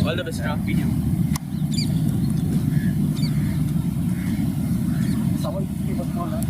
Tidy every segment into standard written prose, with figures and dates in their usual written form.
All the best, Rocky. Someone keep us more, huh?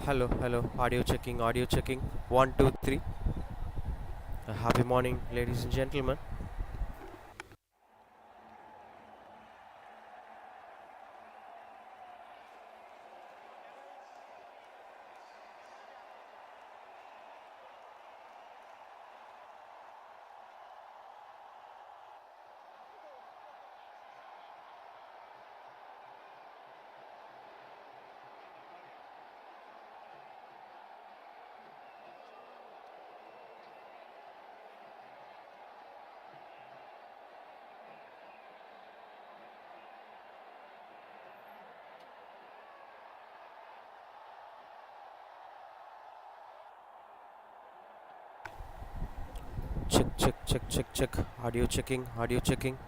Hello, hello. Audio checking, audio checking. One, two, three. Happy morning, ladies and gentlemen. Check, check, check, check, check. Audio checking, audio checking.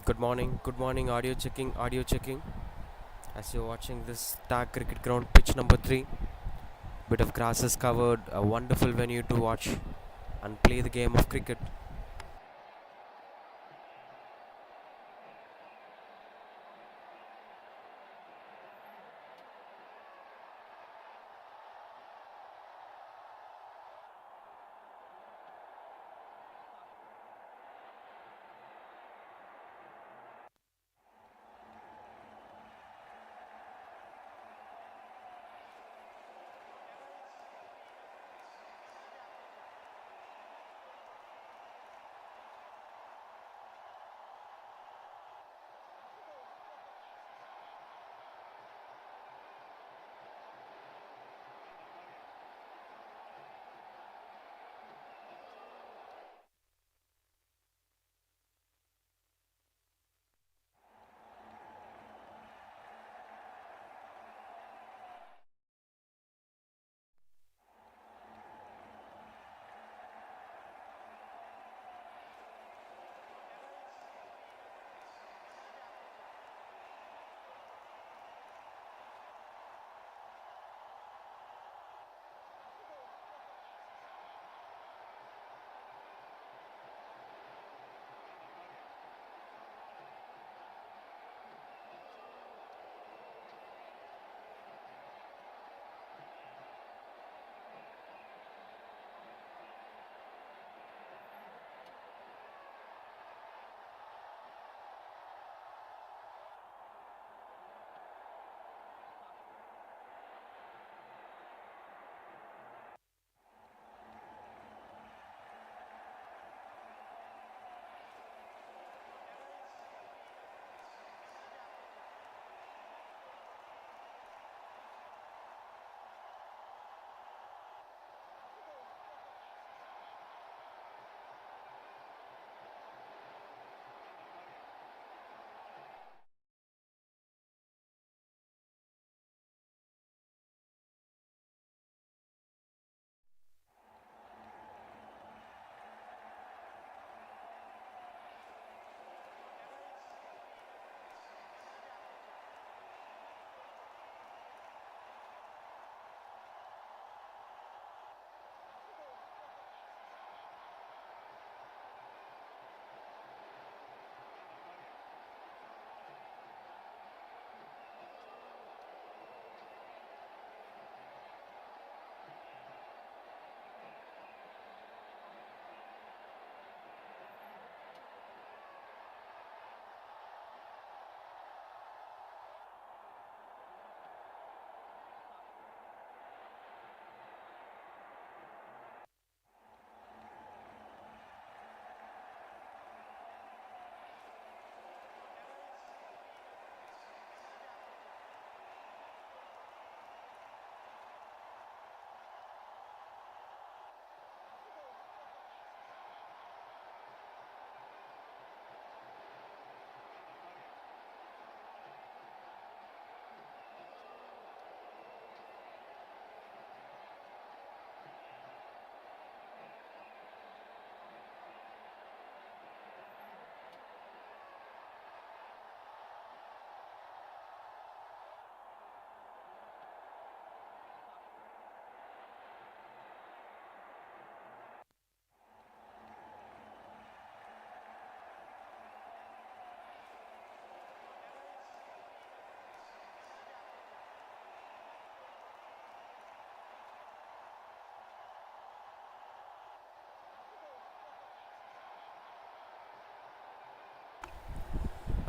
Good morning, audio checking, audio checking. As you're watching this tag cricket ground, pitch number 3. Bit of grass is covered, a wonderful venue to watch and play the game of cricket.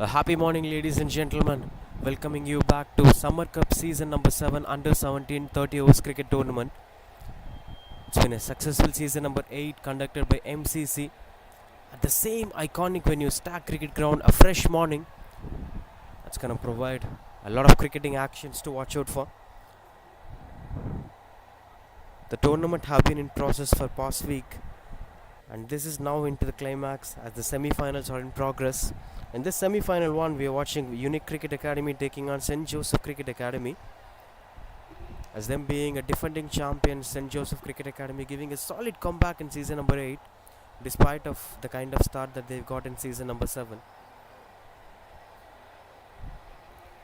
A happy morning, ladies and gentlemen. Welcoming you back to Summer Cup season number 7 under 17 30 overs cricket tournament. It's been a successful season number 8 conducted by MCC at the same iconic venue, Stack Cricket Ground. A fresh morning that's going to provide a lot of cricketing actions to watch out for. The tournament have been in process for past week, and this is now into the climax as the semi-finals are in progress. In this semi-final one, we are watching Unique Cricket Academy taking on Sjca Joseph Cricket Academy. As them being a defending champion, Sjca Joseph Cricket Academy giving a solid comeback in season number 8, despite of the kind of start that they've got in season number 7.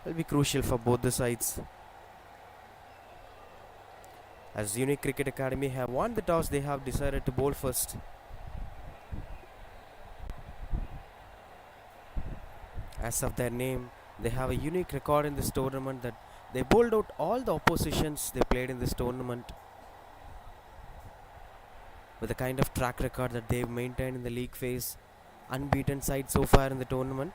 Will be crucial for both the sides. As Unique Cricket Academy have won the toss, they have decided to bowl first. As of their name, they have a unique record in this tournament that they bowled out all the oppositions they played in this tournament, with the kind of track record that they've maintained in the league phase. Unbeaten side so far in the tournament,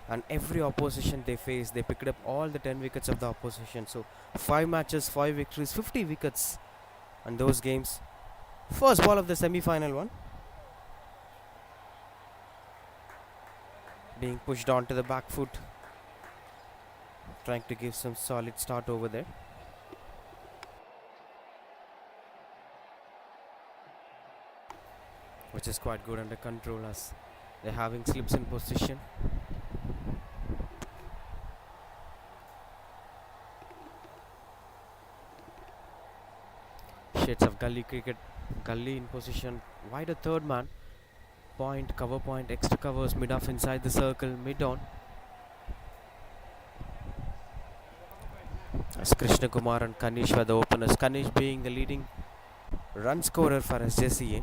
and every opposition they faced, they picked up all the 10 wickets of the opposition. So 5 matches, 5 victories, 50 wickets on those games. First ball of the semi-final one being pushed onto the back foot, trying to give some solid start over there. Which is quite good under control as they're having slips in position. Shades of gully cricket, gully in position, wider third man, point, cover point, extra covers, mid off inside the circle, mid on. As Krishna Kumar and Kanish were the openers, Kanish being the leading run scorer for Sjca.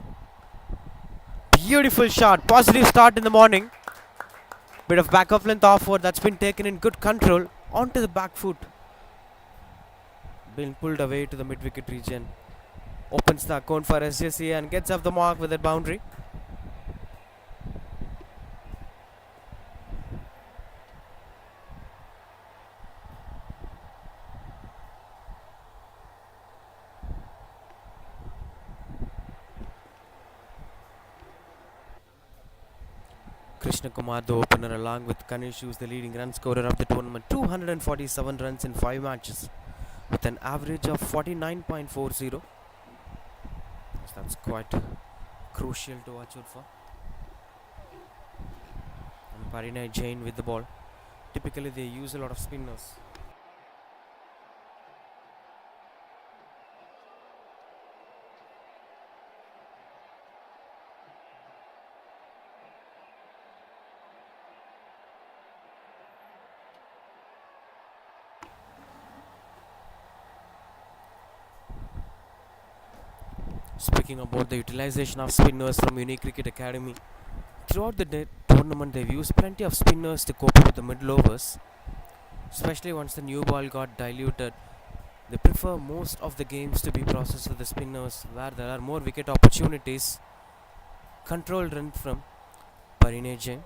Beautiful shot, positive start in the morning. Bit of back of length offer that's been taken in good control onto the back foot. Been pulled away to the mid wicket region. Opens the account for Sjca and gets off the mark with that boundary. Krishna Kumar, the opener, along with Kanish, who's the leading run scorer of the tournament. 247 runs in 5 matches with an average of 49.40. So that's quite crucial to watch out for. And Parinay Jain with the ball. Typically they use a lot of spinners. Speaking about the utilization of spinners from Unique Cricket Academy, throughout the tournament they've used plenty of spinners to cope with the middle overs, especially once the new ball got diluted. They prefer most of the games to be processed with the spinners, where there are more wicket opportunities. Controlled run from Parinay Jain.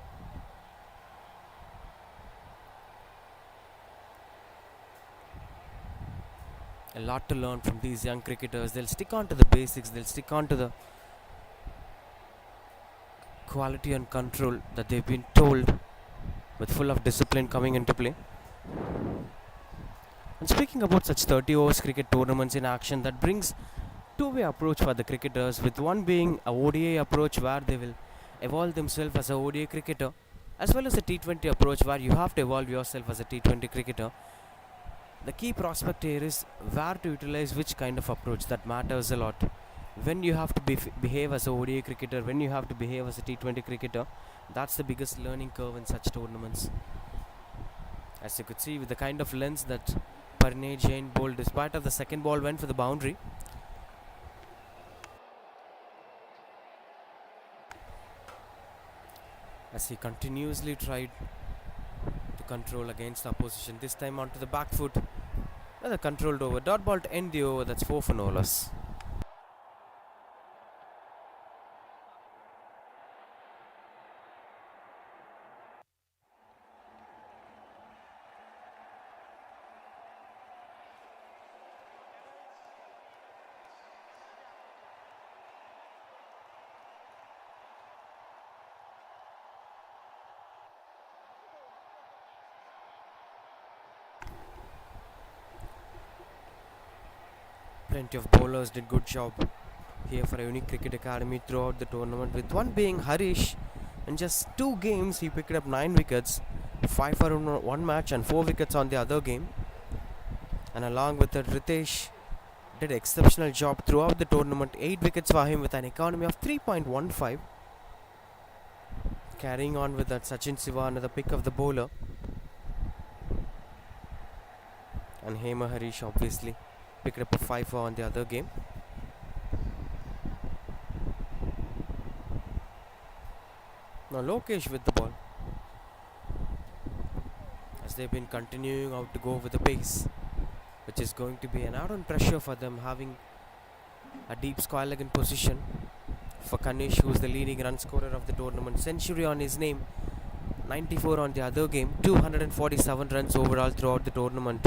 A lot to learn from these young cricketers. They'll stick on to the basics, they'll stick on to the quality and control that they've been told, with full of discipline coming into play. And speaking about such 30 overs cricket tournaments in action, that brings two-way approach for the cricketers, with one being a ODI approach where they will evolve themselves as a ODI cricketer, as well as a T20 approach where you have to evolve yourself as a T20 cricketer. The key prospect here is where to utilize which kind of approach. That matters a lot. When you have to behave as a ODI cricketer, when you have to behave as a T20 cricketer, that's the biggest learning curve in such tournaments. As you could see, with the kind of length that Parinay Jain bowled, despite of the second ball went for the boundary. As he continuously tried to control against the opposition, this time onto the back foot. Another controlled over. Dot ball to end the over. That's 4 for no loss. Plenty of bowlers did good job here for a unique cricket academy throughout the tournament, with one being Harish. In just 2 games, he picked up 9 wickets, 5 for one match, and 4 wickets on the other game. And along with it, Ritesh did an exceptional job throughout the tournament. 8 wickets for him with an economy of 3.15. Carrying on with that, Sachin Siva, another pick of the bowler. And Hema Harish obviously picked up a 5 on the other game. Now Lokesh with the ball, as they've been continuing out to go with the pace, which is going to be an add-on pressure for them, having a deep square leg in position for Kanish, who is the leading run scorer of the tournament. Century on his name, 94 on the other game, 247 runs overall throughout the tournament.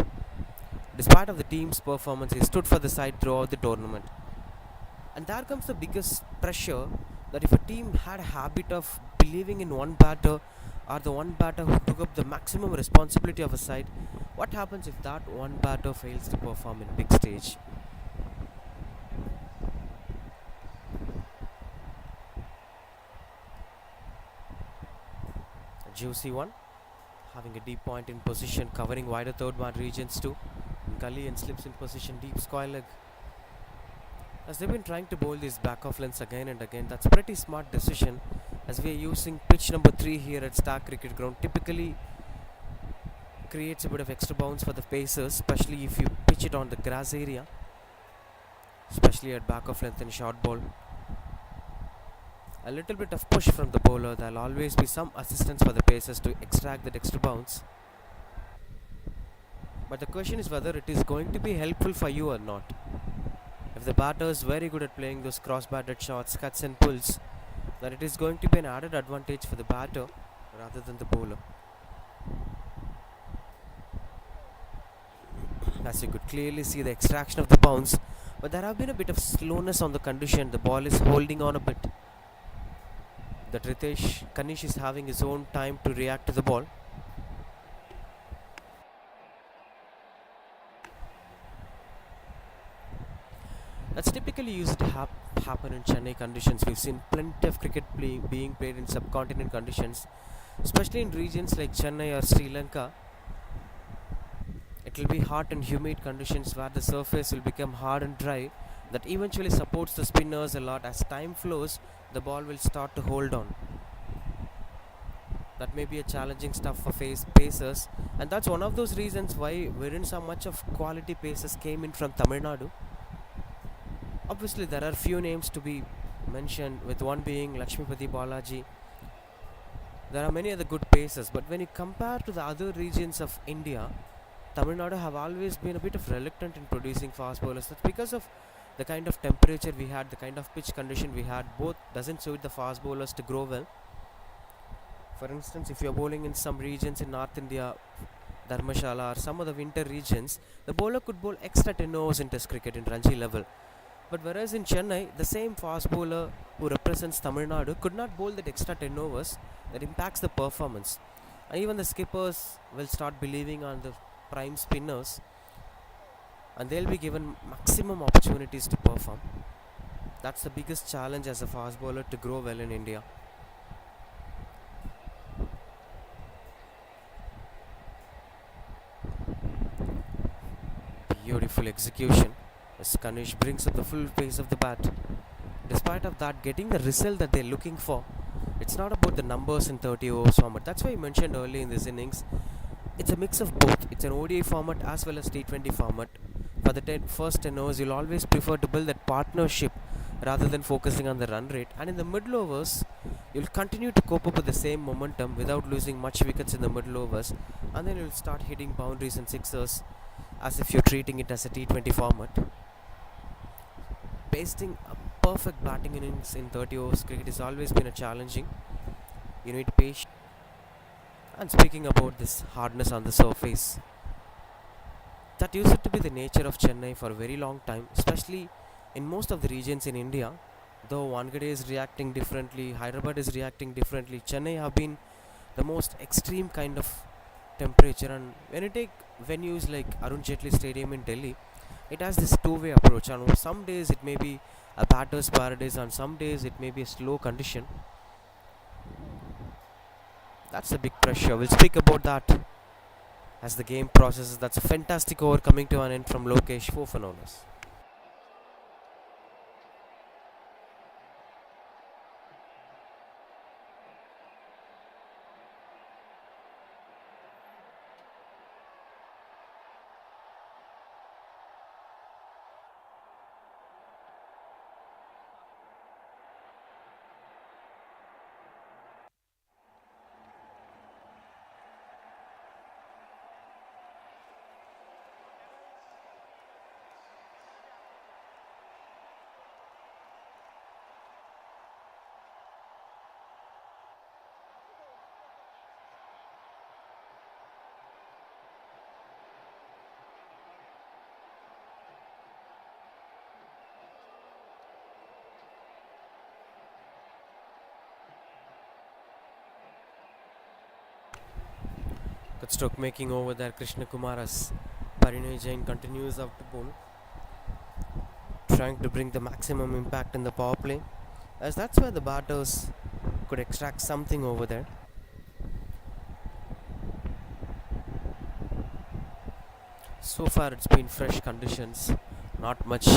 Despite of the team's performance, he stood for the side throughout the tournament. And there comes the biggest pressure, that if a team had a habit of believing in one batter, or the one batter who took up the maximum responsibility of a side, what happens if that one batter fails to perform in big stage? A juicy one, having a deep point in position, covering wider third man regions too. Gully and slips in position, deep square leg. As they've been trying to bowl these back off lengths again and again, that's pretty smart decision, as we are using pitch number 3 here at Sjca Cricket Ground. Typically creates a bit of extra bounce for the pacers, especially if you pitch it on the grass area, especially at back of length and short ball. A little bit of push from the bowler, there'll always be some assistance for the pacers to extract that extra bounce. But the question is whether it is going to be helpful for you or not. If the batter is very good at playing those cross-batted shots, cuts and pulls, then it is going to be an added advantage for the batter rather than the bowler. As you could clearly see the extraction of the bounce, but there have been a bit of slowness on the condition. The ball is holding on a bit. That Ritesh Kanish is having his own time to react to the ball. That's typically used to happen in Chennai conditions. We've seen plenty of cricket being played in subcontinent conditions, especially in regions like Chennai or Sri Lanka. It will be hot and humid conditions where the surface will become hard and dry. That eventually supports the spinners a lot. As time flows, the ball will start to hold on. That may be a challenging stuff for pacers, and that's one of those reasons why wherein so much of quality pacers came in from Tamil Nadu. Obviously, there are few names to be mentioned, with one being Lakshmipati Balaji. There are many other good pacers, but when you compare to the other regions of India, Tamil Nadu have always been a bit of reluctant in producing fast bowlers. That's because of the kind of temperature we had, the kind of pitch condition we had. Both doesn't suit the fast bowlers to grow well. For instance, if you're bowling in some regions in North India, Dharmashala or some of the winter regions, the bowler could bowl extra 10 overs in Test cricket in Ranji level. But whereas in Chennai, the same fast bowler who represents Tamil Nadu could not bowl that extra 10 overs, that impacts the performance. And even the skippers will start believing on the prime spinners, and they'll be given maximum opportunities to perform. That's the biggest challenge as a fast bowler to grow well in India. Beautiful execution as Kanish brings up the full pace of the bat. Despite of that, getting the result that they're looking for, it's not about the numbers in 30 overs format. That's why I mentioned early in this innings, it's a mix of both. It's an ODI format as well as T20 format. For the first 10 overs, you'll always prefer to build that partnership rather than focusing on the run rate. And in the middle overs, you'll continue to cope up with the same momentum without losing much wickets in the middle overs. And then you'll start hitting boundaries and sixers as if you're treating it as a T20 format. Pasting a perfect batting innings in 30 overs cricket has always been a challenging. You need patience. And speaking about this hardness on the surface, that used to be the nature of Chennai for a very long time, especially in most of the regions in India. Though Wankhede is reacting differently, Hyderabad is reacting differently, Chennai have been the most extreme kind of temperature. And when you take venues like Arun Jaitley Stadium in Delhi, it has this two-way approach. On some days it may be a batter's paradise, on some days it may be a slow condition. That's a big pressure. We'll speak about that as the game processes. That's a fantastic over coming to an end from Lokesh, 4 for no loss. Good stroke making over there, Krishna Kumar, as Parinay Jain continues up to bowl, trying to bring the maximum impact in the power play, as that's where the batters could extract something over there. So far it's been fresh conditions, not much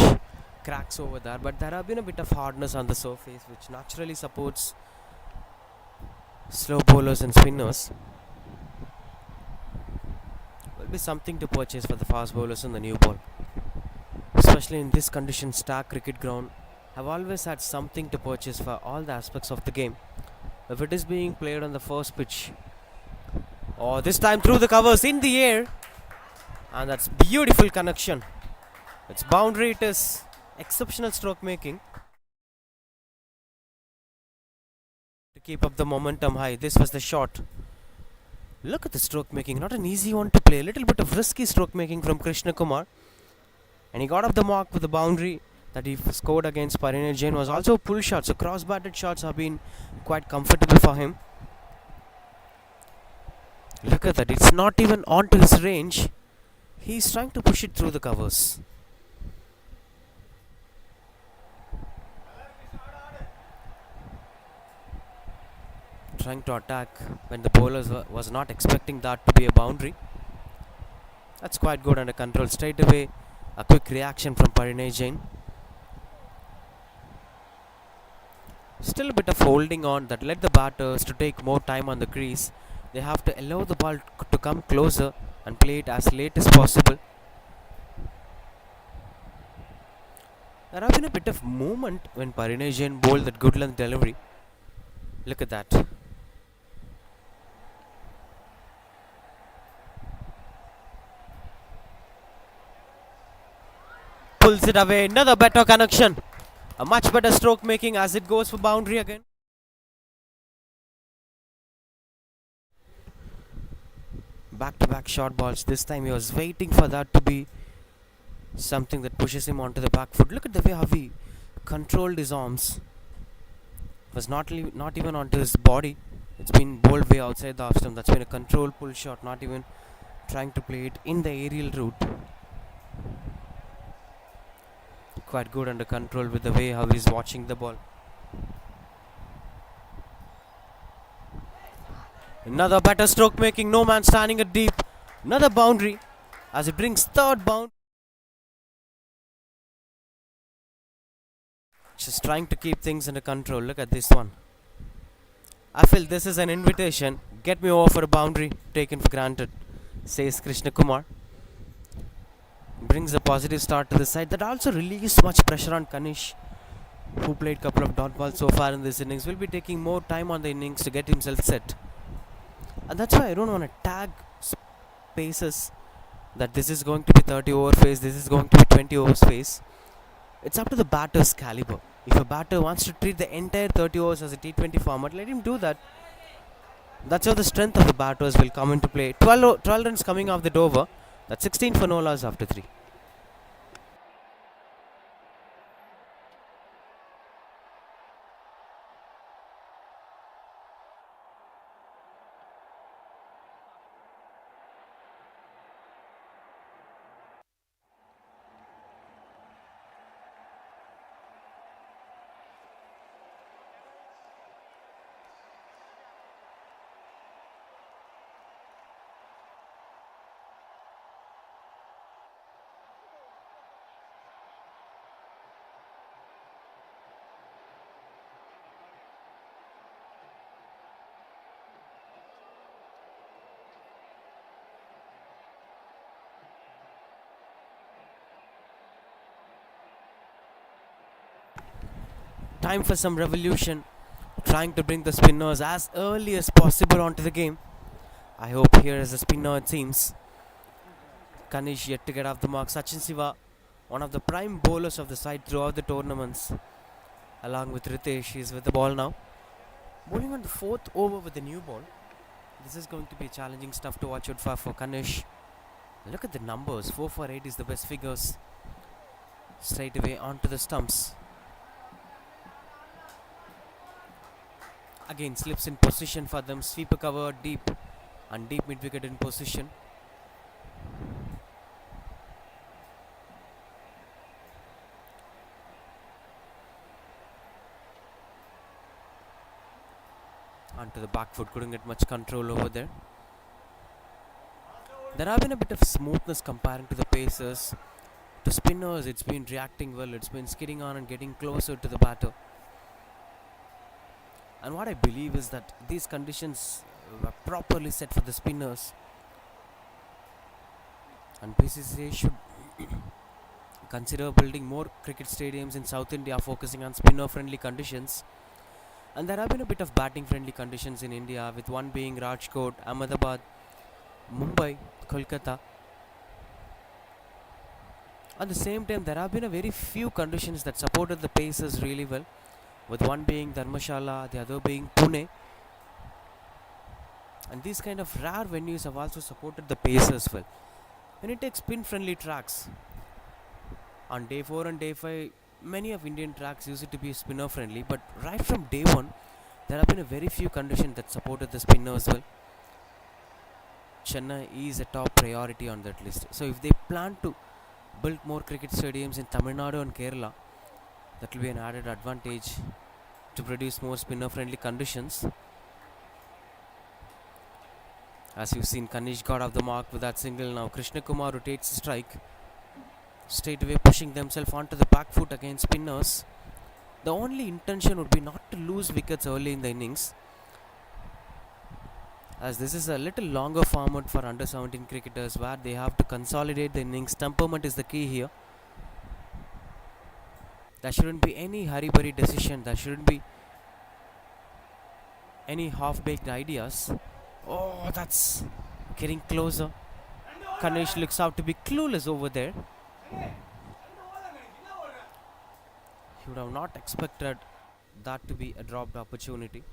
cracks over there, but there have been a bit of hardness on the surface which naturally supports slow bowlers and spinners. Will be something to purchase for the fast bowlers in the new ball, especially in this condition. Stark cricket ground have always had something to purchase for all the aspects of the game. If it is being played on the first pitch, or this time through the covers in the air, and that's beautiful connection. It's boundary. It is exceptional stroke making to keep up the momentum high. This was the shot. Look at the stroke making, not an easy one to play. A little bit of risky stroke making from Krishna Kumar, and he got up the mark with the boundary that he scored against Parinay Jain. Was also a pull shot, so cross-batted shots have been quite comfortable for him. Look at that, it's not even onto his range. He's trying to push it through the covers. Trying to attack when the bowlers was not expecting that to be a boundary. That's quite good under control. Straight away, a quick reaction from Parinay Jain. Still a bit of holding on that led the batters to take more time on the crease. They have to allow the ball to come closer and play it as late as possible. There have been a bit of movement when Parinay Jain bowled that good length delivery. Look at that. Pulls it away. Another better connection. A much better stroke making as it goes for boundary again. Back to back short balls. This time he was waiting for that to be something that pushes him onto the back foot. Look at the way how he controlled his arms. Was not even onto his body. It's been bowled way outside the off stump. That's been a controlled pull shot, not even trying to play it in the aerial route. Quite good under control with the way how he's watching the ball. Another better stroke making. No man standing at deep. Another boundary as it brings third bound. Just trying to keep things under control. Look at this one. I feel this is an invitation. Get me over for a boundary taken for granted, says Krishna Kumar. Brings a positive start to the side. That also relieves much pressure on Kanish, who played a couple of dot balls so far in this innings. Will be taking more time on the innings to get himself set. And that's why I don't want to tag spaces that this is going to be 30 over phase, this is going to be 20 overs phase. It's up to the batter's caliber. If a batter wants to treat the entire 30 overs as a T20 format, let him do that. That's how the strength of the batters will come into play. 12 runs coming off the over. That's 16 for no loss after 3. time for some revolution, trying to bring the spinners as early as possible onto the game. I hope here is a spinner, it seems. Kanish yet to get off the mark. Sachin Siva, one of the prime bowlers of the side throughout the tournaments, along with Ritesh. He's with the ball now. Bowling on the fourth over with the new ball. This is going to be challenging stuff to watch out for Kanish. Look at the numbers. 4 for 8 is the best figures. Straight away onto the stumps. Again slips in position for them. Sweeper cover deep and deep mid wicket in position. Onto the back foot, couldn't get much control over there. There have been a bit of smoothness comparing to the pacers. To spinners, it's been reacting well. It's been skidding on and getting closer to the batter. And what I believe is that these conditions were properly set for the spinners. And BCCI should consider building more cricket stadiums in South India, focusing on spinner-friendly conditions. And there have been a bit of batting-friendly conditions in India, with one being Rajkot, Ahmedabad, Mumbai, Kolkata. At the same time, there have been a very few conditions that supported the pacers really well, with one being Dharmashala, the other being Pune. And these kind of rare venues have also supported the pacers well. When you take spin-friendly tracks, on day 4 and day 5, many of Indian tracks used to be spinner friendly, but right from day 1 there have been a very few conditions that supported the spinners well. Chennai is a top priority on that list. So if they plan to build more cricket stadiums in Tamil Nadu and Kerala, that will be an added advantage to produce more spinner friendly conditions. As you've seen, Kanish got off the mark with that single. Now Krishna Kumar rotates the strike, straight away pushing themselves onto the back foot against spinners. The only intention would be not to lose wickets early in the innings, as this is a little longer format for under 17 cricketers where they have to consolidate the innings. Temperament is the key here. There shouldn't be any hurry-burry decision. There shouldn't be any half-baked ideas. Oh, that's getting closer. Kanish looks out to be clueless over there. He would have not expected that to be a dropped opportunity.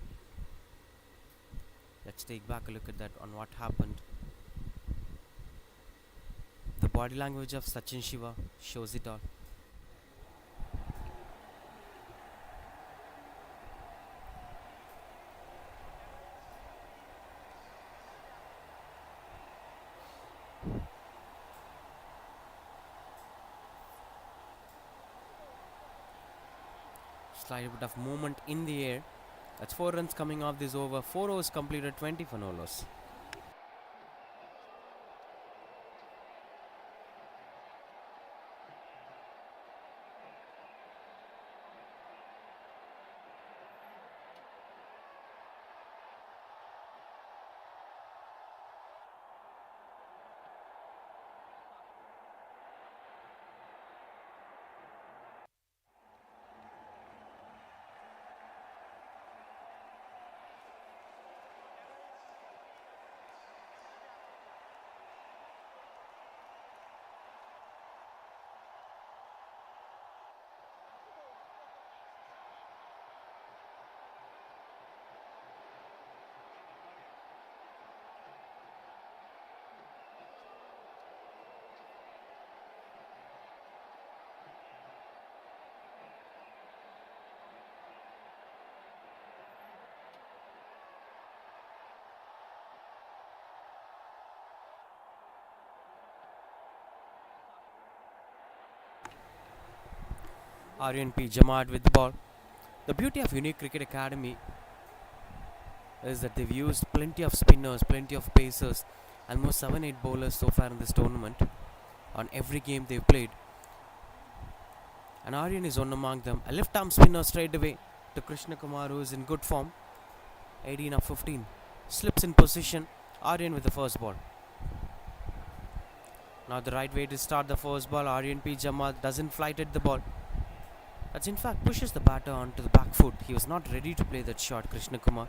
Let's take back a look at that on what happened. The body language of Sachin Shiva shows it all. Slight bit of movement in the air. That's 4 runs coming off this over. 4 overs completed, 20 for no loss. Aryan P. Jamad with the ball. The beauty of Unique Cricket Academy is that they've used plenty of spinners, plenty of pacers, almost 7-8 bowlers so far in this tournament on every game they've played. And Aryan is one among them. A left arm spinner straight away to Krishna Kumar, who is in good form. 18 of 15. Slips in position. Aryan with the first ball. Now the right way to start the first ball. Aryan P. Jamad doesn't flight at the ball. That in fact pushes the batter onto the back foot. He was not ready to play that shot, Krishna Kumar,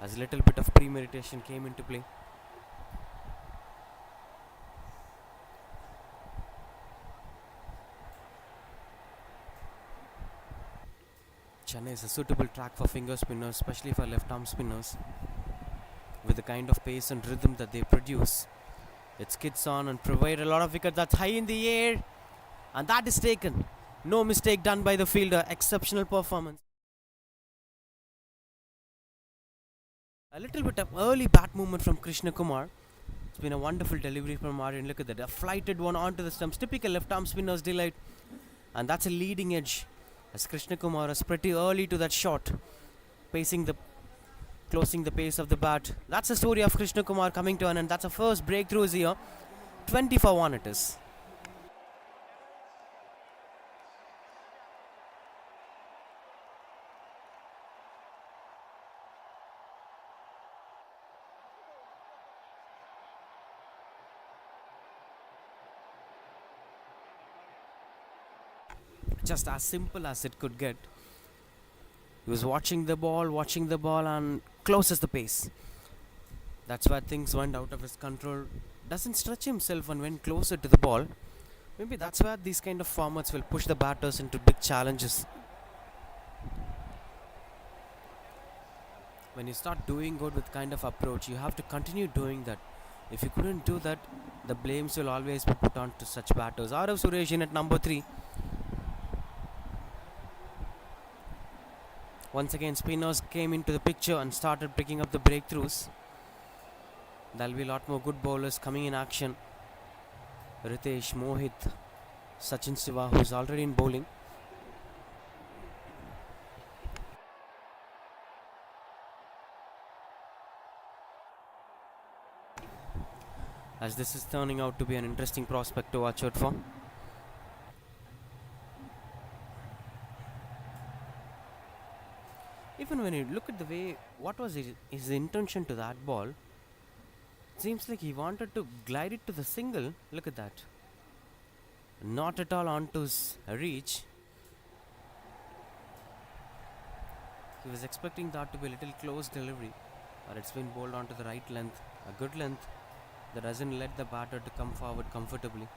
as a little bit of premeditation came into play. Chennai is a suitable track for finger spinners, especially for left arm spinners. With the kind of pace and rhythm that they produce, it skids on and provide a lot of wickets. That's high in the air, and that is taken. No mistake done by the fielder. Exceptional performance. A little bit of early bat movement from Krishna Kumar. It's been a wonderful delivery from Aryan. Look at that. A flighted one onto the stumps. Typical left arm spinner's delight. And that's a leading edge, as Krishna Kumar is pretty early to that shot, closing the pace of the bat. That's the story of Krishna Kumar coming to an end. That's a first breakthrough here. 20 for 1 it is. Just as simple as it could get. He was watching the ball and closes the pace. That's where things went out of his control. Doesn't stretch himself and went closer to the ball. Maybe that's where these kind of formats will push the batters into big challenges. When you start doing good with kind of approach, you have to continue doing that. If you couldn't do that, the blames will always be put on to such batters. Arav Suresh in at number 3. Once again, spinners came into the picture and started picking up the breakthroughs. There'll be a lot more good bowlers coming in action. Ritesh, Mohit, Sachin Siva, who's already in bowling. As this is turning out to be an interesting prospect to watch out for. Even when you look at the way, what was his intention to that ball? It seems like he wanted to glide it to the single. Look at that. Not at all onto his reach. He was expecting that to be a little close delivery, but it's been bowled onto the right length. A good length that doesn't let the batter to come forward comfortably.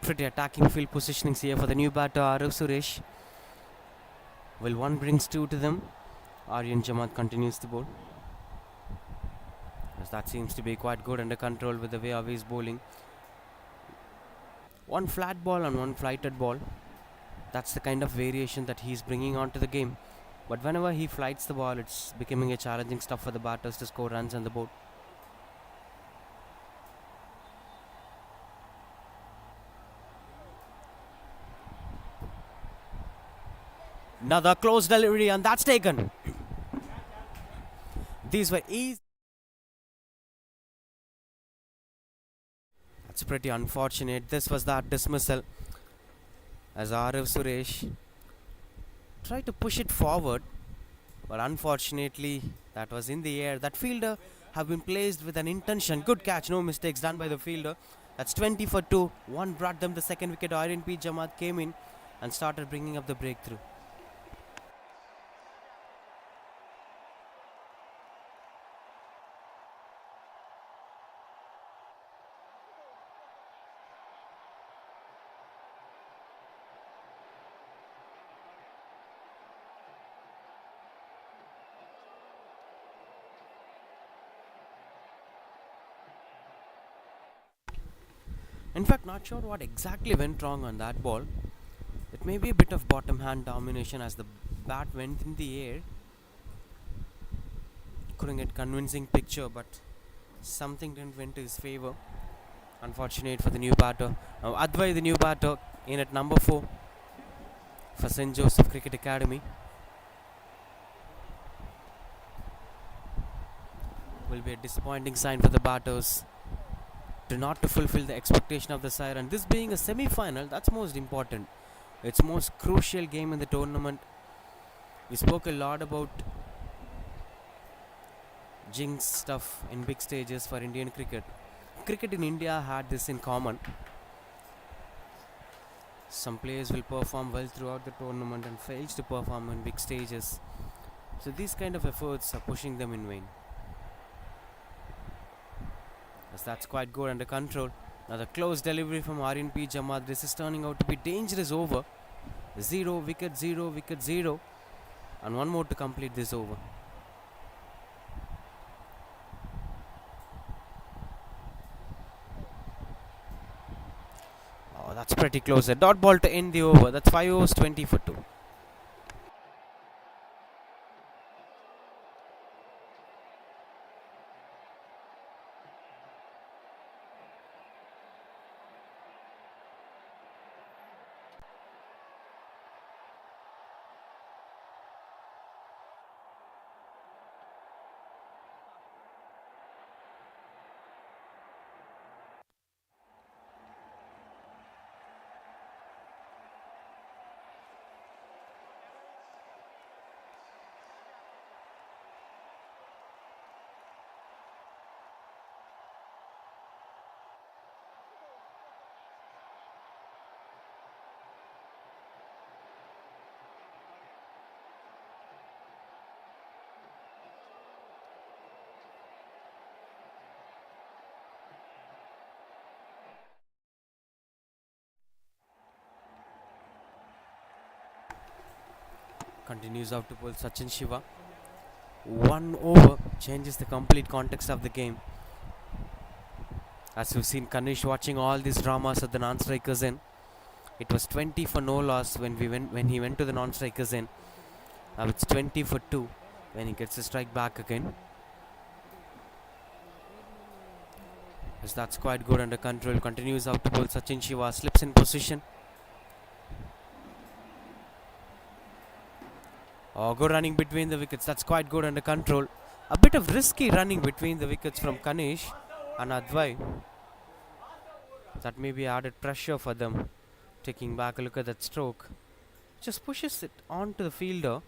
Pretty attacking field positionings here for the new batter Arav Suresh. Well, one brings 2 to them. Aryan Jamaat continues to bowl, as that seems to be quite good under control with the way of his bowling. One flat ball and one flighted ball. That's the kind of variation that he's bringing onto the game. But whenever he flights the ball, it's becoming a challenging stuff for the batters to score runs on the board. Another close delivery, and that's taken. These were easy. That's pretty unfortunate. This was that dismissal, as Arav Suresh tried to push it forward, but unfortunately that was in the air. That fielder have been placed with an intention. Good catch, no mistakes done by the fielder. That's 20 for 2. One brought them the second wicket. Aryan P. Jamaat came in and started bringing up the breakthrough. In fact, not sure what exactly went wrong on that ball. It may be a bit of bottom hand domination as the bat went in the air. Couldn't get convincing picture, but something didn't went to his favor. Unfortunate for the new batter. Now Advai, the new batter, in at number 4 for St. Joseph Cricket Academy. Will be a disappointing sign for the batters. to not to fulfill the expectation of the side. And this being a semi-final, that's most important. It's most crucial game in the tournament. We spoke a lot about jinx stuff in big stages for Indian cricket. Cricket in India had this in common. Some players will perform well throughout the tournament and fails to perform in big stages. So these kind of efforts are pushing them in vain. As that's quite good under control. Now the close delivery from Aryan P. Jamad. This is turning out to be dangerous over. 0 wicket, 0 wicket, 0. And one more to complete this over. Oh, that's pretty close. A dot ball to end the over. That's 5 overs, 20 for 2. Continues out to pull Sachin Shiva. 1 over changes the complete context of the game. As we've seen Kanish watching all these dramas at the non-strikers end. It was 20 for no loss when he went to the non-strikers end. Now it's 20 for 2 when he gets a strike back again. As that's quite good under control. Continues out to bowl Sachin Shiva. Slips in position. Oh, good running between the wickets. That's quite good under control. A bit of risky running between the wickets from Kanish and Advai. That may be added pressure for them. Taking back a look at that stroke. Just pushes it onto the fielder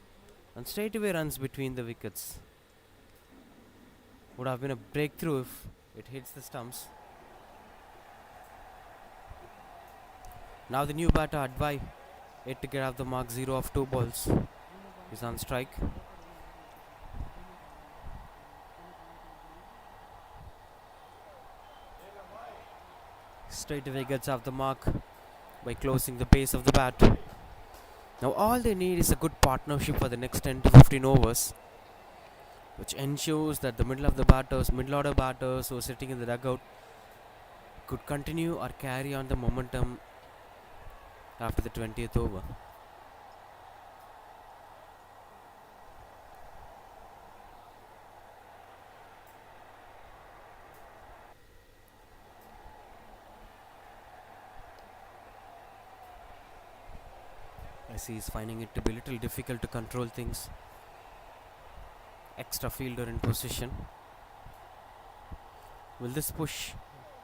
and straight away runs between the wickets. Would have been a breakthrough if it hits the stumps. Now the new batter Advai, 8 to get off the mark, 0 of 2 balls. He's on strike. Straight away gets off the mark by closing the base of the bat. Now all they need is a good partnership for the next 10 to 15 overs, which ensures that the middle order batters who are sitting in the dugout could continue or carry on the momentum after the 20th over. I see he's finding it to be a little difficult to control things. Extra fielder in position. Will this push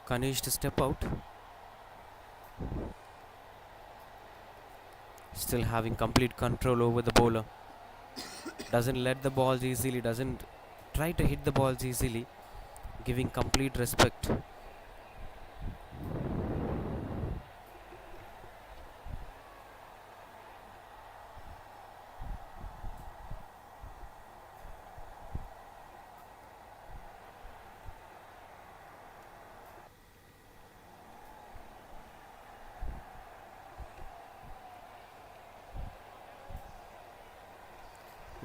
Kanish to step out? Still having complete control over the bowler. Doesn't let the balls easily, doesn't try to hit the balls easily, giving complete respect.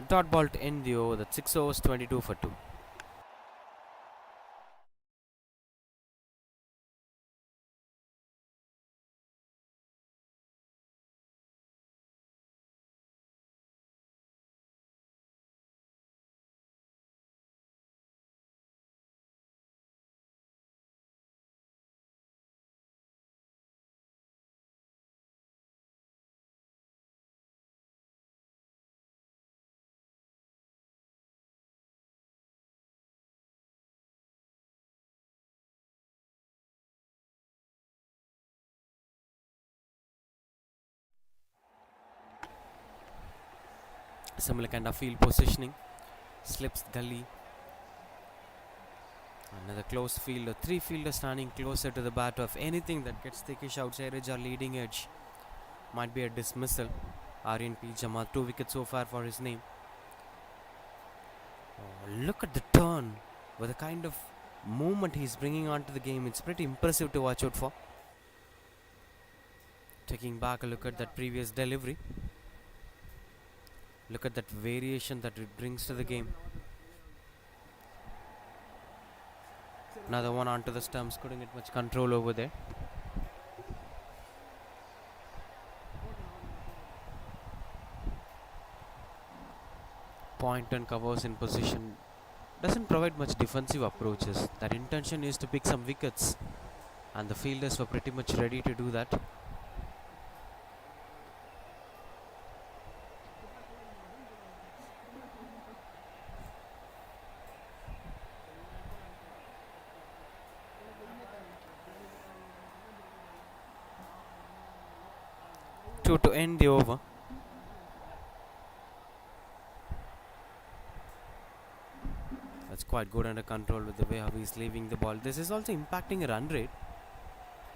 Dot ball to end the over. That's 6 overs, 22 for 2. Similar kind of field positioning. Slips gully. Another close fielder. 3 fielders standing closer to the batter. If anything that gets thickish outside edge or leading edge, might be a dismissal. Aryan P. Jamal, 2 wickets so far for his name. Oh, look at the turn. With the kind of movement he's bringing onto the game, it's pretty impressive to watch out for. Taking back a look at that previous delivery. Look at that variation that it brings to the game. Another one onto the stumps, couldn't get much control over there. Point and covers in position. Doesn't provide much defensive approaches. That intention is to pick some wickets, and the fielders were pretty much ready to do that. To end the over. That's quite good under control with the way how he's leaving the ball. This is also impacting a run rate.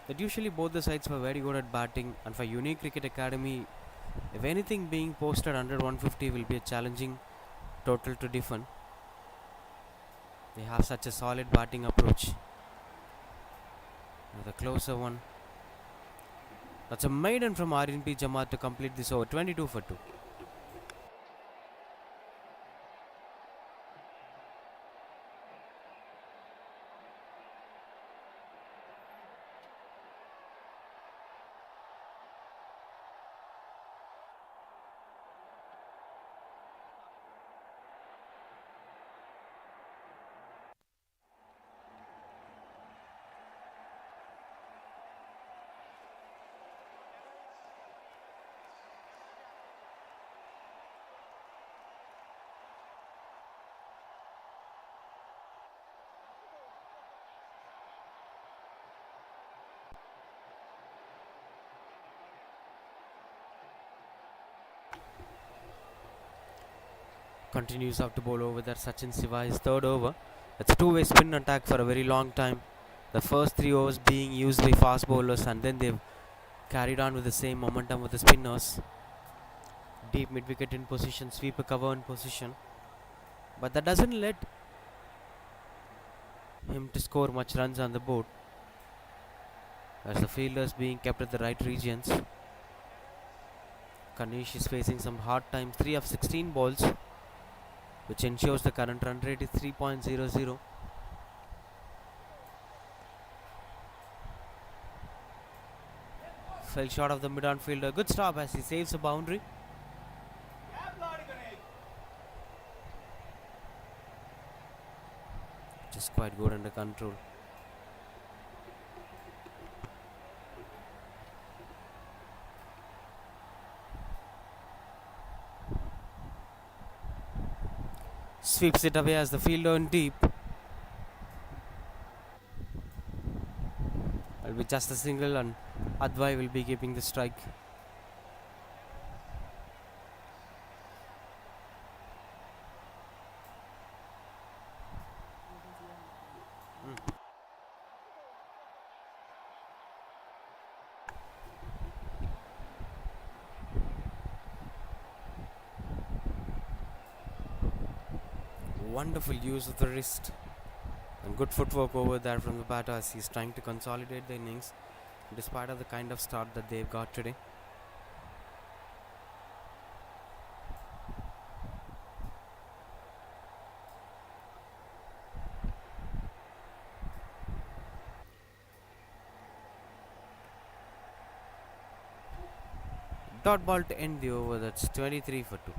That usually both the sides were very good at batting, and for Unique Cricket Academy, if anything being posted under 150 will be a challenging total to defend. They have such a solid batting approach. Now the closer one. That's a maiden from RNP Jamaat to complete this over. 22 for 2. Continues out to bowl over there. Sachin Siva is third over. It's a two-way spin attack for a very long time. The first 3 overs being used by fast bowlers, and then they've carried on with the same momentum with the spinners. Deep mid-wicket in position, sweeper cover in position. But that doesn't let him to score much runs on the board, as the fielders being kept at the right regions. Kanish is facing some hard times. 3 of 16 balls, which ensures the current run rate is 3.00. Fell short of the mid-on fielder. Good stop as he saves a boundary. Just quite good under control. Sweeps it away as the fielder in deep. Will be just a single, and Advai will be keeping the strike. Wonderful use of the wrist and good footwork over there from the batter as he's trying to consolidate the innings despite of the kind of start that they've got today. Dot ball to end the over. That's 23 for 2.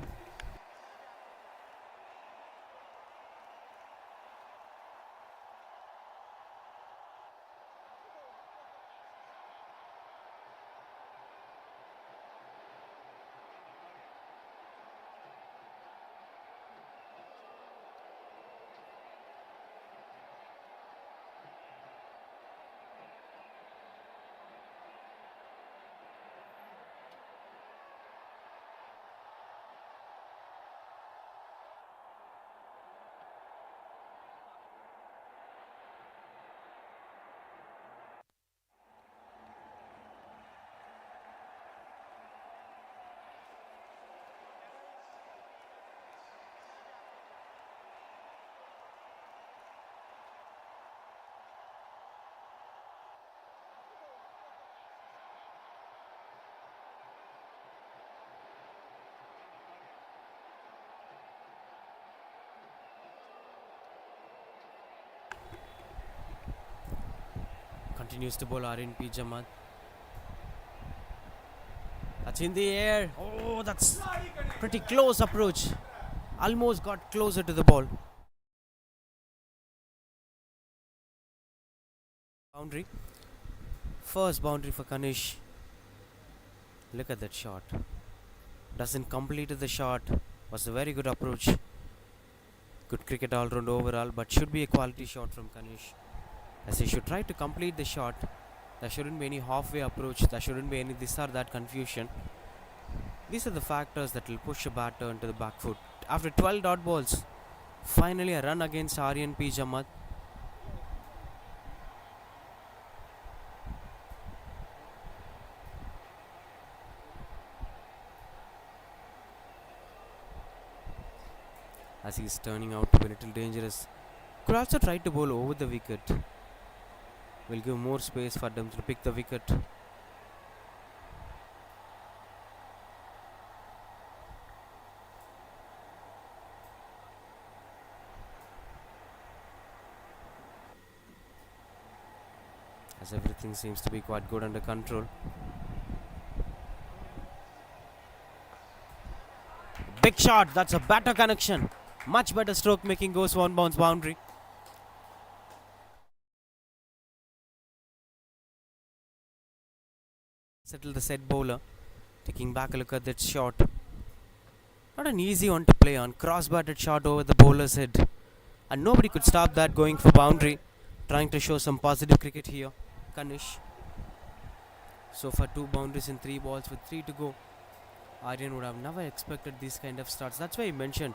Continues to bowl R&P Jamad. That's in the air. Oh, that's pretty close approach. Almost got closer to the ball. Boundary. First boundary for Kanish. Look at that shot. Doesn't complete the shot. Was a very good approach. Good cricket all round overall, but should be a quality shot from Kanish. As he should try to complete the shot. There shouldn't be any halfway approach. There shouldn't be any this or that confusion. These are the factors that will push a batter into the back foot. After 12 dot balls, finally a run against R&P Jamad. As he's turning out to be a little dangerous. Could also try to bowl over the wicket. Will give more space for them to pick the wicket. As everything seems to be quite good under control. Big shot, that's a better connection. Much better stroke making, goes one bounce boundary. Settle the set bowler. Taking back a look at that shot. Not an easy one to play on. Cross batted shot over the bowler's head. And nobody could stop that, going for boundary. Trying to show some positive cricket here. Kanish. So far 2 boundaries in 3 balls with 3 to go. Aryan would have never expected these kind of starts. That's why he mentioned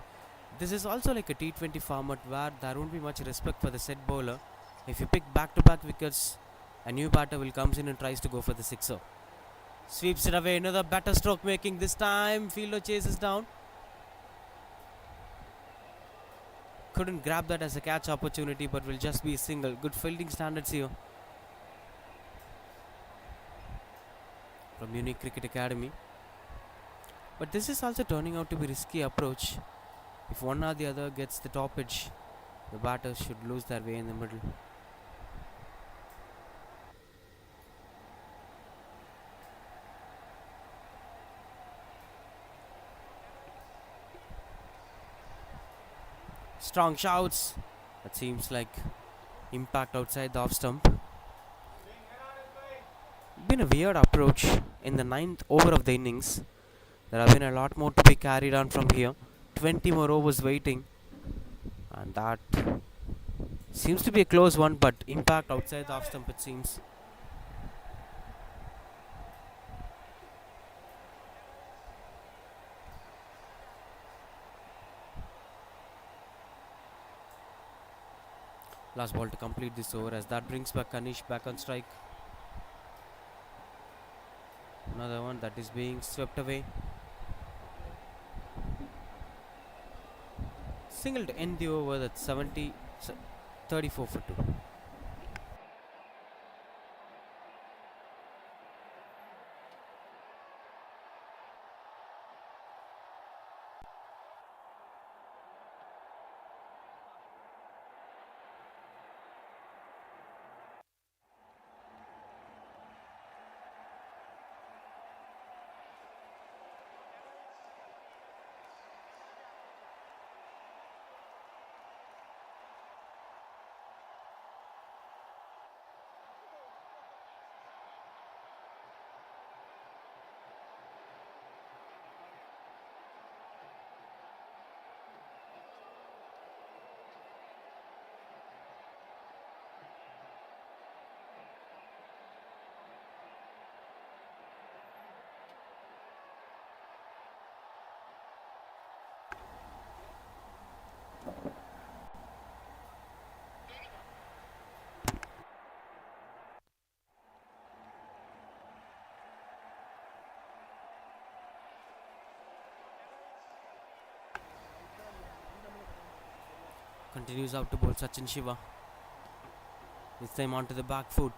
this is also like a T20 format where there won't be much respect for the set bowler. If you pick back-to-back wickets, a new batter will comes in and tries to go for the sixer. Sweeps it away, another better stroke making. This time fielder chases down. Couldn't grab that as a catch opportunity, but will just be a single. Good fielding standards here from Unique Cricket Academy. But this is also turning out to be a risky approach. If one or the other gets the top edge, the batters should lose their way in the middle. Strong shouts. That seems like impact outside the off stump. Been a weird approach in the 9th over of the innings. There have been a lot more to be carried on from here. 20 more overs waiting. And that seems to be a close one, but impact outside the off stump it seems. Last ball to complete this over, as that brings back Kanish back on strike. Another one that is being swept away. Single to end the over. That's 34 for 2. Continues out to bowl Sachin Shiva. This time onto the back foot,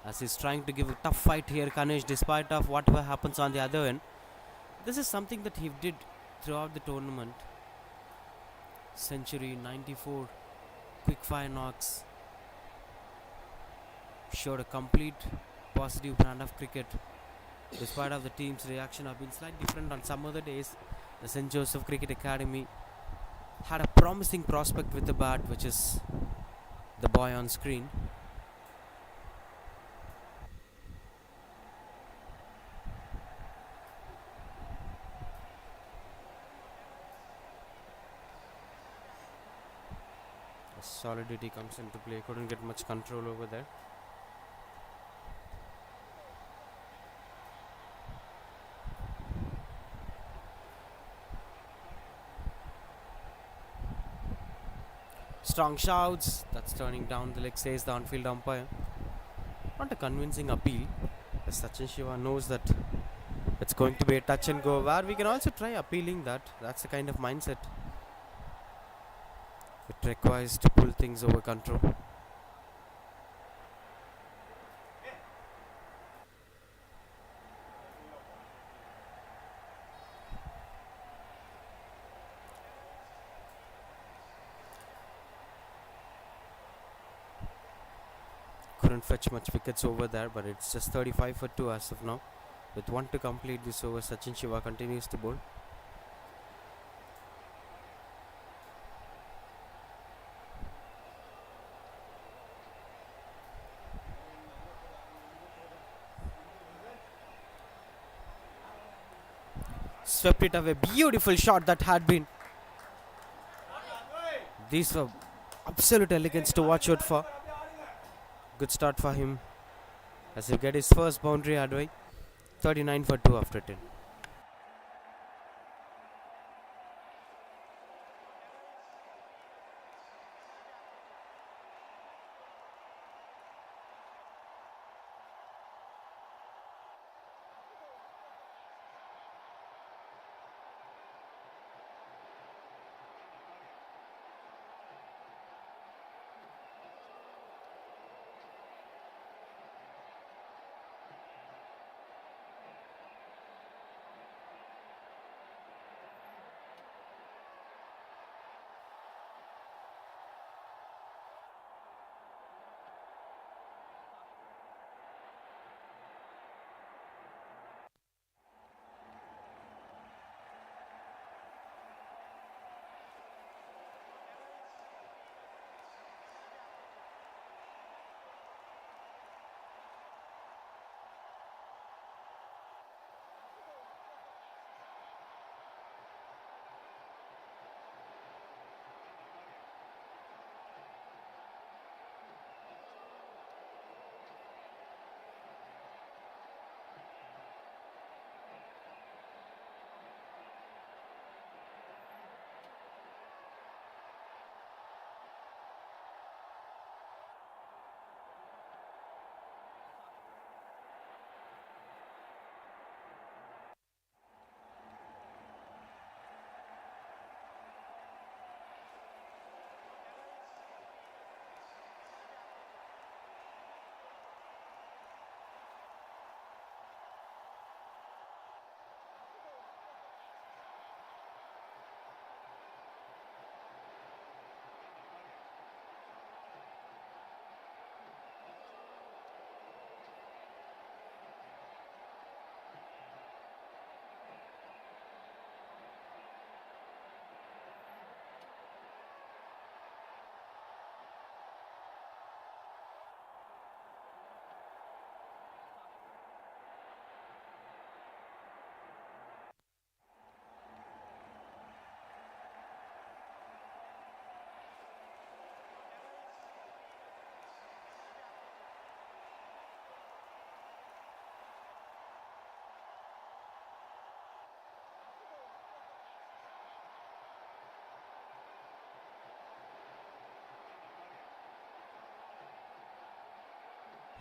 as he's trying to give a tough fight here, Kanish, despite of whatever happens on the other end. This is something that he did throughout the tournament. Century, 94, quick fire knocks. showed a complete positive brand of cricket. Despite of the team's reaction have been slightly different on some other days, the St. Joseph Cricket Academy had a promising prospect with the bat, which is the boy on screen. Solidity comes into play. Couldn't get much control over there. Strong shouts. That's turning down the leg, says the on-field umpire. Not a convincing appeal, as Sachin Shiva knows that it's going to be a touch and go, where we can also try appealing that. That's the kind of mindset it requires to pull things over control. Couldn't fetch much wickets over there, but it's just 35 for 2 as of now. With 1 to complete this over, Sachin Shiva continues to bowl. Swept it away. Beautiful shot that had been. These were absolute elegance to watch out for. Good start for him as he get his first boundary away. 39 for 2 after 10.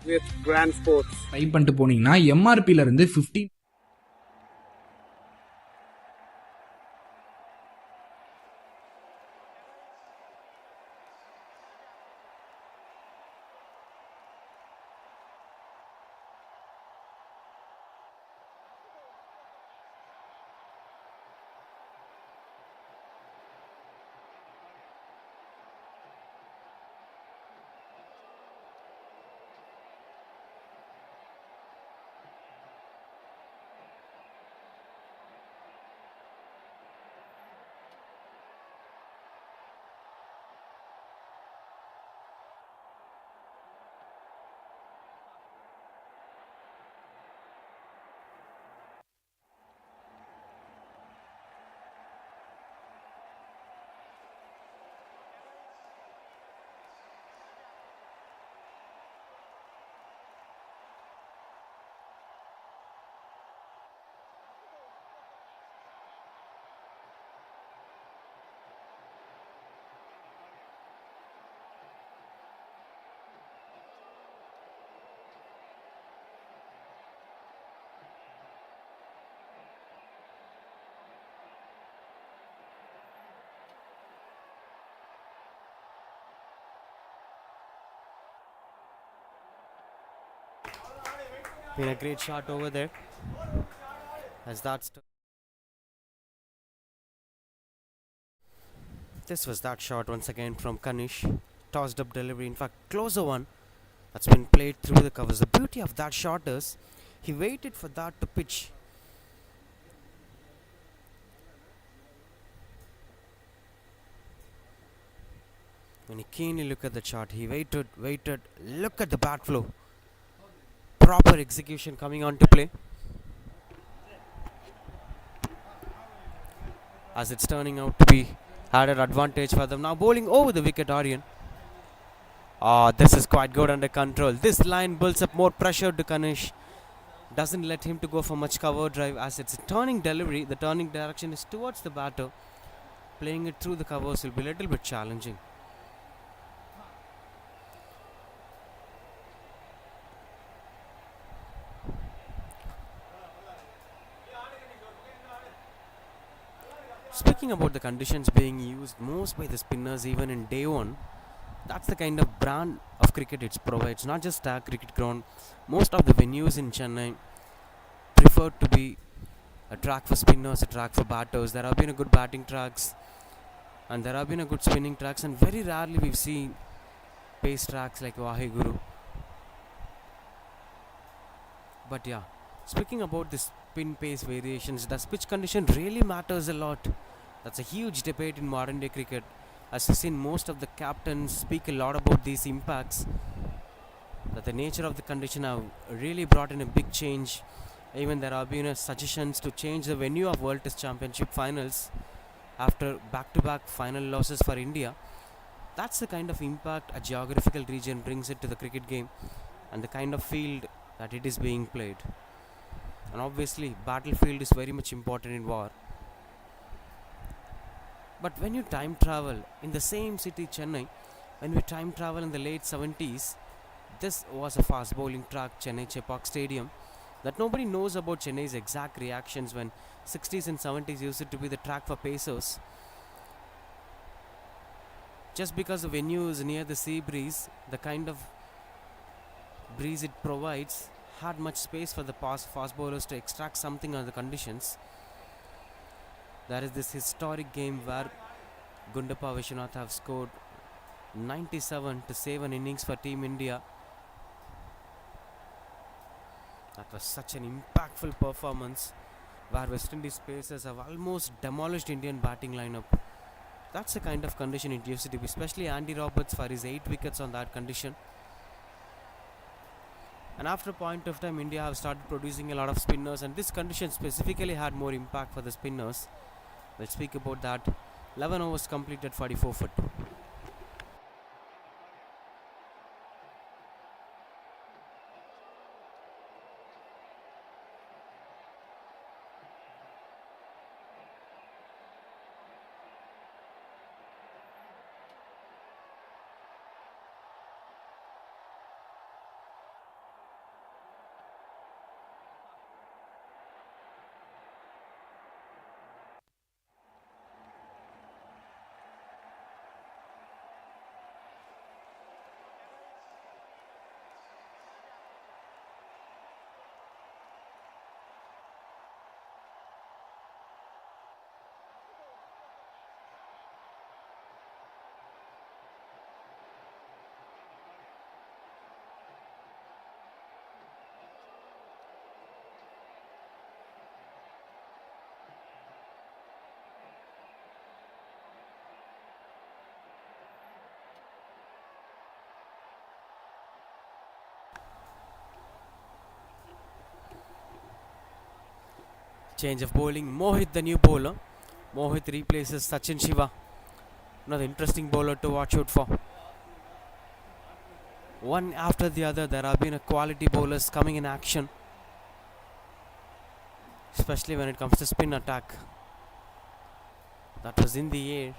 with Grand Sports. Try பண்ணிட்டு போனீங்கன்னா எம்ஆர்பில இருந்து 15. Been a great shot over there. As that's this was that shot once again from Kanish. Tossed up delivery. In fact, closer one that's been played through the covers. The beauty of that shot is he waited for that to pitch. When you keenly look at the shot, he waited. Look at the bat flow. Proper execution coming on to play. As it's turning out to be added advantage for them. Now bowling over the wicket, Aryan. This is quite good under control. This line builds up more pressure to Kanish. Doesn't let him to go for much cover drive as it's a turning delivery. The turning direction is towards the batter. Playing it through the covers will be a little bit challenging. Speaking about the conditions being used most by the spinners even in day one, that's the kind of brand of cricket it provides. Not just a cricket ground. Most of the venues in Chennai prefer to be a track for spinners, a track for batters. There have been a good batting tracks and there have been a good spinning tracks, and very rarely we've seen pace tracks like Waheguru. But yeah, speaking about the spin pace variations, does pitch condition really matters a lot? That's a huge debate in modern day cricket. As you've seen, most of the captains speak a lot about these impacts. That the nature of the condition have really brought in a big change. Even there have been suggestions to change the venue of World Test Championship finals after back-to-back final losses for India. That's the kind of impact a geographical region brings it to the cricket game and the kind of field that it is being played. And obviously, battlefield is very much important in war. But when you time travel in the same city, Chennai, when we time travel in the late 70s, this was a fast bowling track, Chennai Chepauk Stadium, that nobody knows about Chennai's exact reactions when 60s and 70s used it to be the track for pacers. Just because the venue is near the sea breeze, the kind of breeze it provides had much space for the fast bowlers to extract something on the conditions. There is this historic game where Gundappa Vishwanath have scored 97 to save an innings for Team India. That was such an impactful performance where West Indies pacers have almost demolished Indian batting lineup. That's the kind of condition it used to be, especially Andy Roberts for his 8 wickets on that condition. And after a point of time, India have started producing a lot of spinners, and this condition specifically had more impact for the spinners. We'll speak about that. 11 overs completed, 44 for 2. Change of bowling. Mohit, the new bowler. Mohit replaces Sachin Shiva. Another interesting bowler to watch out for. One after the other, there have been a quality bowlers coming in action, especially when it comes to spin attack. That was in the air.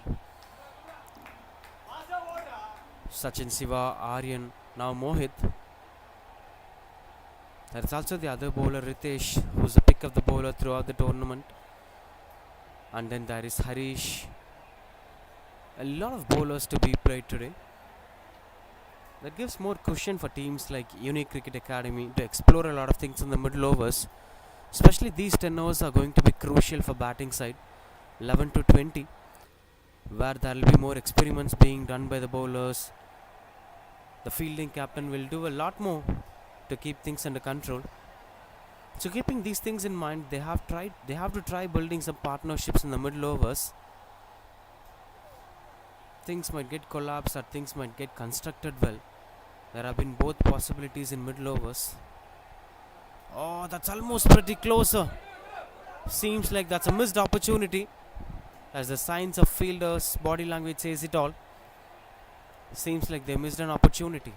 Sachin Shiva, Aryan, now Mohit. There is also the other bowler Ritesh, who's the pick of the bowler throughout the tournament. And then there is Harish. A lot of bowlers to be played today. That gives more cushion for teams like Unique Cricket Academy to explore a lot of things in the middle overs. Especially these 10 overs are going to be crucial for batting side 11 to 20, where there will be more experiments being done by the bowlers. The fielding captain will do a lot more to keep things under control. So keeping these things in mind, they have to try building some partnerships in the middle overs. Things might get collapsed or things might get constructed well. There have been both possibilities in middle overs. Oh, that's almost pretty closer. Seems like that's a missed opportunity, as the signs of fielders' body language says it all. Seems like they missed an opportunity.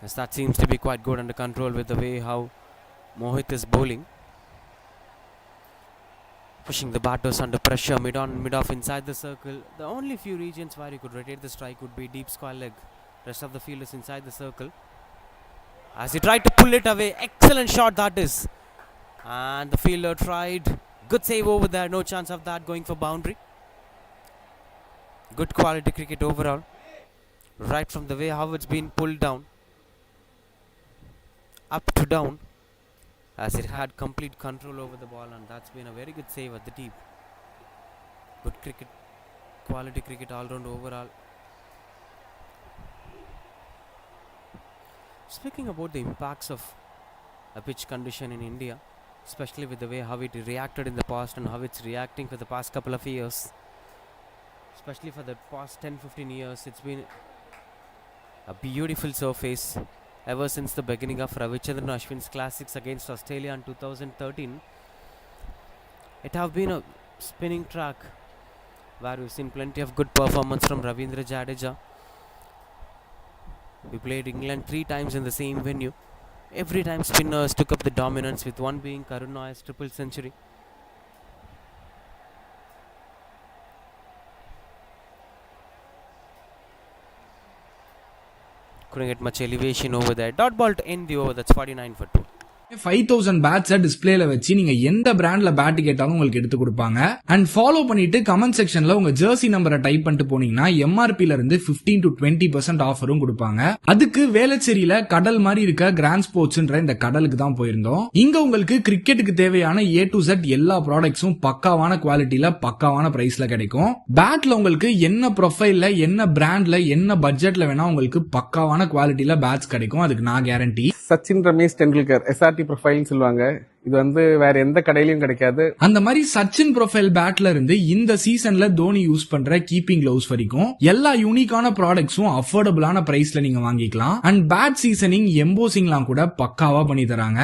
As that seems to be quite good under control with the way how Mohit is bowling. Pushing the batters under pressure, mid-on, mid-off inside the circle. The only few regions where you could rotate the strike would be deep square leg. Rest of the field is inside the circle. As he tried to pull it away, excellent shot that is. And the fielder tried. Good save over there, no chance of that going for boundary. Good quality cricket overall. Right from the way how it's been pulled down. Up to down. As it had complete control over the ball, and that's been a very good save at the deep. Good cricket, quality cricket all round overall. Speaking about the impacts of a pitch condition in India, especially with the way how it reacted in the past and how it's reacting for the past couple of years, especially for the past 10-15 years, it's been a beautiful surface. Ever since the beginning of Ravichandran Ashwin's classics against Australia in 2013, it have been a spinning track where we've seen plenty of good performance from Ravindra Jadeja. We played England 3 times in the same venue. Every time spinners took up the dominance, with one being Karun Nair's triple century. Couldn't get much elevation over there. Dot ball to end the over. That's 49 for 2. 5000 பேட்ஸை டிஸ்பிளேல வச்சு நீங்க எந்த பிராண்ட்ல bad கேட்டாலும் உங்களுக்கு எடுத்து கொடுப்பாங்க. And follow பண்ணிட்டு கமெண்ட் செக்ஷன்ல உங்க ஜெர்சி நம்பரை டைப் பண்ணிட்டு போனீங்கன்னா எம்ஆர்பில இருந்து 15 to 20% ஆஃபரும் கொடுப்பாங்க. அதுக்கு வேளச்சேரியில கடல் மாதிரி இருக்க கிராண்ட் ஸ்போர்ட்ஸ்ன்ற இந்த கடலுக்கு தான் போயிருந்தோம். இங்க உங்களுக்கு கிரிக்கெட்டுக்கு தேவையான A to Z எல்லா ப்ராடக்ட்ஸும் பக்காவான குவாலிட்டியில பக்காவான பிரைஸ்ல கிடைக்கும். பேட்ல உங்களுக்கு என்ன ப்ரொஃபைல்ல என்ன பிராண்ட்ல என்ன பட்ஜெட்ல வேணா உங்களுக்கு பக்காவான குவாலிட்டியில பேட்ஸ் கிடைக்கும். அதுக்கு நான் கேரண்டி. சச்சின் ரமேஷ் டெண்டுல்கர் SRT ப்ரொஃபைல்னு சொல்லுவாங்க. இது வேற எந்த கடையிலயும் கிடைக்காது. அந்த மாதிரி சச்சின் ப்ரொஃபைல் பேட்ல இருந்து இந்த சீசன்ல தோனி யூஸ் பண்ற கீப்பிங் கிளவுஸ் வரைக்கும் எல்லா யூனிக்கான ப்ராடக்ட்ஸும் அஃபோர்டபுளான பிரைஸ்ல நீங்க வாங்கிக்கலாம். அண்ட் பேட் சீசனிங் எம்போசிங்லாம் கூட பக்காவா பண்ணி தராங்க.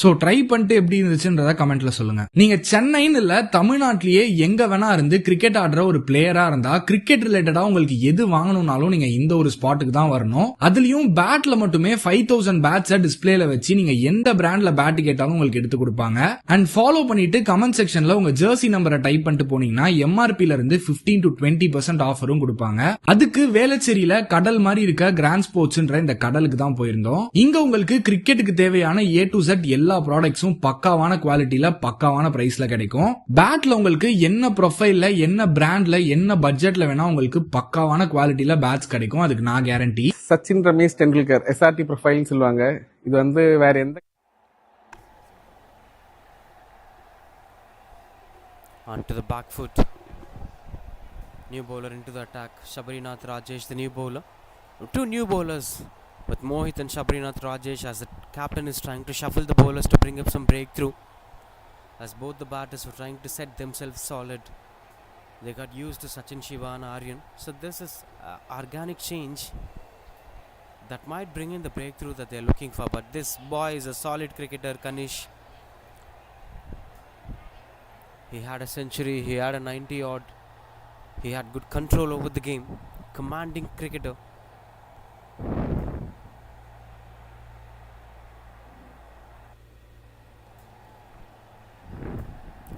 சோ ட்ரை பண்ணிட்டு எப்படி இருந்துச்சுன்றத கமெண்ட்ல சொல்லுங்க. நீங்க சென்னைன்னு இல்ல தமிழ்நாட்டிலேயே எங்க வேணா இருந்து கிரிக்கெட் ஆடுற ஒரு பிளேயரா இருந்தா கிரிக்கெட் ரிலேட்டடா உங்களுக்கு எது வாங்கணும்னாலும் நீங்க இந்த ஒரு ஸ்பாட்டுக்கு தான் வரணும். அதுலயும் பேட்ல மட்டுமே 5000 பேட்ஸ் டிஸ்பிளேல வச்சு நீங்க எந்த பிராண்ட்ல பேட் கேட்டாலும் உங்களுக்கு எடுத்து கொடுப்பாங்க. அண்ட் ஃபாலோ பண்ணிட்டு கமெண்ட் செக்ஷன்ல உங்க ஜெர்சி நம்பரை டைப் பண்ணிட்டு போனீங்கன்னா எம்ஆர்பில இருந்து 15 to 20% ஆஃபரும் கொடுப்பாங்க. அதுக்கு வேளச்சேரியில கடல் மாதிரி இருக்க கிராண்ட் ஸ்போர்ட்ஸ்ன்ற இந்த கடலுக்கு தான் போயிருந்தோம். இங்க உங்களுக்கு கிரிக்கெட்டுக்கு தேவையான A to Z எல்லா ப்ராடக்ட்ஸும் பக்காவான குவாலிட்டியில பக்காவான பிரைஸ்ல கிடைக்கும். பேட்ல உங்களுக்கு என்ன ப்ரொஃபைல்ல என்ன பிராண்ட்ல என்ன பட்ஜெட்ல வேணா உங்களுக்கு பக்காவான குவாலிட்டியில பேட்ஸ் கிடைக்கும். அதுக்கு நான் கேரண்டி. சச்சின் ரமேஷ் டெண்டுல்கர் SRT ப்ரொஃபைல்னு சொல்லுவாங்க. இது வேற எந்த. Onto the back foot. New bowler into the attack. Shabrinath Rajesh, the new bowler. 2 new bowlers with Mohit and Shabrinath Rajesh, as the captain is trying to shuffle the bowlers to bring up some breakthrough, as both the batters were trying to set themselves solid. They got used to Sachin, Shiva and Aryan. So this is organic change that might bring in the breakthrough that they're looking for. But this boy is a solid cricketer, Kanish. He had a century, he had a 90 odd. He had good control over the game. Commanding cricketer.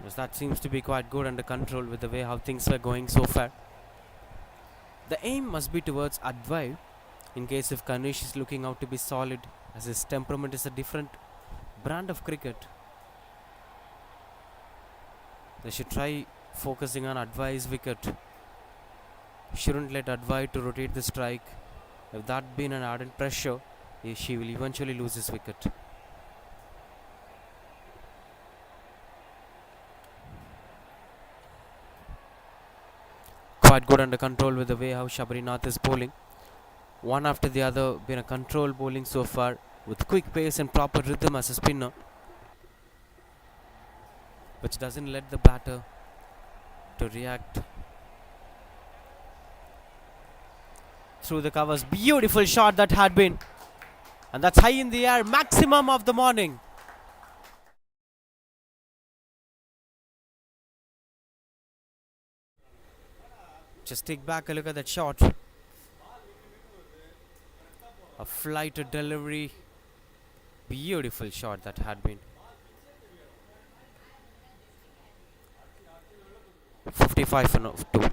Yes, that seems to be quite good under control with the way how things were going so far. The aim must be towards Advai in case if Kanish is looking out to be solid, as his temperament is a different brand of cricket. They should try focusing on Advai's wicket. Shouldn't let Advai to rotate the strike. If that been an ardent pressure, she will eventually lose his wicket. Quite good under control with the way how Shabarinath is bowling. One after the other, been a control bowling so far with quick pace and proper rhythm as a spinner, which doesn't let the batter to react through the covers. Beautiful shot that had been, and that's high in the air, maximum of the morning. Just take back a look at that shot. A flighted delivery. Beautiful shot that had been. 55 and 2.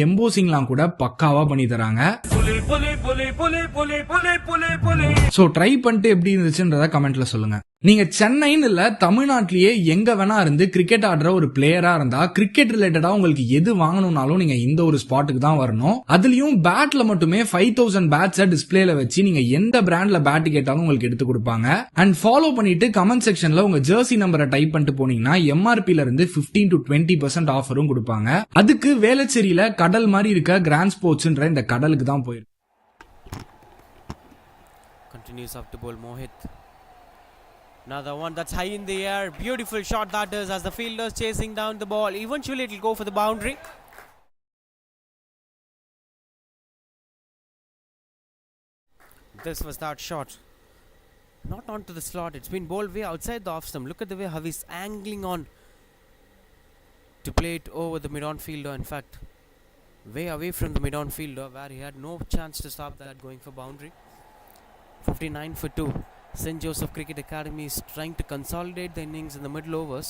எம்போசிங்லாம் கூட பக்காவா பண்ணி தராங்க. So try பண்ணிட்டு எப்படி இருந்துச்சுன்றத கமெண்ட்ல சொல்லுங்க. நீங்க சென்னைன்னு இல்ல தமிழ்நாட்டிலேயே எங்க வேணா இருந்து கிரிக்கெட் ஆடுற ஒரு பிளேயரா இருந்தா கிரிக்கெட் ரிலேட்டடா உங்களுக்கு எது வாங்கணும்னாலும் நீங்க இந்த ஒரு ஸ்பாட்டுக்கு தான் வரணும். அதுலயும் பேட்ல மட்டுமே 5000 பேட்ஸை டிஸ்பிளேல வச்சு நீங்க எந்த பிராண்ட்ல பேட் கேட்டாலும் உங்களுக்கு எடுத்து கொடுப்பாங்க. அண்ட் ஃபாலோ பண்ணிட்டு கமெண்ட் செக்ஷன்ல உங்க ஜெர்சி நம்பரை டைப் பண்ணிட்டு போனீங்கன்னா எம்ஆர்பில இருந்து 15 to 20% ஆஃபரும் கொடுப்பாங்க. அதுக்கு வேளச்சேரியில கடல் மாதிரி இருக்க கிராண்ட் ஸ்போர்ட்ஸ்ன்ற இந்த கடலுக்கு தான் போயிருக்கு. Continues up to bowl Mohit. Another one that's high in the air. Beautiful shot that is, as the fielders chasing down the ball. Eventually it will go for the boundary. This was that shot. Not onto the slot. It's been bowled way outside the off stump. Look at the way how he's angling on to play it over the mid-on fielder. In fact, way away from the mid-on fielder, where he had no chance to stop that going for boundary. 59 for 2. Sjca Cricket Academy is trying to consolidate the innings in the middle overs.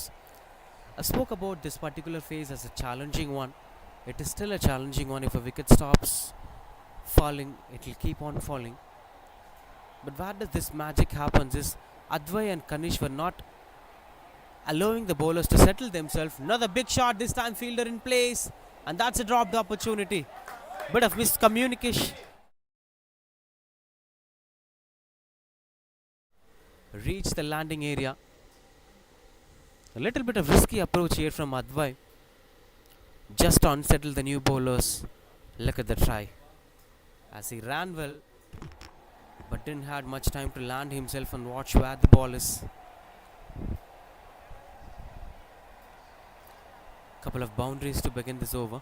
I spoke about this particular phase as a challenging one. It is still a challenging one. If a wicket stops falling, it will keep on falling. But where does this magic happens is Advai and Kanish were not allowing the bowlers to settle themselves. Another big shot, this time fielder in place, and that's a dropped opportunity. Bit of miscommunication. Reach the landing area. A little bit of risky approach here from Advai, just to unsettle the new bowlers. Look at the try, as he ran well but didn't have much time to land himself and watch where the ball is. Couple of boundaries to begin this over.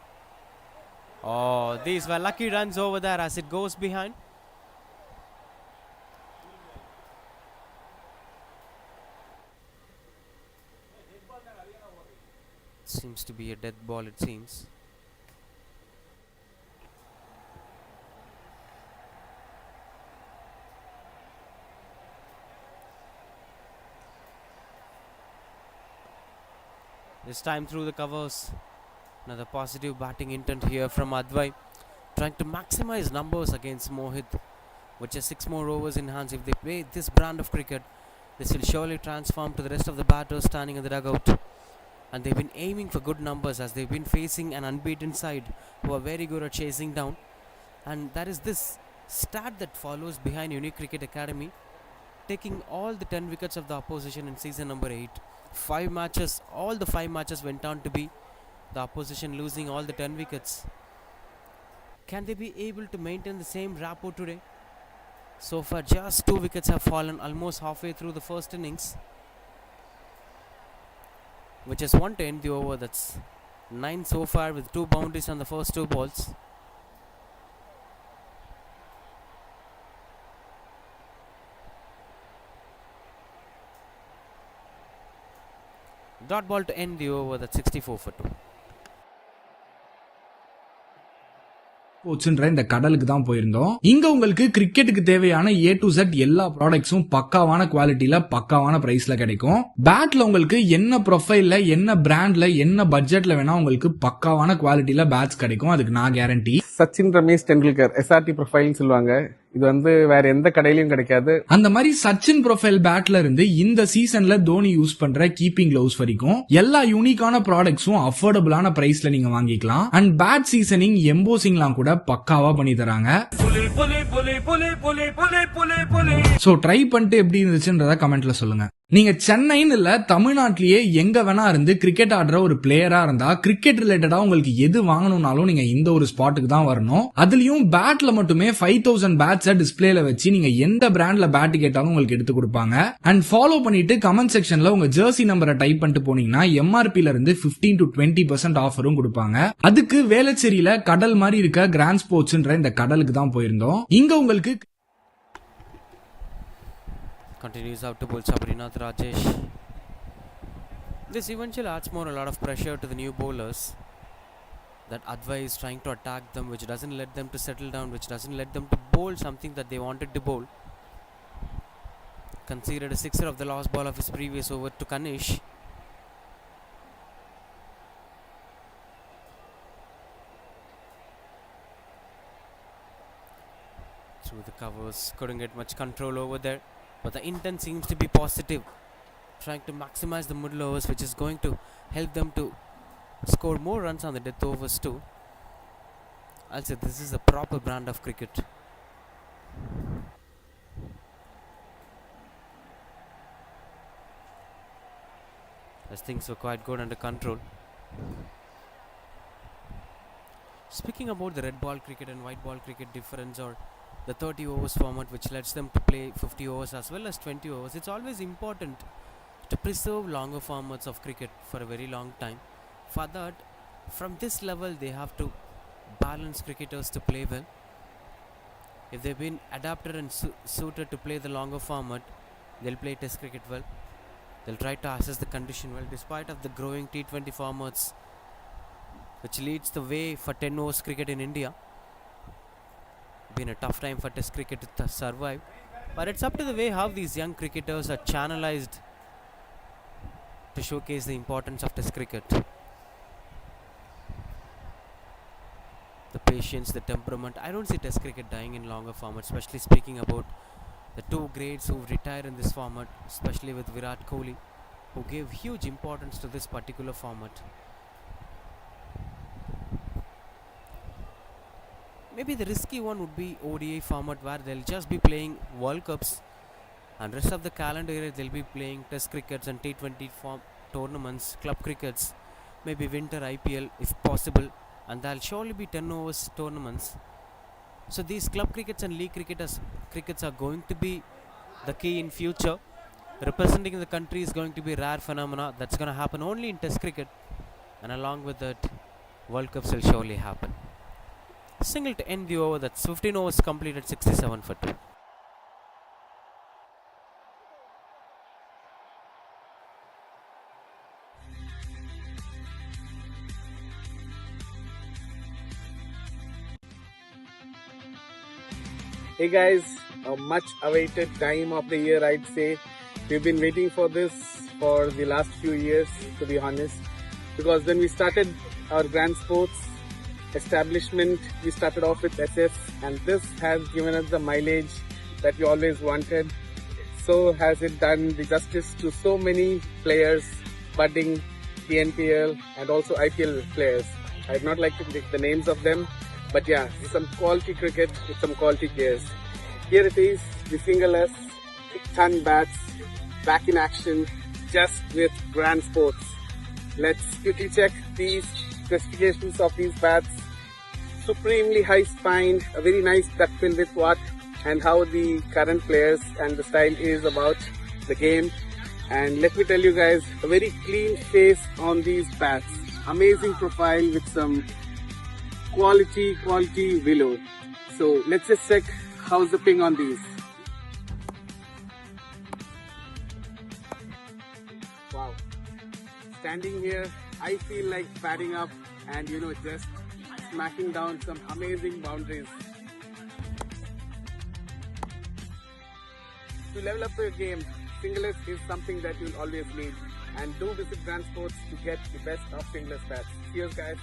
Oh, these were lucky runs over there as it goes behind. Seems to be a death ball, it seems. This time through the covers. Another positive batting intent here from Advai, trying to maximize numbers against Mohit, with just 6 more overs in hands. If they play this brand of cricket, this will surely transform to the rest of the batters standing in the dugout. And they've been aiming for good numbers as they've been facing an unbeaten side who are very good at chasing down. And that is this stat that follows behind Unique Cricket Academy, taking all the 10 wickets of the opposition in season number 8. 5 matches, all the 5 matches went on to be the opposition losing all the 10 wickets. Can they be able to maintain the same rapport today? So far just 2 wickets have fallen almost halfway through the first innings, which is one to end the over. That's 9 so far with 2 boundaries on the first 2 balls. Dot ball to end the over. That's 64 for 2. ஸ்போர்ட்ஸ்ன்ற இந்த கடலுக்கு தான் போயிருந்தோம். இங்க உங்களுக்கு கிரிக்கெட்டுக்கு தேவையான A to Z எல்லா ப்ராடக்ட்ஸும் பக்காவான குவாலிட்டியில பக்காவான பிரைஸ்ல கிடைக்கும். பேட்ல உங்களுக்கு என்ன ப்ரொஃபைல்ல என்ன பிராண்ட்ல என்ன பட்ஜெட்ல வேணா உங்களுக்கு பக்காவான குவாலிட்டியில பேட்ஸ் கிடைக்கும். அதுக்கு நான் கேரண்டி. சச்சின் ரமேஷ் டெண்டுல்கர் SRT ப்ரொஃபைல்னு சொல்லுவாங்க. இது வந்து வேற எந்த கடையிலயும் கிடைக்காது. அந்த மாதிரி சச்சின் ப்ரொஃபைல் பேட்ல இருந்து இந்த சீசன்ல தோனி யூஸ் பண்ற கீப்பிங் கிளவுஸ் வரைக்கும் எல்லா யூனிக்கான ப்ராடக்ட்ஸும் அஃபோர்டபுளான பிரைஸ்ல நீங்க வாங்கிக்கலாம். அண்ட் பேட் சீசனிங் எம்போசிங்லாம் கூட பக்காவா பண்ணி தராங்க. சோ ட்ரை பண்ணிட்டு எப்படி இருந்துச்சுன்றத கமெண்ட்ல சொல்லுங்க. நீங்க சென்னைன்னு இல்ல தமிழ்நாட்டிலேயே எங்க வேணா இருந்து கிரிக்கெட் ஆடுற ஒரு பிளேயரா இருந்தா கிரிக்கெட் ரிலேட்டடா உங்களுக்கு எது வாங்கணும்னாலும் நீங்க இந்த ஒரு ஸ்பாட்டுக்கு தான் வரணும். அதுலயும் பேட்ல மட்டுமே 5000 பேட்ஸை டிஸ்பிளேல வச்சு நீங்க எந்த பிராண்ட்ல பேட் கேட்டாலும் உங்களுக்கு எடுத்து கொடுப்பாங்க. அண்ட் ஃபாலோ பண்ணிட்டு கமெண்ட் செக்ஷன்ல உங்க ஜெர்சி நம்பரை டைப் பண்ணிட்டு போனீங்கன்னா எம்ஆர்பில இருந்து 15 to 20% ஆஃபரும் கொடுப்பாங்க. அதுக்கு வேளச்சேரியில கடல் மாதிரி இருக்க கிராண்ட் ஸ்போர்ட்ஸ்ன்ற இந்த கடலுக்கு தான் போயிருந்தோம். இங்க உங்களுக்கு Continues out to bowl Sabrinath Rajesh. This eventually adds more a lot of pressure to the new bowlers. That Advai is trying to attack them, which doesn't let them to settle down, which doesn't let them to bowl something that they wanted to bowl. Conceded a sixer of the last ball of his previous over to Kanish. Through the covers, couldn't get much control over there. But the intent seems to be positive, trying to maximize the middle overs, which is going to help them to score more runs on the death overs too. I'll say this is a proper brand of cricket. As things were quite good under control. Speaking about the red ball cricket and white ball cricket difference, or the 30 overs format, which lets them to play 50 overs as well as 20 overs, it's always important to preserve longer formats of cricket for a very long time. For that, from this level they have to balance cricketers to play well. If they've been adapted and suited to play the longer format, they'll play test cricket well. They'll try to assess the condition well, despite of the growing T20 formats, which leads the way for 10 overs cricket in India. Been a tough time for test cricket to survive, but it's up to the way how these young cricketers are channelized to showcase the importance of test cricket. The patience, the temperament. I don't see test cricket dying in longer format, especially speaking about the two greats who retired in this format, especially with Virat Kohli, who gave huge importance to this particular format. Maybe the risky one would be ODI format, where they'll just be playing World Cups and rest of the calendar year they'll be playing test crickets and T20 tournaments, club crickets, maybe winter IPL if possible, and there'll surely be 10 overs tournaments. So these club crickets and league crickets are going to be the key in future. Representing the country is going to be a rare phenomena that's going to happen only in test cricket, and along with that World Cups will surely happen. Single to end the over. That's 15 overs completed, 67 for 2. Hey guys, a much awaited time of the year, I'd say. We've been waiting for this for the last few years, to be honest, because when we started our Grand Sports establishment, we started off with SF, and this has given us the mileage that we always wanted. So has it done the justice to so many players, budding TNPL and also IPL players. I'd not like to take the names of them, but yeah, some quality cricket with some quality players. Here it is, the fingerless, ton bats, back in action, just with Grand Sports. Let's quickly check these specifications of these bats. Supremely high spine, a very nice duck bill with what, and how the current players and the style is about the game. And let me tell you guys, a very clean face on these bats. Amazing profile with some quality willow. So let's just check how's the ping on these. Wow. Standing here, I feel like padding up and just smacking down some amazing boundaries. To level up your game, fingerless is something that you'll always need, and do visit Grand Sports to get the best of fingerless bats. Cheers guys.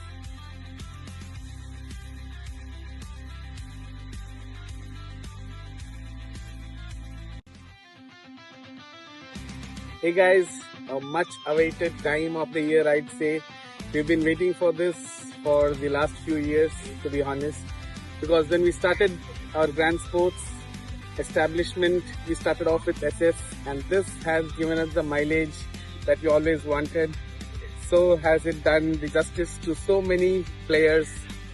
Hey guys, a much awaited time of the year, I'd say. We've been waiting for this for the last few years, to be honest, because when we started our grand sports establishment, we started off with SS, and this has given us the mileage that we always wanted. So has it done the justice to so many players,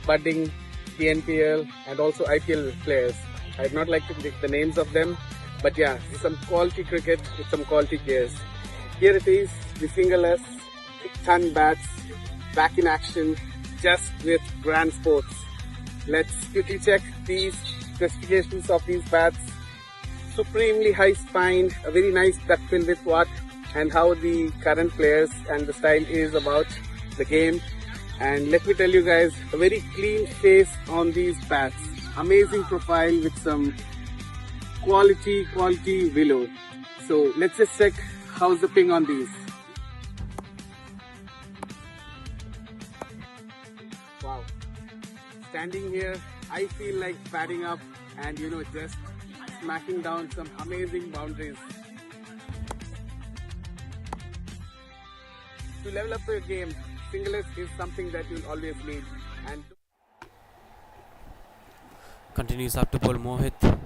budding TNPL and also IPL players. I'd not like to pick the names of them, but yeah, some quality cricket with some quality players. Here it is, the single S, ton bats, back in action, just with grand sports. Let's quickly check these specifications of these bats. Supremely high spine, a very nice duck bill with what and how the current players and the style is about the game. And let me tell you guys, a very clean face on these bats. Amazing profile with some quality willow. So let's just check how's the ping on these. Wow. Standing here, I feel like batting up and just smacking down some amazing boundaries. To level up your game, singles is something that you'll always need. And Continues up to bowl Mohit.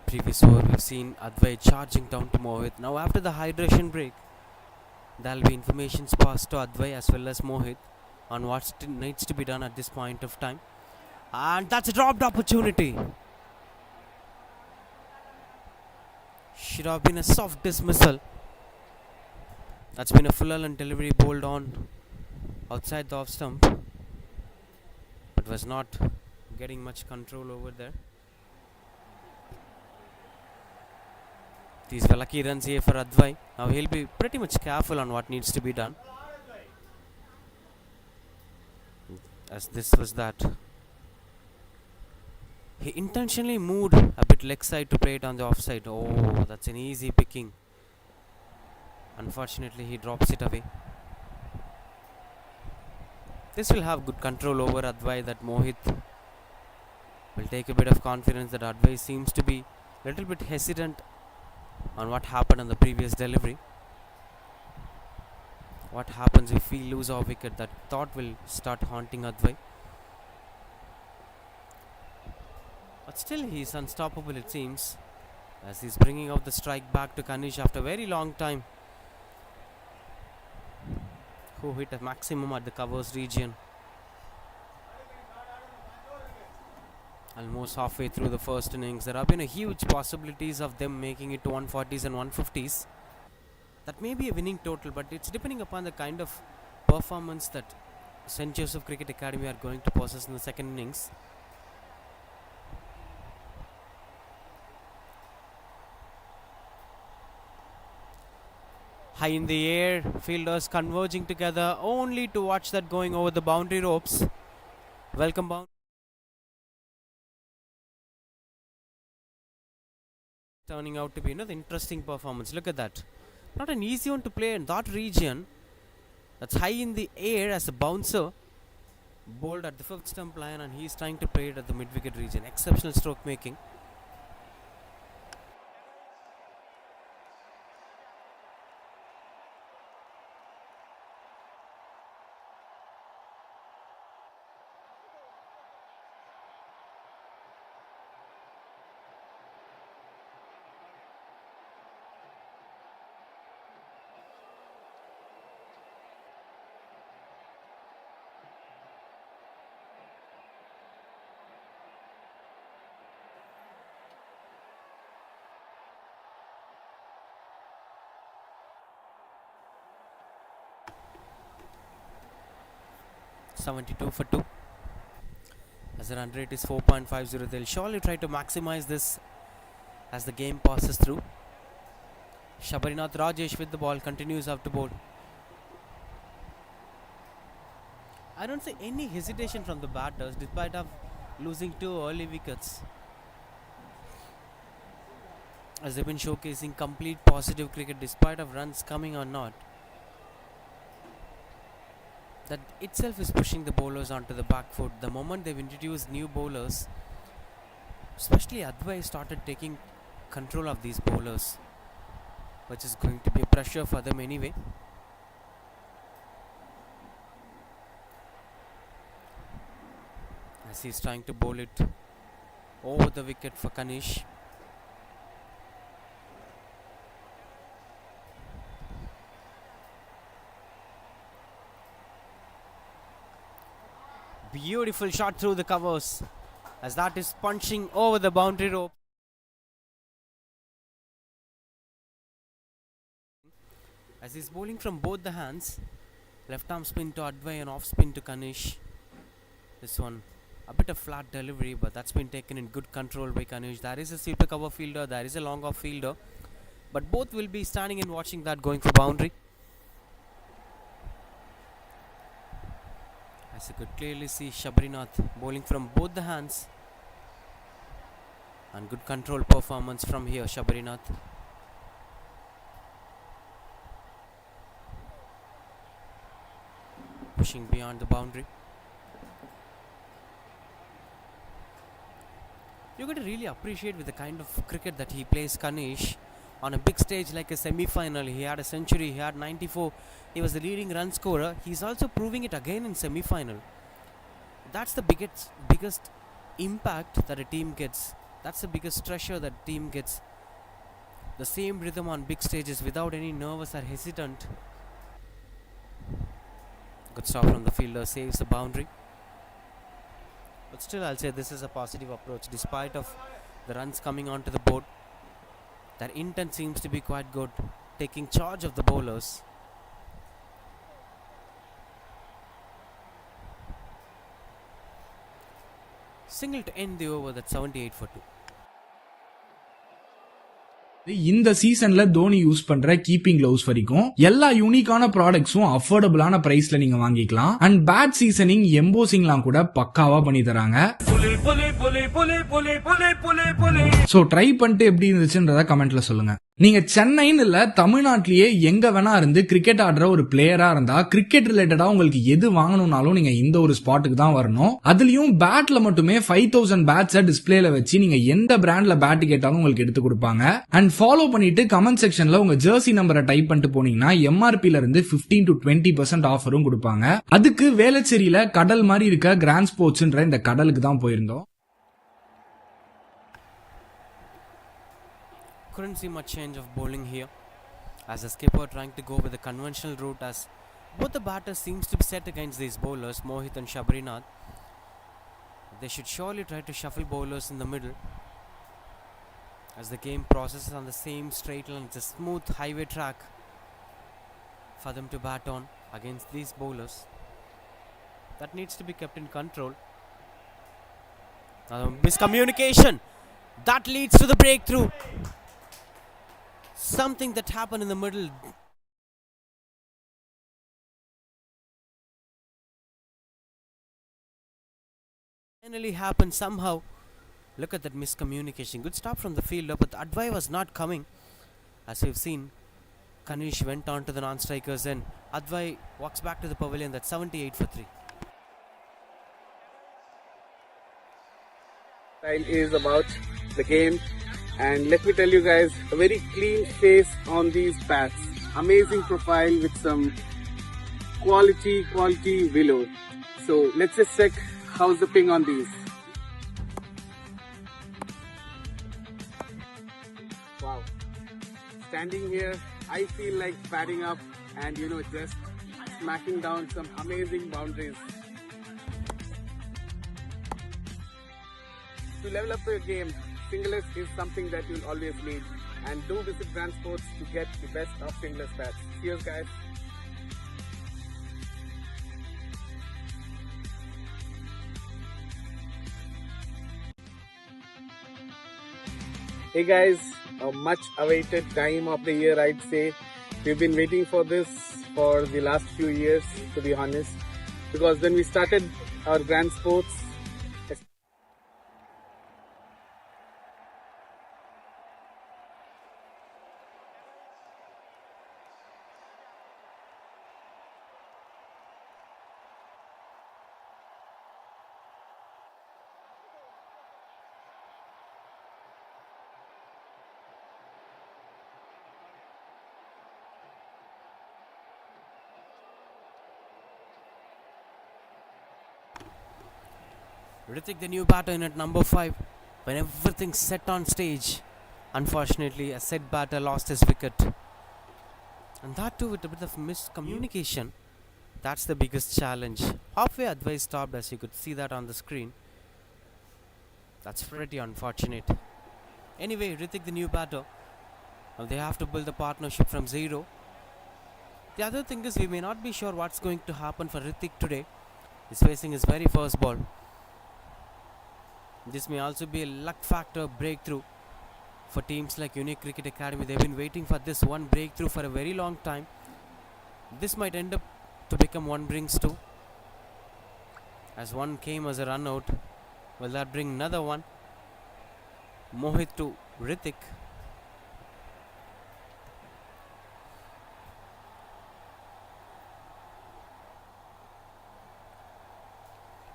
Previous over we've seen Advai charging down to Mohit. Now after the hydration break, there'll be informations passed to Advai as well as Mohit on what needs to be done at this point of time. And that's a dropped opportunity. Should have been a soft dismissal. That's been a full and delivery bowled on outside the off stump, but was not getting much control over there. These were lucky runs here for Advai. Now he'll be pretty much careful on what needs to be done, as this was that. He intentionally moved a bit leg side to play it on the offside. Oh, that's an easy picking. Unfortunately, he drops it away. This will have good control over Advai, that Mohit will take a bit of confidence that Advai seems to be a little bit hesitant on what happened on the previous delivery. What happens if we lose our wicket? That thought will start haunting Advai. But still he is unstoppable, it seems, as he's bringing out the strike back to Kanish after a very long time, who hit a maximum at the covers region. Almost halfway through the first innings, there have been a huge possibilities of them making it to 140s and 150s. That may be a winning total, but it's depending upon the kind of performance that St. Joseph Cricket Academy are going to possess in the second innings. High in the air, fielders converging together, only to watch that going over the boundary ropes. Welcome bound. Turning out to be another interesting performance. Look at that. Not an easy one to play in that region. That's high in the air as a bouncer. Bowled at the fifth stump line, and he's trying to play it at the mid-wicket region. Exceptional stroke making. .72 for 2. As the run rate is 4.50, they'll surely try to maximize this as the game passes through. Shabarinath Rajesh with the ball continues up to bowl. I don't see any hesitation from the batters despite of losing 2 early wickets, as they've been showcasing complete positive cricket despite of runs coming or not. That itself is pushing the bowlers onto the back foot. The moment they've introduced new bowlers, especially Advai started taking control of these bowlers, which is going to be a pressure for them anyway. As he's trying to bowl it over the wicket for Kanish. Beautiful shot through the covers, as that is punching over the boundary rope. As he's bowling from both the hands, left arm spin to Advai and off spin to Kanish. This one a bit of flat delivery, but that's been taken in good control by Kanish. There is a sweeper cover fielder, there is a long off fielder, but both will be standing and watching that going for boundary. As you could clearly see, Shabrinath bowling from both the hands, and good control performance from here, Shabrinath. Pushing beyond the boundary. You got to really appreciate with the kind of cricket that he plays, Kanish. On a big stage like a semi-final, he had a century, he had 94, he was the leading run scorer. He's also proving it again in semi-final. That's the biggest impact that a team gets. That's the biggest treasure that a team gets. The same rhythm on big stages without any nervous or hesitant. Good stop from the fielder, saves the boundary. But still, I'll say this is a positive approach. Despite of the runs coming onto the board, their intent seems to be quite good, taking charge of the bowlers. Single to end the over, that's 78 for 2. இந்த சீசன்ல Dhoni use பண்ற keeping gloves வரைக்கும் எல்லா யூனிக்கான ப்ராடக்ட்ஸும் அஃபோர்டபுளான பிரைஸ்ல நீங்க வாங்கிக்கலாம். And bad seasoning எம்போசிங்லாம் கூட பக்காவா பண்ணி தராங்க. சோ ட்ரை பண்ணிட்டு எப்படி இருந்துச்சுன்றத கமெண்ட்ல சொல்லுங்க. நீங்க சென்னைன்னு இல்ல தமிழ்நாட்டிலேயே எங்க வேணா இருந்து கிரிக்கெட் ஆடுற ஒரு பிளேயரா இருந்தா கிரிக்கெட் ரிலேட்டடா உங்களுக்கு எது வாங்கணும்னாலும் நீங்க இந்த ஒரு ஸ்பாட்டுக்கு தான் வரணும். அதுலயும் பேட்ல மட்டுமே 5000 பேட்ஸை டிஸ்பிளேல வச்சு நீங்க எந்த பிராண்ட்ல பேட் கேட்டாலும் உங்களுக்கு எடுத்து கொடுப்பாங்க. அண்ட் ஃபாலோ பண்ணிட்டு கமெண்ட் செக்ஷன்ல உங்க ஜெர்சி நம்பரை டைப் பண்ணிட்டு போனீங்கன்னா எம்ஆர்பில இருந்து 15 to 20% ஆஃபரும் கொடுப்பாங்க. அதுக்கு வேளச்சேரியில கடல் மாதிரி இருக்க கிராண்ட் ஸ்போர்ட்ஸ்ன்ற இந்த கடலுக்கு தான் போயிருந்தோம். Couldn't see much change of bowling here, as the skipper trying to go with the conventional route, as both the batters seems to be set against these bowlers, Mohit and Shabrinath. They should surely try to shuffle bowlers in the middle, as the game processes on the same straight line. It's a smooth highway track for them to bat on against these bowlers. That needs to be kept in control. Miscommunication that leads to the breakthrough. Something that happened in the middle. Finally happened somehow. Look at that miscommunication. Good stop from the fielder, but the Advai was not coming. As we've seen, Kanish went on to the non-strikers and Advai walks back to the pavilion. That's 78 for 3. Style is about the game. And let me tell you guys, a very clean face on these bats. Amazing profile with some quality willow. So let's just check how's the ping on these. Wow. Standing here, I feel like padding up and just smacking down some amazing boundaries. To level up your game, singlers is something that you'll always need, and do visit Grand Sports to get the best of singlers bats. Cheers guys. Hey guys, a much awaited time of the year, I'd say. We've been waiting for this for the last few years, to be honest, because when we started our Grand Sports, Ritik, the new batter, in at number 5. When everything's set on stage, unfortunately, a set batter lost his wicket. And that too with a bit of miscommunication. That's the biggest challenge. Halfway advice stopped, as you could see that on the screen. That's pretty unfortunate. Anyway, Ritik, the new batter. Now they have to build a partnership from zero. The other thing is, we may not be sure what's going to happen for Ritik today. He's facing his very first ball. This may also be a luck factor breakthrough for teams like Unique Cricket Academy. They've been waiting for this one breakthrough for a very long time. This might end up to become one brings two. As one came as a run out, will that bring another one? Mohit to Ritik.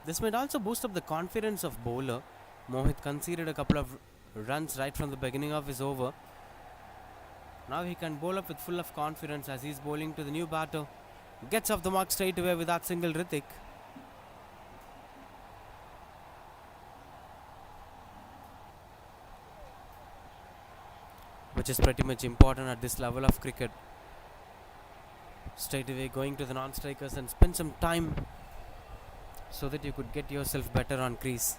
This might also boost up the confidence of bowler. Mohit conceded a couple of runs right from the beginning of his over. Now he can bowl up with full of confidence as he's bowling to the new batter. Gets off the mark straight away with that single, Ritik. Which is pretty much important at this level of cricket. Straight away going to the non-strikers and spend some time so that you could get yourself better on crease.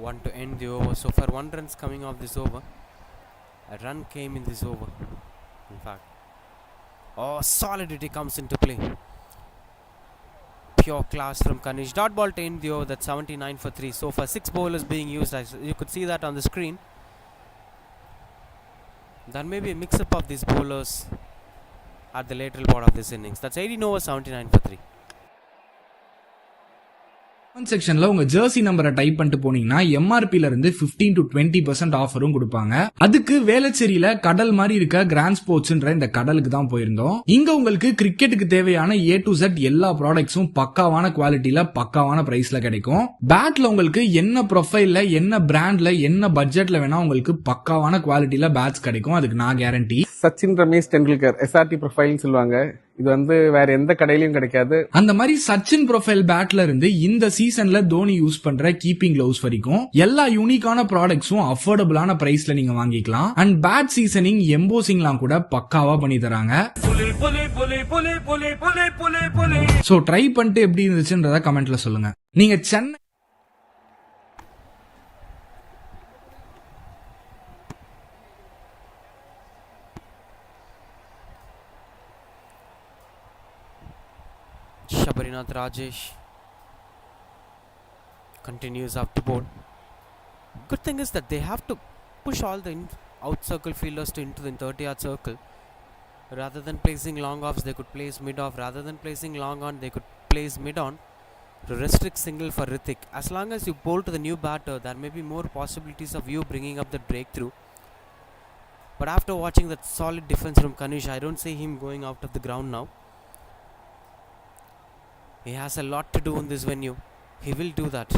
One to end the over. So far 1 run's coming off this over. A run came in this over, in fact. Oh, solidity comes into play. Pure class from Kanish. Dot ball to end the over. That's 79 for 3. So far 6 bowlers being used. You could see that on the screen. There may be a mix-up of these bowlers at the lateral part of this innings. That's 18 over, 79 for 3. Comment செக்ஷன்ல உங்க Jersey நம்பரை type பண்ணிட்டு போனீங்கன்னா எம்ஆர்பில இருந்து 15 to 20% ஆஃபரும் கொடுப்பாங்க. அதுக்கு வேளச்சேரியில கடல் மாதிரி இருக்க கிராண்ட் ஸ்போர்ட்ஸ்ன்ற இந்த கடலுக்கு தான் போயிருந்தோம். இங்க உங்களுக்கு கிரிக்கெட்டுக்கு தேவையான A to Z எல்லா ப்ராடக்ட்ஸும் பக்காவான குவாலிட்டியில பக்காவான பிரைஸ்ல கிடைக்கும். பேட்ல உங்களுக்கு என்ன ப்ரொஃபைல்ல என்ன பிராண்ட்ல என்ன பட்ஜெட்ல வேணா உங்களுக்கு பக்காவான குவாலிட்டியில பேட்ஸ் கிடைக்கும். அதுக்கு நான் கேரண்டி. சச்சின் ரமேஷ் டெண்டுல்கர் SRT ப்ரொஃபைல்னு சொல்லுவாங்க. இது வந்து வேற எந்த கடையிலயும் கிடைக்காது. அந்த மாதிரி சச்சின் ப்ரொஃபைல் பேட்ல இருந்து இந்த சீசன்ல தோனி யூஸ் பண்ற கீப்பிங் கிளவுஸ் வரைக்கும் எல்லா யூனிக்கான ப்ராடக்ட்ஸும் அஃபோர்டபுளான பிரைஸ்ல நீங்க வாங்கிக்கலாம். அண்ட் பேட் சீசனிங் எம்போசிங்லாம் கூட பக்காவா பண்ணி தராங்க. சோ ட்ரை பண்ணிட்டு எப்படி இருந்துச்சுன்றத கமெண்ட்ல சொல்லுங்க. நீங்க Chennai Shabarinath Rajesh continues up the board. Good thing is that they have to push all the out circle fielders into the 30-yard circle. Rather than placing long offs, they could place mid off. Rather than placing long on, they could place mid on to restrict single for Ritik. As long as you bowl to the new batter, there may be more possibilities of you bringing up the breakthrough. But after watching that solid defense from Kanish, I don't see him going out of the ground now. He has a lot to do in this venue. He will do that.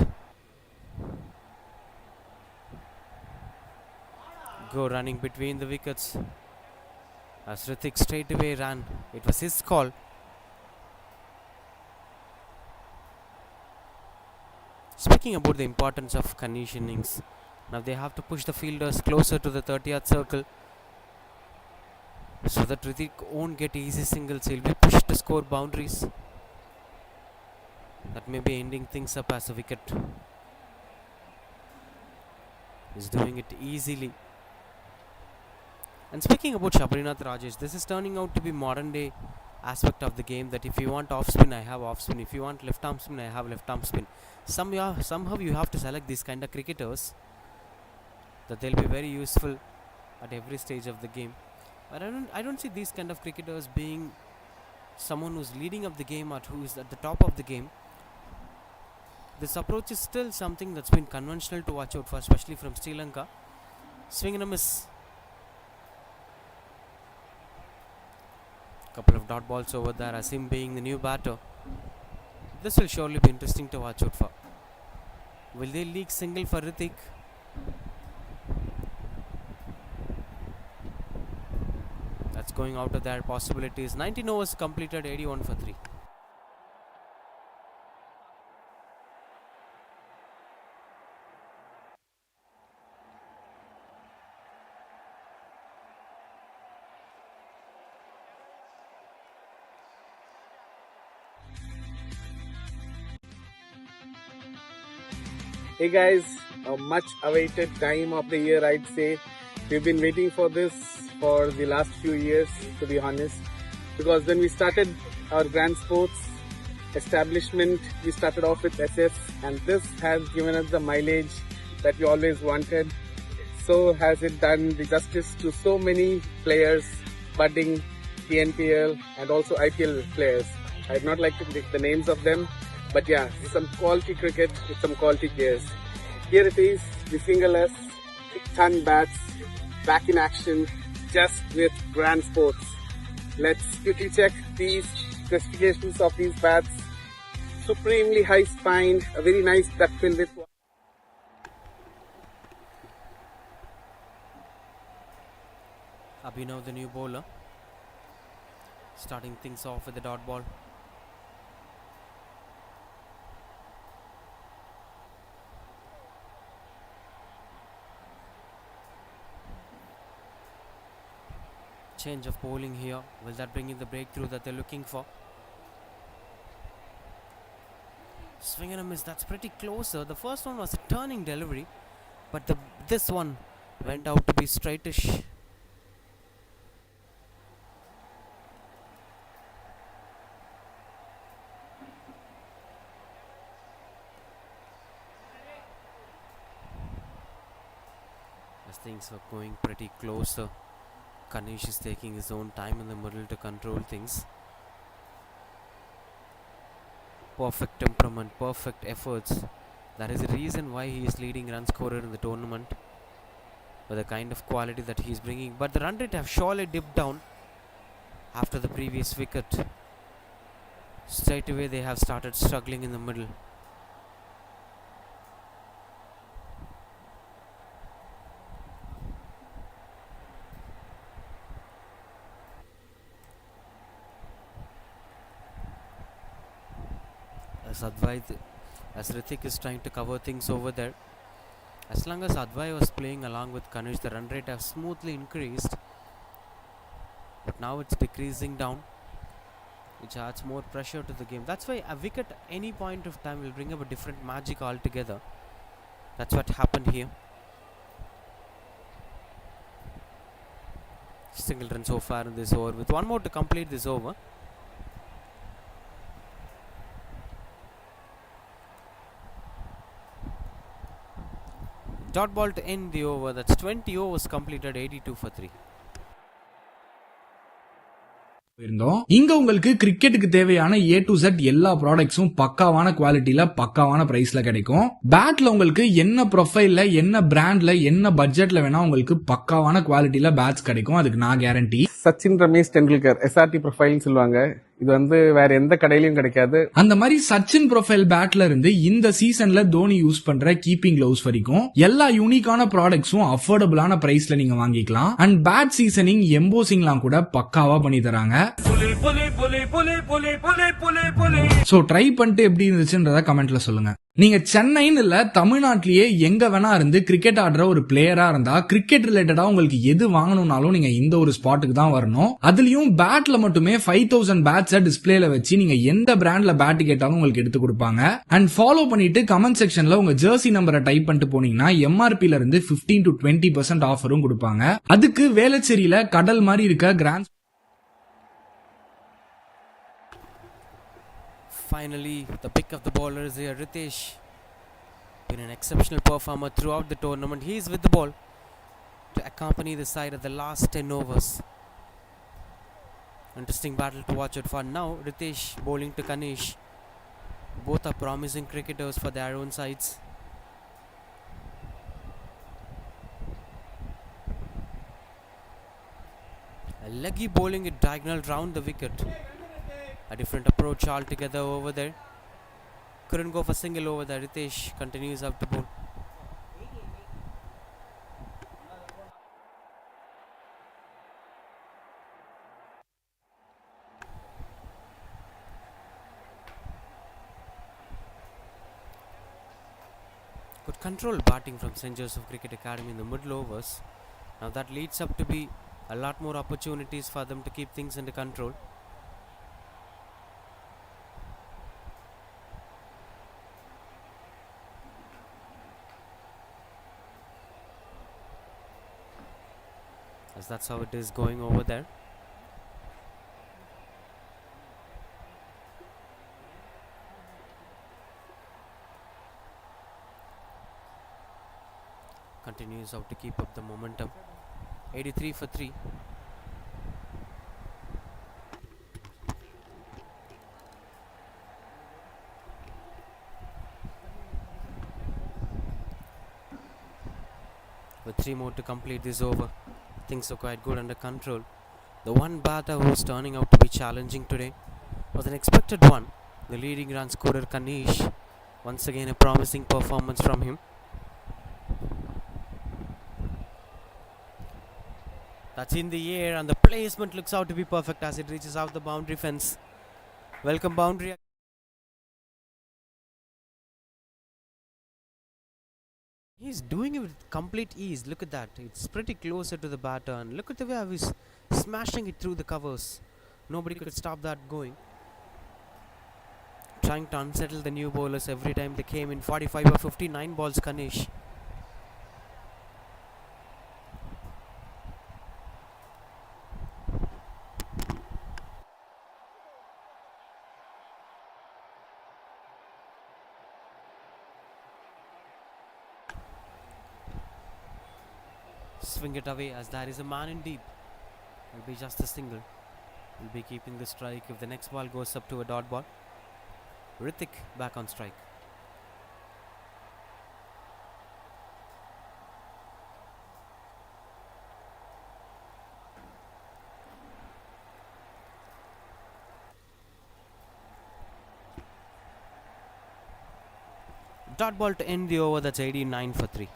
Go running between the wickets. As Ritik straight away ran. It was his call. Speaking about the importance of Kanish innings, now they have to push the fielders closer to the 30-yard circle so that Ritik won't get easy singles. He'll be pushed to score boundaries. That may be ending things up as a wicket. He's doing it easily. And speaking about Shabarinath Rajesh, this is turning out to be modern day aspect of the game, that if you want off spin, I have off spin. If you want left arm spin, I have left arm spin. Somehow you have to select these kind of cricketers that they'll be very useful at every stage of the game. But I don't see these kind of cricketers being someone who's leading up the game or who is at the top of the game. This approach is still something that's been conventional to watch out for, especially from Sri Lanka. Swing and a miss. Couple of dot balls over there as him being the new batter. This will surely be interesting to watch out for. Will they leak single for Hrithik? That's going out of their possibilities. 19 overs completed, 81 for 3. Hey guys, a much awaited time of the year, I'd say. We've been waiting for this for the last few years, to be honest, because when we started our grand sports establishment, we started off with SS, and this has given us the mileage that we always wanted. So has it done the justice to so many players, budding TNPL and also IPL players. I'd not like to take the names of them, but yeah, some quality cricket with some quality players. Here it is, the single-S, 6-ton bats, back in action, just with grand sports. Let's quickly check these specifications of these bats. Supremely high spine, a very nice duckbill with Abhinav, the new bowler, starting things off with the dot ball. Change of bowling here. Will that bring in the breakthrough that they're looking for? Swing and a miss. That's pretty closer. The first one was a turning delivery, but this one went out to be straightish. As things are going pretty closer, Kanish is taking his own time in the middle to control things. Perfect temperament, perfect efforts. That is the reason why he is leading run scorer in the tournament, with the kind of quality that he is bringing. But the run rate have surely dipped down after the previous wicket. Straight away they have started struggling in the middle. As Hrithik is trying to cover things over there. As long as Advai was playing along with Kanish, the run rate have smoothly increased. But now it's decreasing down, which adds more pressure to the game. That's why a wicket at any point of time will bring up a different magic altogether. That's what happened here. Single run so far in this over, with one more to complete this over. Dot ball to end the over. That's 20 overs completed, 82 for 3. இருந்தோம். இங்க உங்களுக்கு கிரிக்கெட்டுக்கு தேவையான A to Z எல்லா ப்ராடக்ட்ஸும் பக்காவான குவாலிட்டியில பக்காவான பிரைஸ்ல கிடைக்கும். பேட்ல உங்களுக்கு என்ன ப்ரொஃபைல்ல என்ன பிராண்ட்ல என்ன பட்ஜெட்ல வேணா உங்களுக்கு பக்காவான குவாலிட்டியில பேட்ஸ் கிடைக்கும். அதுக்கு நான் கேரண்டி. சச்சின் ரமேஷ் டெண்டுல்கர் SRT ப்ரொஃபைல்னு சொல்லுவாங்க. இது வந்து வேற எந்த கடையிலயும் கிடைக்காது. அந்த மாதிரி சச்சின் ப்ரொஃபைல் பேட்ல இருந்து இந்த சீசன்ல தோனி யூஸ் பண்ற கீப்பிங் கிளவுஸ் வரைக்கும் எல்லா யூனிக்கான ப்ராடக்ட்ஸும் அஃபோர்டபுளான பிரைஸ்ல நீங்க வாங்கிக்கலாம். அண்ட் பேட் சீசனிங் எம்போசிங்லாம் கூட பக்காவா பண்ணி தராங்க. சோ ட்ரை பண்ணிட்டு எப்படி இருந்துச்சுன்றத கமெண்ட்ல சொல்லுங்க. நீங்க சென்னைன்னு இல்ல தமிழ்நாட்டிலேயே எங்க வேணா இருந்து கிரிக்கெட் ஆடுற ஒரு பிளேயரா இருந்தா கிரிக்கெட் ரிலேட்டடா உங்களுக்கு எது வாங்கணும்னாலும் நீங்க இந்த ஒரு ஸ்பாட்டுக்கு தான் வரணும். அதுலயும் பேட்ல மட்டுமே 5000 பேட்ஸ டிஸ்பிளேல வச்சு நீங்க எந்த பிராண்ட்ல பேட் கேட்டாலும் உங்களுக்கு எடுத்து கொடுப்பாங்க. அண்ட் ஃபாலோ பண்ணிட்டு கமெண்ட் செக்ஷன்ல உங்க ஜெர்சி நம்பரை டைப் பண்ணிட்டு போனீங்கன்னா MRPல இருந்து 15 to 20% ஆஃபரும் கொடுப்பாங்க. அதுக்கு வேளச்சேரியில கடல் மாதிரி இருக்க grand. Finally, the pick of the bowlers here, Ritesh. Been an exceptional performer throughout the tournament. He is with the ball to accompany the side of the last 10 overs. Interesting battle to watch out for. Now, Ritesh bowling to Kanish. Both are promising cricketers for their own sides. A leggy bowling it diagonal round the wicket. A different approach altogether over there. Couldn't go for single over there. Ritesh continues out to bowl. Good control batting from St. Joseph Cricket Academy in the middle overs. Now that leads up to be a lot more opportunities for them to keep things under control. As that's how it is going over there. Continues out to keep up the momentum. 83 for 3. With 3 more to complete this over, things are quite good under control. The one batter who's turning out to be challenging today was an expected one. The leading run scorer Kanish. Once again a promising performance from him. That's in the air and the placement looks out to be perfect as it reaches out the boundary fence. Welcome boundary. He's doing it with complete ease. Look at that. It's pretty closer to the batter and look at the way he's smashing it through the covers. Nobody could stop that going. Trying to unsettle the new bowlers every time they came in. 45 or 59 balls Kanish. Swing it away as there is a man in deep. Will be just a single. Will be keeping the strike if the next ball goes up to a dot ball. Hrithik back on strike. Dot ball to end the over. That's 89 for 3.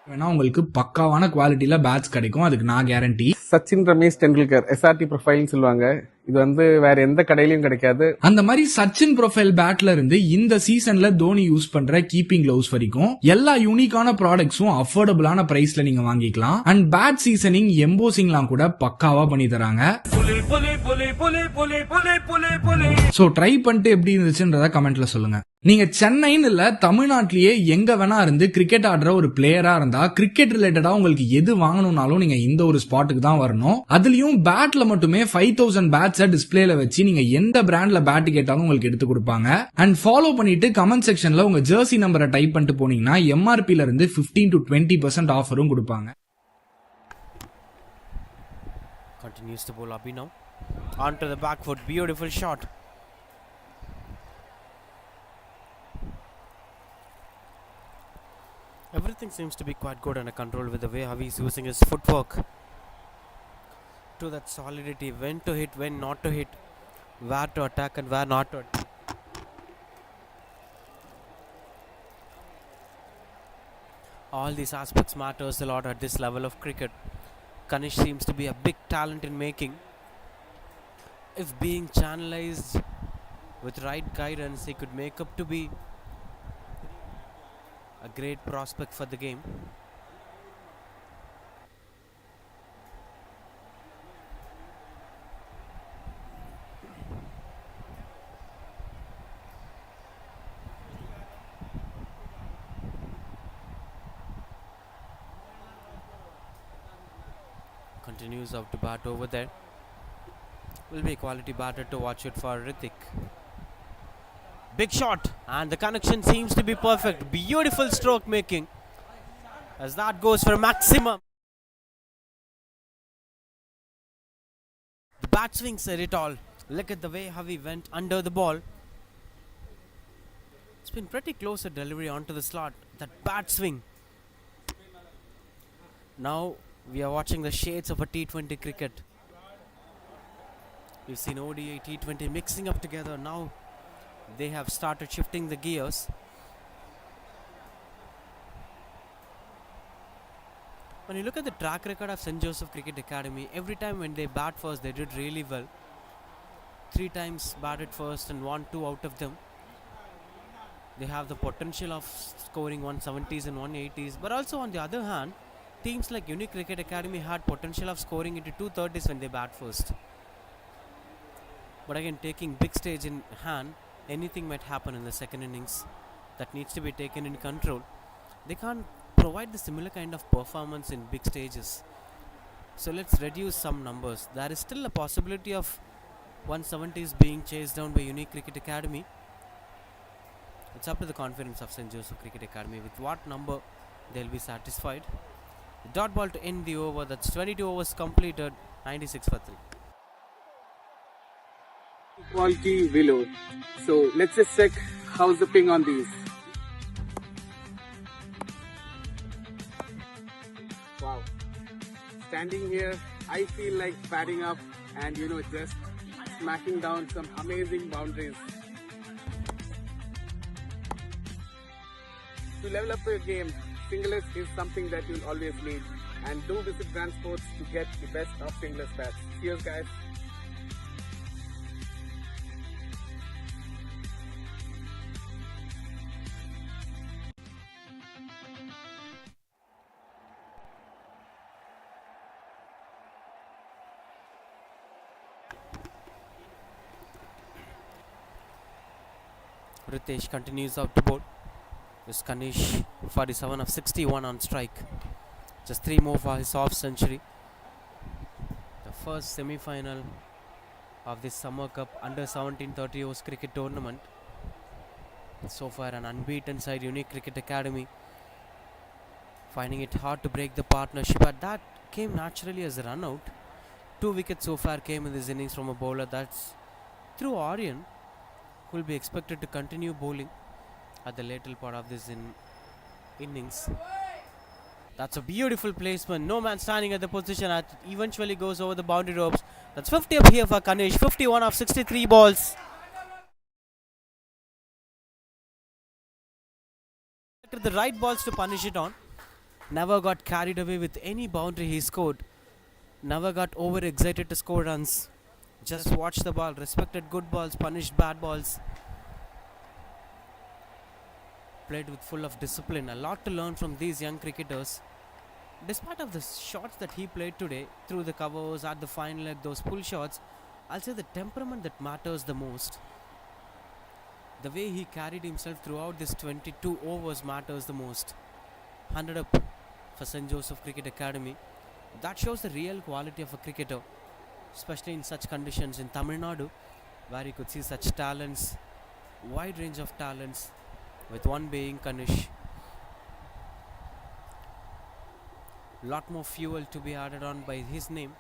வேணா உங்களுக்கு பக்காவான குவாலிட்டியில bats கிடைக்கும், அதுக்கு நான் guarantee. Sachin Ramesh Tendulkar SRT ப்ரொஃபைல்னு சொல்லுவாங்க. இது வந்து வேற எந்த கடையிலயும் கிடைக்காது. அந்த மாதிரி சச்சின் ப்ரொஃபைல் பேட்ல இருந்து இந்த சீசன்ல தோனி யூஸ் பண்ற கீப்பிங் கிளவுஸ் வரைக்கும் எல்லா யூனிக்கான ப்ராடக்ட்ஸும் அஃபோர்டபுளான பிரைஸ்ல நீங்க வாங்கிக்கலாம். அண்ட் பேட் சீசனிங் எம்போசிங்லாம் கூட பக்காவா பண்ணி தராங்க. சோ ட்ரை பண்ணிட்டு எப்படி இருந்துச்சுன்றத கமெண்ட்ல சொல்லுங்க. நீங்க சென்னைன்னு இல்ல தமிழ்நாட்டிலேயே எங்க வேணா இருந்து கிரிக்கெட் ஆடுற ஒரு பிளேயரா இருந்தா கிரிக்கெட் ரிலேட்டடா உங்களுக்கு எது வாங்கணும்னாலும் நீங்க இந்த ஒரு ஸ்பாட்டுக்கு தான் வரணும். அதுலயும் பேட்ல மட்டுமே 5000 பேட்ஸை டிஸ்பிளேல வச்சு நீங்க எந்த பிராண்ட்ல பேட் கேட்டாலும் உங்களுக்கு எடுத்து கொடுப்பாங்க. அண்ட் ஃபாலோ பண்ணிட்டு கமெண்ட் செக்ஷன்ல உங்க ஜெர்சி நம்பரை டைப் பண்ணிட்டு போனீங்கன்னா MRPல இருந்து 15 to 20% ஆஃபரும் கொடுப்பாங்க. Continues to bowl Abhinav onto the back foot. Beautiful shot. Everything seems to be quite good under control with the way how he's using his footwork to that solidity, when to hit, when not to hit, where to attack and where not to attack. All these aspects matters a lot at this level of cricket. Kanish seems to be a big talent in making. If being channelized with right guidance, he could make up to be a great prospect for the game. Continues out to bat over there. Will be a quality batter to watch it for Hrithik. Big shot and the connection seems to be perfect. Beautiful stroke making as that goes for maximum. The bat swing said it all. Look at the way how he went under the ball. It's been pretty close at delivery onto the slot. That bat swing. Now We are watching the shades of a T20 cricket. We've seen ODI, T20 mixing up together. Now they have started shifting the gears. When you look at the track record of St. Joseph Cricket Academy, every time when they bat first, they did really well. 3 times batted first and won 2 out of them. They have the potential of scoring 170s and 180s. But also on the other hand, teams like Unique Cricket Academy had potential of scoring into 230s when they bat first. But again, taking big stage in hand, anything might happen in the second innings. That needs to be taken in control. They can't provide the similar kind of performance in big stages. So let's reduce some numbers. There is still a possibility of 170s being chased down by Unique Cricket Academy. It's up to the confidence of St. Joseph Cricket Academy with what number they'll be satisfied. Dot ball to end the over. That's 22 overs completed, 96 for 3. Quality below. So let's just check how's the ping on these. Wow. Standing here, I feel like padding up and just smacking down some amazing boundaries. To level up your game, singlers is something that you'll always need. And do visit Grand Sports to get the best of singlers bats. Cheers guys. Ritesh continues out to bowl. This Kanish 47 of 61 on strike. Just 3 more for his half century. The first semi-final of this Summer Cup under 17 30 overs cricket tournament. So far an unbeaten side, Unique Cricket Academy, finding it hard to break the partnership, but that came naturally as a run out. 2 wickets so far came in this innings from a bowler. That's through Aryan, who will be expected to continue bowling at the later part of this innings. That's a beautiful placement. No man standing at the position. It eventually goes over the boundary ropes. That's 50 up here for Kanish. 51 of 63 balls. The right balls to punish it on. Never got carried away with any boundary he scored. Never got overexcited to score runs. Just watched the ball. Respected good balls. Punished bad balls. Played with full of discipline. A lot to learn from these young cricketers. Despite of the shots that he played today, through the covers, at the final leg, those pull shots, I'll say the temperament that matters the most. The way he carried himself throughout this 22 overs matters the most. 100 up for St. Joseph Cricket Academy. That shows the real quality of a cricketer, especially in such conditions in Tamil Nadu, where you could see such talents, wide range of talents, with one being Kanish. Lot more fuel to be added on by his name.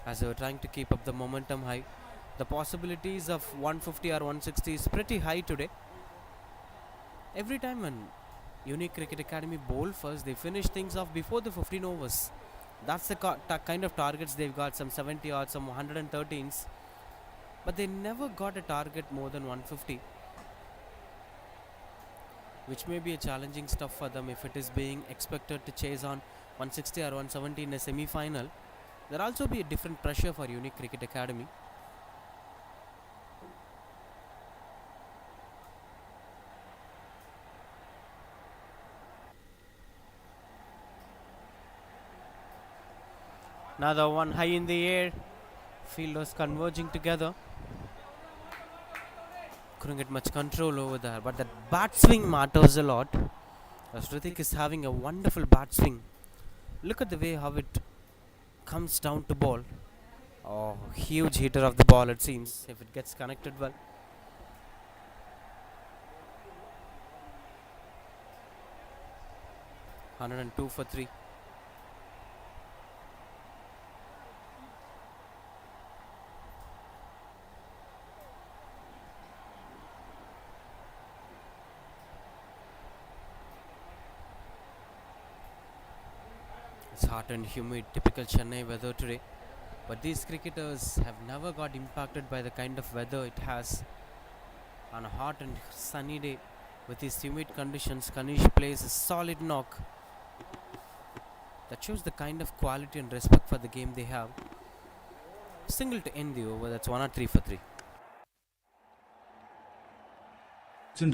As they were trying to keep up the momentum high, the possibilities of 150 or 160 is pretty high today. Every time when Unique Cricket Academy bowl first, they finish things off before the 15 overs. That's the kind of targets they've got, some 70 or some 113s. But they never got a target more than 150, which may be a challenging stuff for them if it is being expected to chase on 160 or 170 in a semi-final. There will also be a different pressure for Unique Cricket Academy. Another one high in the air. Fielders converging together. Couldn't get much control over there, but that bat swing matters a lot. As Hrithik is having a wonderful bat swing. Look at the way how it comes down to ball. Oh, huge hitter of the ball it seems, if it gets connected well. (102 for 3). It's hot and humid, typical Chennai weather today. But these cricketers have never got impacted by the kind of weather it has on a hot and sunny day. With these humid conditions, Kanish plays a solid knock that shows the kind of quality and respect for the game they have. Single to end the over, that's 1 or 3 for 3.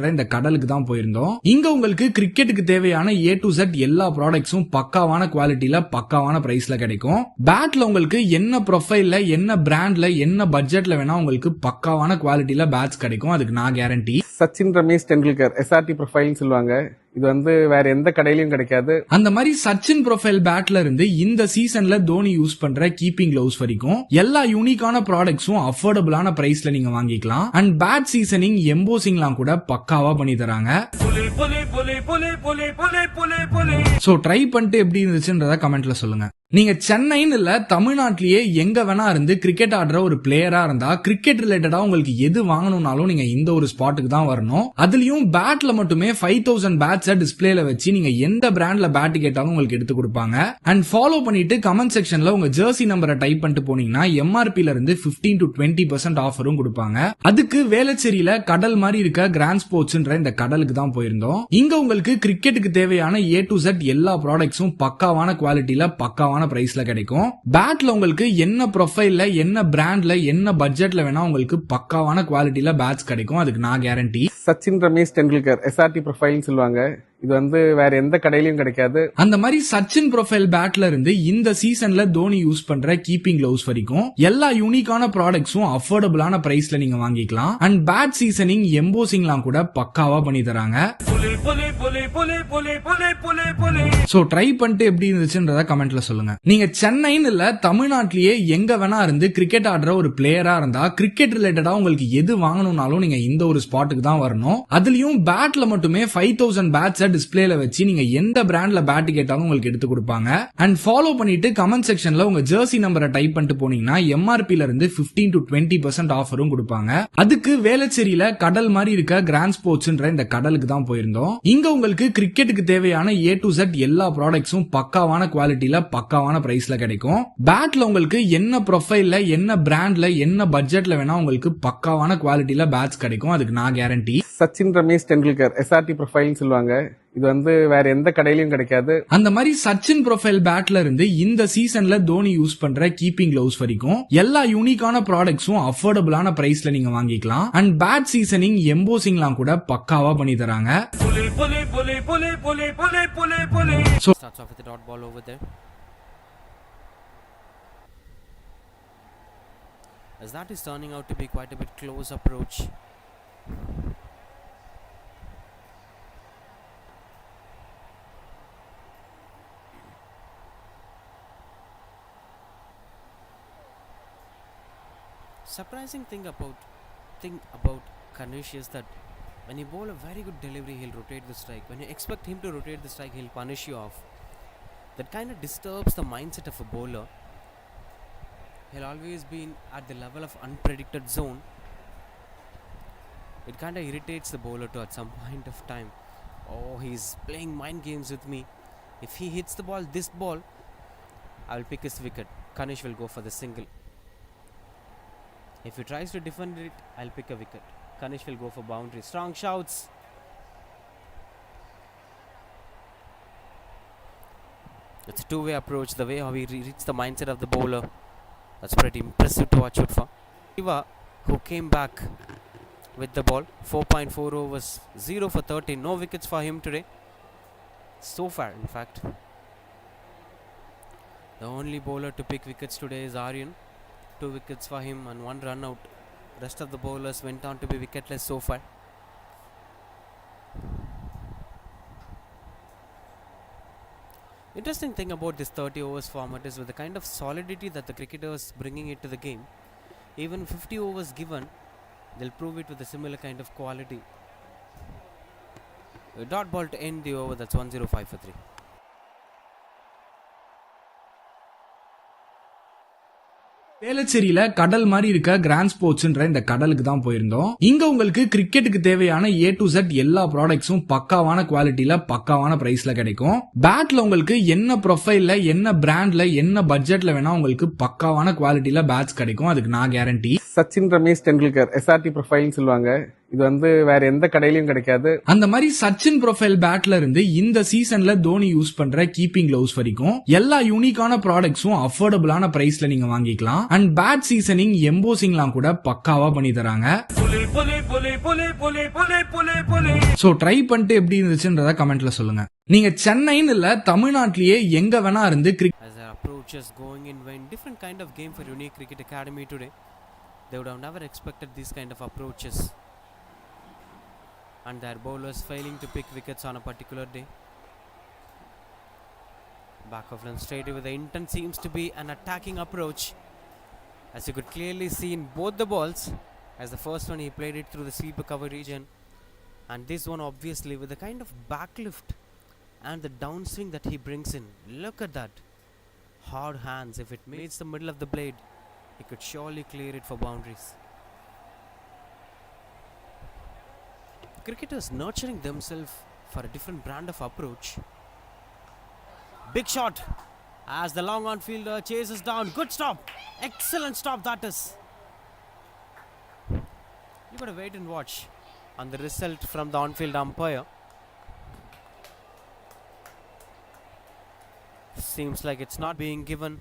இந்த கடலுக்கு தான் போயிருந்தோம். இங்க உங்களுக்கு கிரிக்கெட்டுக்கு தேவையான A to Z எல்லா ப்ராடக்ட்ஸும் பக்காவான குவாலிட்டியில பக்காவான பிரைஸ்ல கிடைக்கும். பேட்ல உங்களுக்கு என்ன ப்ரொஃபைல்ல என்ன பிராண்ட்ல என்ன பட்ஜெட்ல வேணா உங்களுக்கு பக்காவான குவாலிட்டியில பேட்ஸ் கிடைக்கும். அதுக்கு நான் கேரண்டி. சச்சின் ரமேஷ் டெண்டுல்கர் SRT ப்ரொஃபைல்னு சொல்லுவாங்க. இது வந்து வேற எந்த கடையிலயும் கிடைக்காது. அந்த மாதிரி சச்சின் ப்ரொஃபைல் பேட்ல இருந்து இந்த சீசன்ல தோனி யூஸ் பண்ற கீப்பிங் கிளவுஸ் வரைக்கும் எல்லா யூனிக்கான ப்ராடக்ட்ஸும் அஃபோர்டபுளான பிரைஸ்ல நீங்க வாங்கிக்கலாம். அண்ட் பேட் சீசனிங் எம்போசிங்லாம் கூட பக்காவா பண்ணி தராங்க. சோ ட்ரை பண்ணிட்டு எப்படி இருந்துச்சுன்றத கமெண்ட்ல சொல்லுங்க. நீங்க சென்னைன்னு இல்ல தமிழ்நாட்டிலேயே எங்க வேணா இருந்து கிரிக்கெட் ஆடுற ஒரு பிளேயரா இருந்தா கிரிக்கெட் ரிலேட்டடா உங்களுக்கு எது வாங்கணும்னாலும் நீங்க இந்த ஒரு ஸ்பாட்டுக்கு தான் வரணும். அதுலயும் பேட்ல மட்டுமே 5000 பேட்ஸ டிஸ்பிளேல வச்சு நீங்க எந்த பிராண்ட்ல பேட் கேட்டாலும் உங்களுக்கு எடுத்து கொடுப்பாங்க. அண்ட் ஃபாலோ பண்ணிட்டு கமெண்ட் செக்ஷன்ல உங்க ஜெர்சி நம்பரை டைப் பண்ணிட்டு போனீங்கன்னா MRPல இருந்து 15 to 20% ஆஃபரும் கொடுப்பாங்க. அதுக்கு வேளச்சேரியில கடல் மாதிரி இருக்க கிராண்ட் ஸ்போர்ட்ஸ்ன்ற இந்த கடலுக்கு தான் போயிருந்தோம். இங்க உங்களுக்கு கிரிக்கெட்டுக்கு தேவையான A to Z எல்லா ப்ராடக்ட்ஸும் பக்காவான குவாலிட்டியில பக்காவான பிரைஸ்ல கிடைக்கும். பேட்ல உங்களுக்கு என்ன ப்ரொஃபைல்ல என்ன பிராண்ட்ல என்ன பட்ஜெட்ல வேணா உங்களுக்கு பக்காவான குவாலிட்டியில பேட்ஸ் கிடைக்கும். அதுக்கு நான் கேரண்டி. சச்சின் ரமேஷ் டெண்டுல்கர் SRT ப்ரொஃபைல்னு சொல்லுவாங்க. இது வந்து வேற எந்த கடையிலயும் கிடைக்காது. அந்த மாதிரி சச்சின் ப்ரொஃபைல் பேட்ல இருந்து இந்த சீசன்ல தோனி யூஸ் பண்ற கீப்பிங் கிளவுஸ் வரைக்கும் எல்லா யூனிக்கான ப்ராடக்ட்ஸும் அஃபோர்டபுளான பிரைஸ்ல நீங்க வாங்கிக்கலாம். அண்ட் பேட் சீசனிங் எம்போசிங்லாம் கூட பக்காவா பண்ணி தராங்க. சோ ட்ரை பண்ணிட்டு எப்படி இருந்துச்சுன்றத கமெண்ட்ல சொல்லுங்க. நீங்க சென்னைன்னு இல்ல தமிழ்நாட்டிலேயே எங்க வேணா இருந்து கிரிக்கெட் ஆடுற ஒரு பிளேயரா இருந்தா கிரிக்கெட் ரிலேட்டடா உங்களுக்கு எது வாங்கணும்னாலும் நீங்க இந்த ஒரு ஸ்பாட்டுக்கு தான் வரணும். அதுலயும் பேட்ல மட்டுமே 5000 பேட்ஸ டிஸ்பிளேல வச்சு நீங்க எந்த பிராண்ட்ல பேட் கேட்டாலும் உங்களுக்கு எடுத்து கொடுப்பாங்க. அண்ட் ஃபாலோ பண்ணிட்டு கமெண்ட் செக்ஷன்ல உங்க ஜெர்சி நம்பரை டைப் பண்ணிட்டு போனீங்கன்னா MRPல இருந்து 15 to 20% ஆஃபரும் கொடுப்பாங்க. அதுக்கு வேளச்சேரியில கடல் மாதிரி இருக்க கிராண்ட் ஸ்போர்ட்ஸ்ன்ற இந்த கடலுக்கு தான் போயிருந்தோம். இங்க உங்களுக்கு கிரிக்கெட்டுக்கு தேவையான A to Z எல்லா ப்ராடக்ட்ஸும் பக்காவான குவாலிட்டியில பக்காவான பிரைஸ்ல கிடைக்கும். பேட்ல உங்களுக்கு என்ன ப்ரொஃபைல்ல என்ன பிராண்ட்ல என்ன பட்ஜெட்ல வேணா உங்களுக்கு பக்காவான குவாலிட்டியில பேட்ஸ் கிடைக்கும். அதுக்கு நான் கேரண்டி. சச்சின் ரமேஷ் டெண்டுல்கர் SRT ப்ரொஃபைல்னு சொல்லுவாங்க. இது வந்து வேற எந்த கடையிலயும் கிடைக்காது. அந்த மாதிரி சச்சின் ப்ரொஃபைல் பேட்ல இருந்து இந்த சீசன்ல தோனி யூஸ் பண்ற கீப்பிங் கிளவுஸ் வரைக்கும் எல்லா யூனிக்கான ப்ராடக்ட்ஸும் அஃபோர்டபுளான பிரைஸ்ல நீங்க வாங்கிக்கலாம். அண்ட் பேட் சீசனிங் எம்போசிங்லாம் கூட பக்காவா பண்ணி தராங்க. Starts off with the dot ball over there. As that is turning out to be quite a bit close approach. Surprising thing about Kanish is that when you bowl a very good delivery, he'll rotate the strike. When you expect him to rotate the strike, he'll punish you off. That kind of disturbs the mindset of a bowler. He'll always be at the level of unpredicted zone. It kind of irritates the bowler too at some point of time. Oh, he's playing mind games with me. If he hits the ball, this ball, I'll pick his wicket. Kanish will go for the single. If he tries to defend it, I'll pick a wicket. Kanish will go for boundary. Strong shouts. It's a two-way approach. The way how he reads the mindset of the bowler, that's pretty impressive to watch out for. Shiva, who came back with the ball, 4.4 overs, 0 for 30. No wickets for him today. So far, in fact. The only bowler to pick wickets today is Aryan. 2 wickets for him and 1 run out. Rest of the bowlers went on to be wicketless so far. Interesting thing about this 30 overs format is with the kind of solidity that the cricketers bringing it to the game. Even 50 overs given, they'll prove it with a similar kind of quality. A dot ball to end the over, that's 105 for 3. வேளச்சேரியில கடல் மாதிரி இருக்க grand ஸ்போர்ட்ஸ்ன்ற இந்த கடலுக்கு தான் போயிருந்தோம். இங்க உங்களுக்கு கிரிக்கெட்டுக்கு தேவையான A to Z எல்லா ப்ராடக்ட்ஸும் பக்காவான குவாலிட்டியில பக்காவான பிரைஸ்ல கிடைக்கும். பேட்ல உங்களுக்கு என்ன ப்ரொஃபைல்ல என்ன பிராண்ட்ல என்ன பட்ஜெட்ல வேணா உங்களுக்கு பக்காவான குவாலிட்டியில பேட்ஸ் கிடைக்கும். அதுக்கு நான் கேரண்டி. சச்சின் ரமேஷ் டெண்டுல்கர் SRT ப்ரொஃபைல்னு சொல்லுவாங்க. இது வேற எந்த கடையிலயும் கிடைக்காது. அந்த மாதிரி சச்சின் ப்ரொஃபைல் பேட்ல இருந்து இந்த சீசன்ல தோனி யூஸ் பண்ற கீப்பிங் கிளவுஸ் வரைக்கும் எல்லா யூனிக்கான ப்ராடக்ட்ஸும் அஃபோர்டபுளான பிரைஸ்ல நீங்க வாங்கிக்கலாம். அண்ட் பேட் சீசனிங் எம்போசிங்லாம் கூட பக்காவா பண்ணி தராங்க. சோ ட்ரை பண்ணிட்டு எப்படி இருந்துச்சுன்றத கமெண்ட்ல சொல்லுங்க. நீங்க சென்னைன்னு இல்ல தமிழ்நாட்டிலேயே எங்க வேணா இருந்து as their approach is going in different kind of game for Unique Cricket Academy today. They would have never expected these kind of approaches, and their bowlers failing to pick wickets on a particular day. Back of them straight with the intent seems to be an attacking approach, as you could clearly see in both the balls. As the first one he played it through the sweeper cover region, and this one obviously with the kind of backlift and the downswing that he brings in. Look at that, hard hands. If it meets the middle of the blade, he could surely clear it for boundaries. Cricketers nurturing themselves for a different brand of approach. Big shot as the long on fielder chases down. Good stop, excellent stop that is. You gotta wait and watch on the result from the on-field umpire. Seems like it's not being given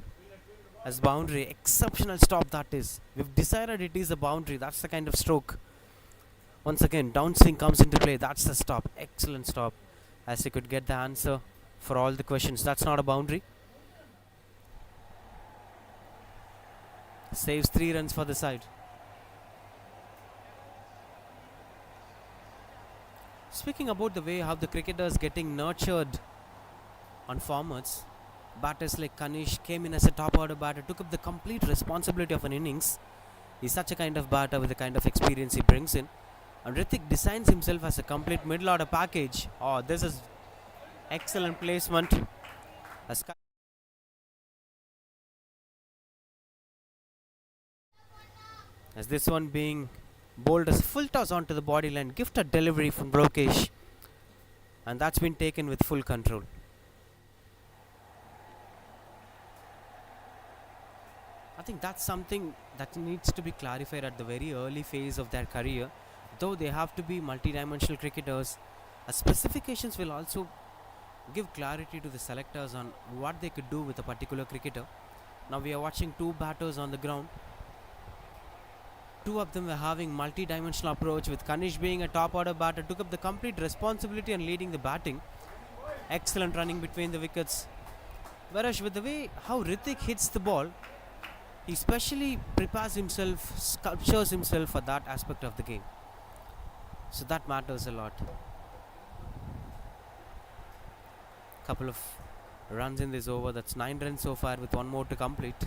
as boundary. Exceptional stop that is. We've decided it is a boundary. That's the kind of stroke. Once again, downswing comes into play. That's the stop. Excellent stop. As you could get the answer for all the questions. That's not a boundary. Saves 3 runs for the side. Speaking about the way how the cricketers getting nurtured on formats, batters like Kanish came in as a top order batter, took up the complete responsibility of an innings. He's such a kind of batter with the kind of experience he brings in. And Hrithik designs himself as a complete middle order package. Oh, this is excellent placement. As this one being bowled as full toss onto the body line, gifted delivery from Brokesh, and that's been taken with full control. I think that's something that needs to be clarified at the very early phase of their career. Though they have to be multi-dimensional cricketers, specifications will also give clarity to the selectors on what they could do with a particular cricketer. Now we are watching 2 batters on the ground. 2 of them were having multi-dimensional approach, with Kanish being a top order batter, took up the complete responsibility and leading the batting. Excellent running between the wickets. Whereas with the way how Hrithik hits the ball, he specially prepares himself, sculptures himself for that aspect of the game. So that matters a lot. Couple of runs in this over. That's 9 runs so far with 1 more to complete.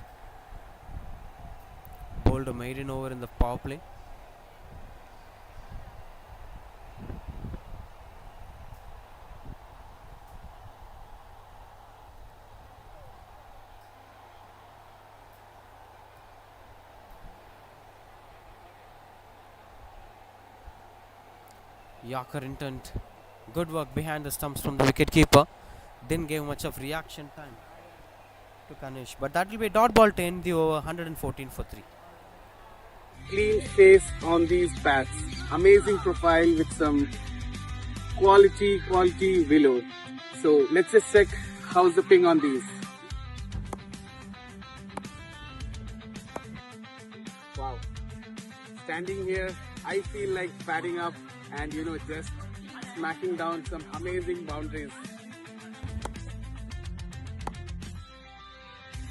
Bowled a maiden over in the power play. Yorker intent. Good work behind the stumps from the wicketkeeper. Didn't give much of reaction time to Kanish. But that will be a dot ball to end the over. 114 for 3. Clean face on these bats. Amazing profile with some quality willow. So let's just check how's the ping on these. Wow. Standing here, I feel like padding up and just smacking down some amazing boundaries.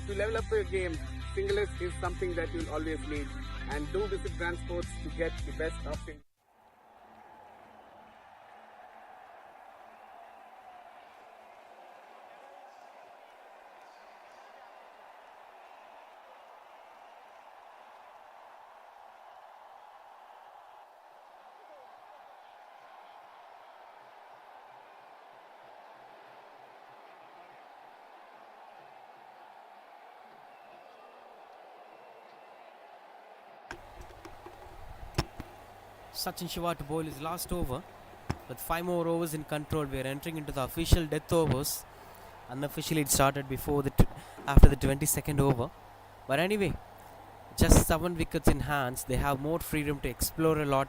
To level up your game, singles is something that you'll always need, and do visit Grand Sports to get the best of it. Sjca to bowl his last over. With 5 more overs in control, we are entering into the official death overs. Unofficially, it started after the 22nd over. But anyway, just 7 wickets in hands. They have more freedom to explore a lot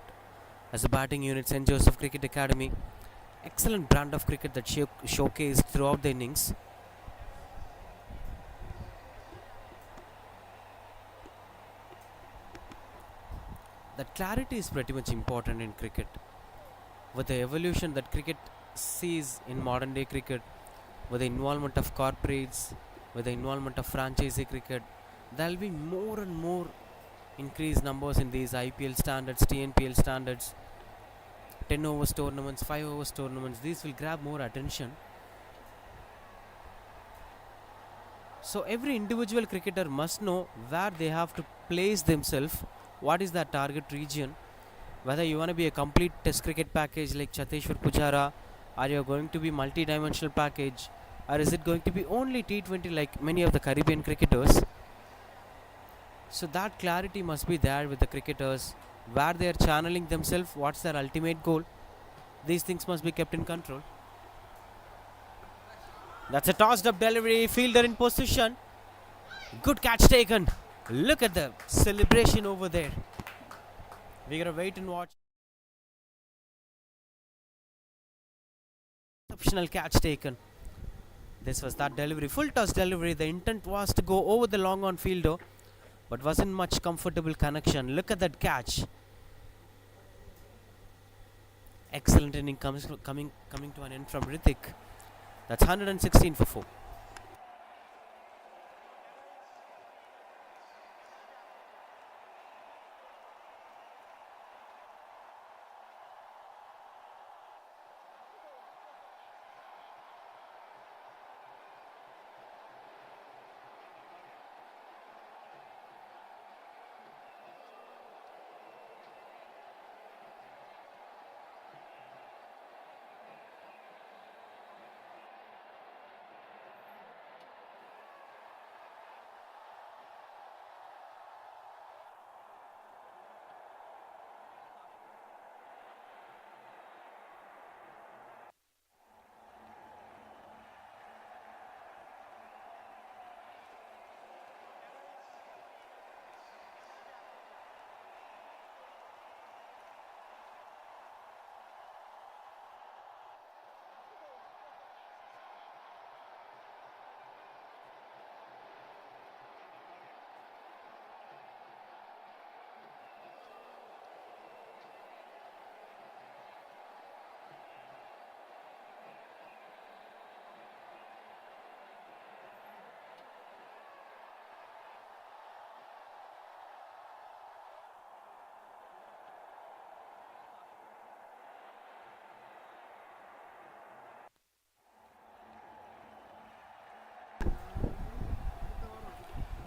as a batting unit. St. Joseph Cricket Academy, excellent brand of cricket that showcased throughout the innings. That clarity is pretty much important in cricket. With the evolution that cricket sees in modern day cricket, with the involvement of corporates, with the involvement of franchisee cricket, there will be more and more increased numbers in these IPL standards, TNPL standards, 10 overs tournaments, 5 overs tournaments. These will grab more attention. So every individual cricketer must know where they have to place themselves, what is their target region, whether you want to be a complete test cricket package like Chateshwar Pujara, or you are going to be multi-dimensional package, or is it going to be only T20 like many of the Caribbean cricketers. So that clarity must be there with the cricketers, where they are channeling themselves, what's their ultimate goal. These things must be kept in control. That's a tossed up delivery, fielder in position. Good catch taken. Look at the celebration over there. We gotta wait and watch. Exceptional catch taken. This was that delivery, full toss delivery. The intent was to go over the long on fielder, but wasn't much comfortable connection. Look at that catch. Excellent inning coming to an end from Hrithik. That's 116 for 4.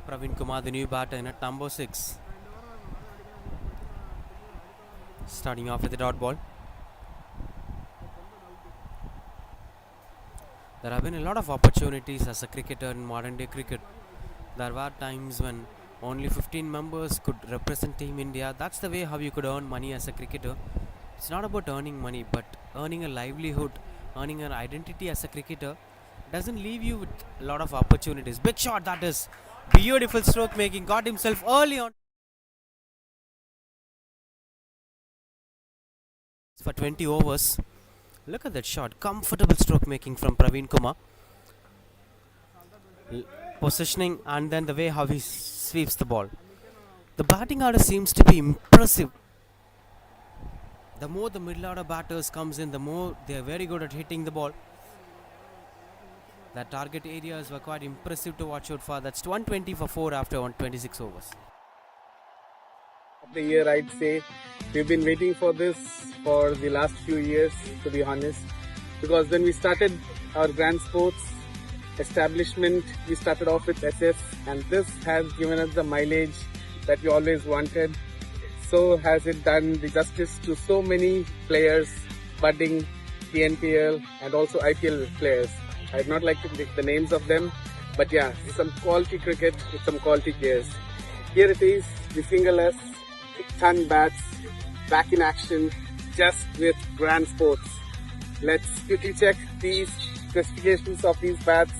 Praveen Kumar, the new batter, in at number 6. Starting off with the dot ball. There have been a lot of opportunities as a cricketer in modern day cricket. There were times when only 15 members could represent Team India. That's the way how you could earn money as a cricketer. It's not about earning money, but earning a livelihood, earning an identity as a cricketer doesn't leave you with a lot of opportunities. Big shot, that is. Beautiful stroke making, got himself early on for 20 overs. Look at that shot, comfortable stroke making from Praveen Kumar. Positioning and then the way how he sweeps the ball. The batting order seems to be impressive. The more the middle order batters comes in, the more they are very good at hitting the ball. The target areas were quite impressive to watch out for. That's 120 for 4 after 126 overs. Of the year, I'd say we've been waiting for this for the last few years, to be honest, because when we started our grand sports establishment, we started off with SS, and this has given us the mileage that we always wanted. So has it done the justice to so many players, budding TNPL and also IPL players. I'd not like to pick the names of them, but yeah, some quality cricket with some quality players. Here it is, the fingerless, ton bats, back in action just with Grand Sports. Let's quickly check these specifications of these bats.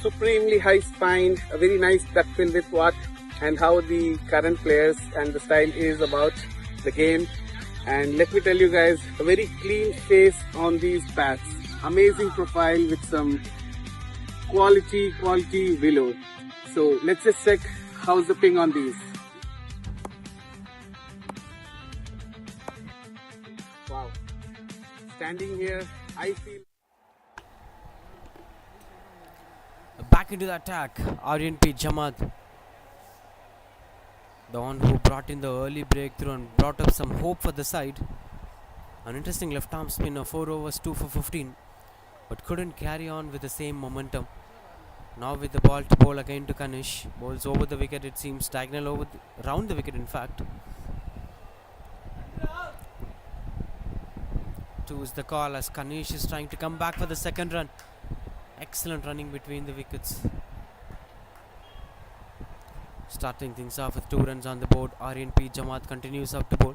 Supremely high spine, a very nice duck bill with watt, and how the current players and the style is about the game. And let me tell you guys, a very clean face on these bats. Amazing profile with some quality willow. So let's just check how's the ping on these. Wow. Standing here, I feel Back into the attack, Aryan P. Jamaat, the one who brought in the early breakthrough and brought up some hope for the side. An interesting left arm spinner, 4 overs, 2 for 15, but couldn't carry on with the same momentum. Now with the ball to bowl again to Kanish, bowls over the wicket, it seems diagonal round the wicket in fact. 2 is the call as Kanish is trying to come back for the second run. Excellent running between the wickets. Starting things off with 2 runs on the board, Aryan P. Jamaat continues up to bowl.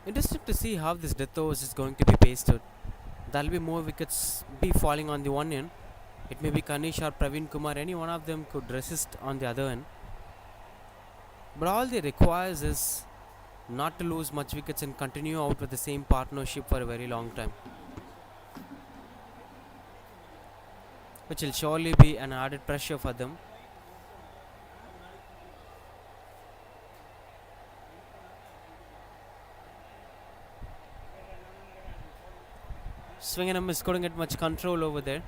Interesting to see how this death overs is going to be pasted. There'll be more wickets be falling on the one end. It may be Kanish or Praveen Kumar, any one of them could resist on the other end. But all they requires is not to lose much wickets and continue out with the same partnership for a very long time, which will surely be an added pressure for them. Swing and a miss, couldn't get much control over there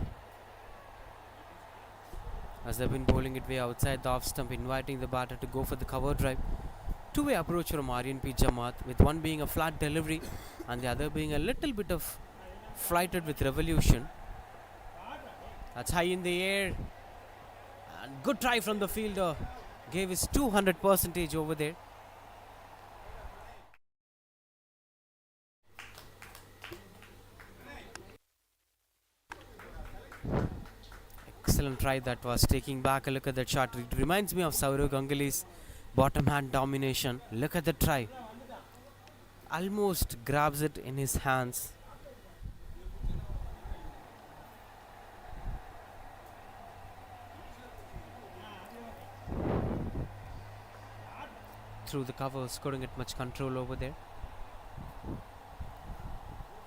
as they've been bowling it way outside the off stump, inviting the batter to go for the cover drive. Two-way approach from Aryan P. Jamaat, with one being a flat delivery and the other being a little bit of flighted with revolution. That's high in the air. And good try from the fielder. Gave his 200% over there. Excellent try that was. Taking back a look at that shot, it reminds me of Saurav Ganguly's bottom hand domination. Look at the try. Almost grabs it in his hands. Through the covers, couldn't get much control over there.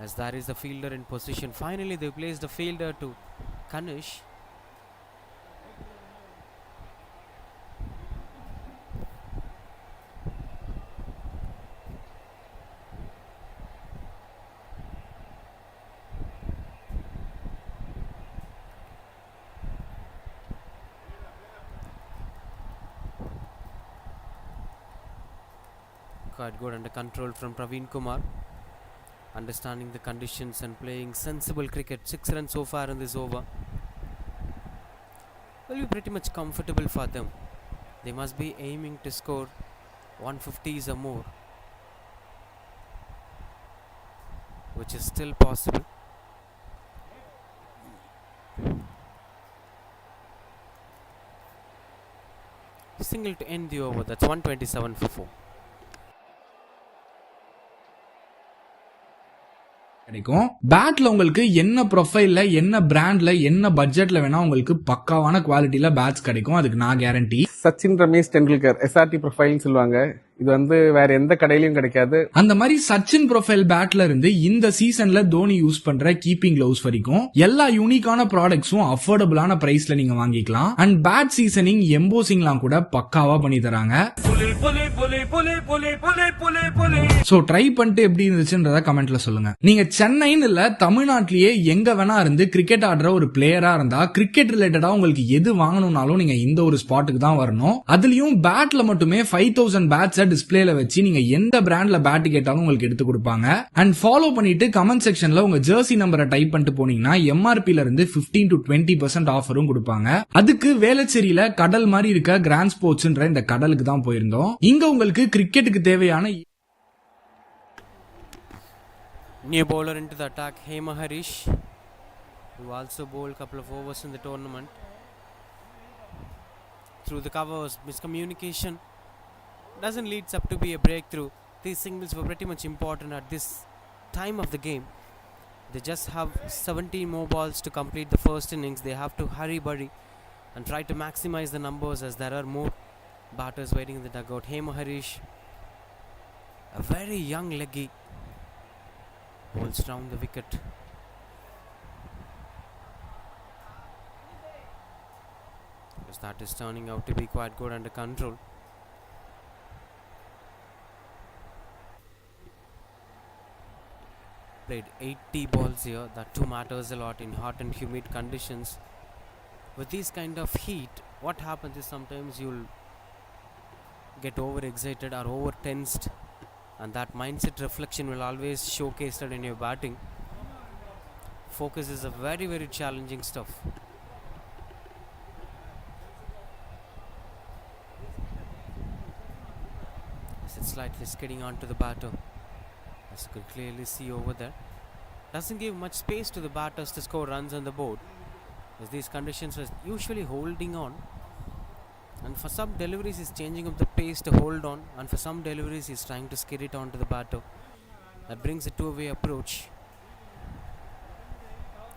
As that is the fielder in position. Finally they placed the fielder to Kanish. Quite good under control from Praveen Kumar, understanding the conditions and playing sensible cricket. 6 runs so far in this over will be pretty much comfortable for them. They must be aiming to score 150s or more, which is still possible. Single to end the over. That's 127 for 4. கிடைக்கும். பேட்ல உங்களுக்கு என்ன ப்ரொஃபைல்ல, என்ன பிராண்ட்ல, என்ன பட்ஜெட்ல வேணா உங்களுக்கு பக்காவான குவாலிட்டியில பேட்ஸ் கிடைக்கும். அதுக்கு நான் கேரண்டி. சச்சின் ரமேஷ் டெண்டுல்கர் SRT ப்ரொஃபைல்னு சொல்லுவாங்க. இது வந்து வேற எந்த கடையிலயும் கிடைக்காது. அந்த மாதிரி சச்சின் ப்ரொஃபைல் பேட்ல இருந்து இந்த சீசன்ல தோனி யூஸ் பண்ற கீப்பிங் கிளவுஸ் வரைக்கும் எல்லா யூனிக்கான ப்ராடக்ட்ஸும் அஃபோர்டபுளான பிரைஸ்ல நீங்க வாங்கிக்கலாம். அண்ட் பேட் சீசனிங், எம்போசிங்லாம் கூட பக்காவா பண்ணி தராங்க. சோ ட்ரை பண்ணிட்டு எப்படி இருந்துச்சுன்றத கமெண்ட்ல சொல்லுங்க. நீங்க சென்னைன்னு இல்ல, தமிழ்நாட்டிலேயே எங்க வேணா இருந்து கிரிக்கெட் ஆடுற ஒரு பிளேயரா இருந்தா கிரிக்கெட் ரிலேட்டடா உங்களுக்கு எது வாங்கணும்னாலும் நீங்க இந்த ஒரு ஸ்பாட்டுக்கு தான் வரணும். அதுலயும் பேட்ல மட்டுமே 5000 பேட்ஸ் டிஸ்பிளேல வச்சு நீங்க எந்த பிராண்ட்ல பேட் கேட்டாலும் உங்களுக்கு எடுத்து கொடுப்பாங்க. அண்ட் ஃபாலோ பண்ணிட்டு கமெண்ட் செக்ஷன்ல உங்க ஜெர்சி நம்பரை டைப் பண்ணிட்டு போனீங்கன்னா MRPல இருந்து 15 to 20% ஆஃபரும் கொடுப்பாங்க. அதுக்கு வேளச்சேரியில கடல் மாதிரி இருக்க கிராண்ட் ஸ்போர்ட்ஸ்ன்ற இந்த கடலுக்கு தான் போயிருந்தோம். இங்க உங்களுக்கு கிரிக்கெட்டுக்கு தேவையான New bowler into the attack, Hema Harish, who also bowled a couple of overs in the tournament. through the covers. Miscommunication doesn't lead up to be a breakthrough. These singles were pretty much important at this time of the game. They just have 17 more balls to complete the first innings. They have to hurry and try to maximize the numbers as there are more batters waiting in the dugout. Hema Harish, a very young leggy, holds round the wicket. Because that is turning out to be quite good under control. Played 80 balls here. That too matters a lot in hot and humid conditions. With these kind of heat, what happens is sometimes you'll get overexcited or over tensed, and that mindset reflection will always showcase it in your batting. Focus is a very challenging stuff. It's slightly skidding onto the batter, as you can clearly see over there. Doesn't give much space to the batters to score runs on the board, as these conditions are usually holding on, and for some deliveries he's changing up the pace to hold on, and for some deliveries he's trying to skid it onto the batter. That brings a two-way approach.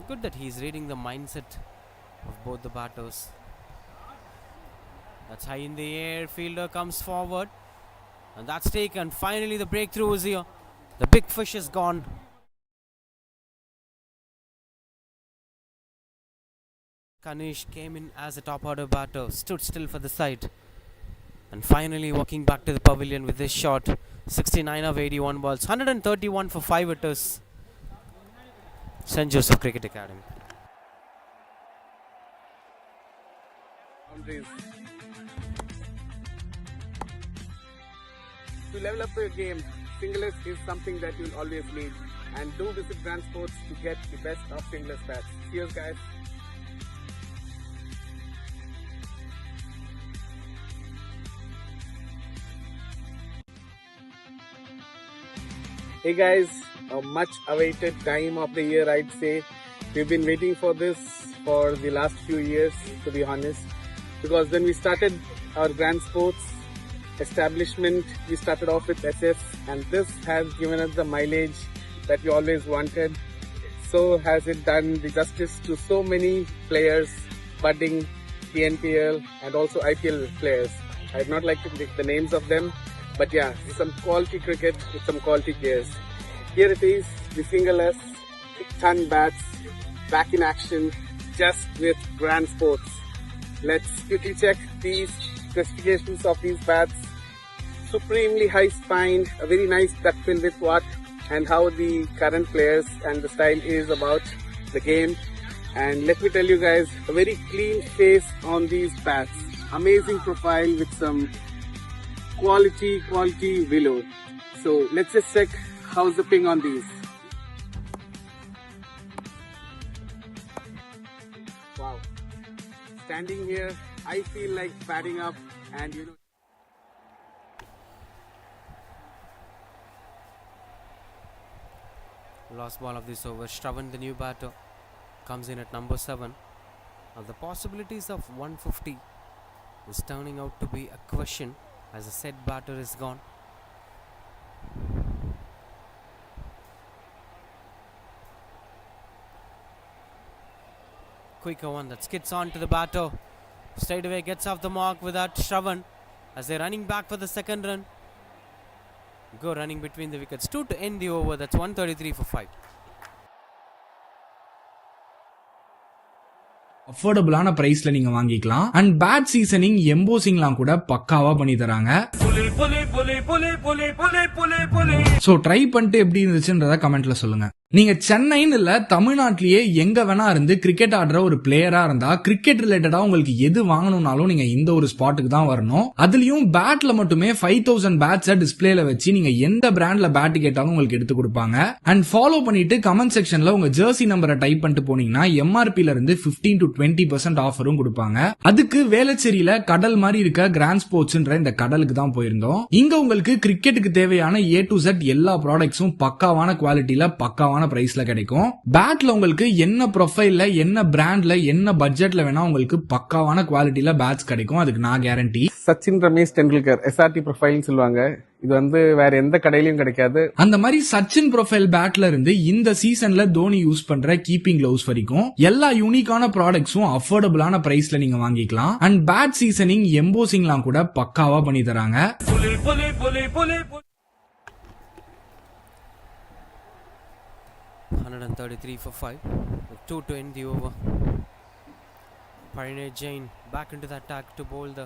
Good that he's reading the mindset of both the batters. That's high in the air. Fielder comes forward, and that's taken. Finally the breakthrough is here. The big fish is gone. Kanish came in as a top order batter, stood still for the side, and finally walking back to the pavilion with this shot. 69 of 81 balls, 131 for 5 hitters. St. Joseph Cricket Academy. To level up your game, singlers is something that you'll always need, and do visit Grand Sports to get the best of singlers bats. Cheers guys. Hey guys, a much awaited time of the year, I'd say. We've been waiting for this for the last few years, to be honest, because when we started our Grand Sports establishment, we started off with SS, and this has given us the mileage that we always wanted. So has it done the justice to so many players, budding PNPL and also IPL players. I'd not like to take the names of them, but yeah, some quality cricket with some quality players. Here it is, the single-S, ton bats, back in action, just with Grand Sports. Let's quickly check these specifications of these bats. Supremely high spine, a very nice duck bill with what and how the current players and the style is about the game. And let me tell you guys, a very clean face on these bats. Amazing profile with some quality willow. So let's just check how's the ping on these. Wow. Standing here, I feel like batting up, and you know. Last ball of this over. Shravan, the new batter, comes in at number 7. Now the possibilities of 150 is turning out to be a question, as the said batter is gone. Quicker one that skids on to the batter. Straight away gets off the mark with that Shravan, as they're running back for the second run. Go running between the wickets. 2 to end the over. That's 133 for 5. அஃபோர்டபுளான பிரைஸ்ல நீங்க வாங்கிக்கலாம். And bad seasoning எம்போசிங்லாம் கூட பக்காவா பண்ணி தராங்க. So try பண்ணிட்டு எப்படி இருந்துச்சுன்றத கமெண்ட்ல சொல்லுங்க. நீங்க சென்னைன்னு இல்ல தமிழ்நாட்டிலேயே எங்க வேணா இருந்து கிரிக்கெட் ஆடுற ஒரு பிளேயரா இருந்தா கிரிக்கெட் ரிலேட்டடா உங்களுக்கு எது வாங்கணும்னாலும் நீங்க இந்த ஒரு ஸ்பாட்டுக்கு தான் வரணும். அதுலயும் பேட்ல மட்டுமே 5000 பேட்ஸை டிஸ்பிளேல வச்சு நீங்க எந்த பிராண்ட்ல பேட் கேட்டாலும் உங்களுக்கு எடுத்து கொடுப்பாங்க. அண்ட் ஃபாலோ பண்ணிட்டு கமெண்ட் செக்ஷன்ல உங்க ஜெர்சி நம்பரை டைப் பண்ணிட்டு போனீங்கன்னா எம்ஆர்பில இருந்து 15 to 20% ஆஃபரும் கொடுப்பாங்க. அதுக்கு வேளச்சேரியில கடல் மாதிரி இருக்க கிராண்ட் ஸ்போர்ட்ஸ்ன்ற இந்த கடலுக்கு தான் போயிருந்தோம். இங்க உங்களுக்கு கிரிக்கெட்டுக்கு தேவையான A to Z எல்லா ப்ராடக்ட்ஸும் பக்காவான குவாலிட்டியில பக்காவான அஃபோர்டபுளான பிரைஸ்ல கிடைக்கும். பேட்ல உங்களுக்கு என்ன ப்ரொஃபைல்ல, என்ன பிராண்ட்ல, என்ன பட்ஜெட்ல வேணா உங்களுக்கு பக்காவான குவாலிட்டியில பேட்ஸ் கிடைக்கும். அதுக்கு நான் கேரண்டி. சச்சின் ரமேஷ் டெண்டுல்கர் SRT ப்ரொஃபைல்னு சொல்லுவாங்க. இது வந்து வேற எந்த கடையிலயும் கிடைக்காது. அந்த மாதிரி சச்சின் ப்ரொஃபைல் பேட்ல இருந்து இந்த சீசன்ல தோனி யூஸ் பண்ற கீப்பிங் கிளவுஸ் வரைக்கும் எல்லா யூனிக்கான ப்ராடக்ட்ஸும் அஃபோர்டபுளான பிரைஸ்ல நீங்க வாங்கிக்கலாம். அண்ட் பேட் சீசனிங், எம்போசிங்லாம் கூட பக்காவா பண்ணி தராங்க. 133 for 5 with 2 to end the over. Parineet Jain back into the attack to bowl the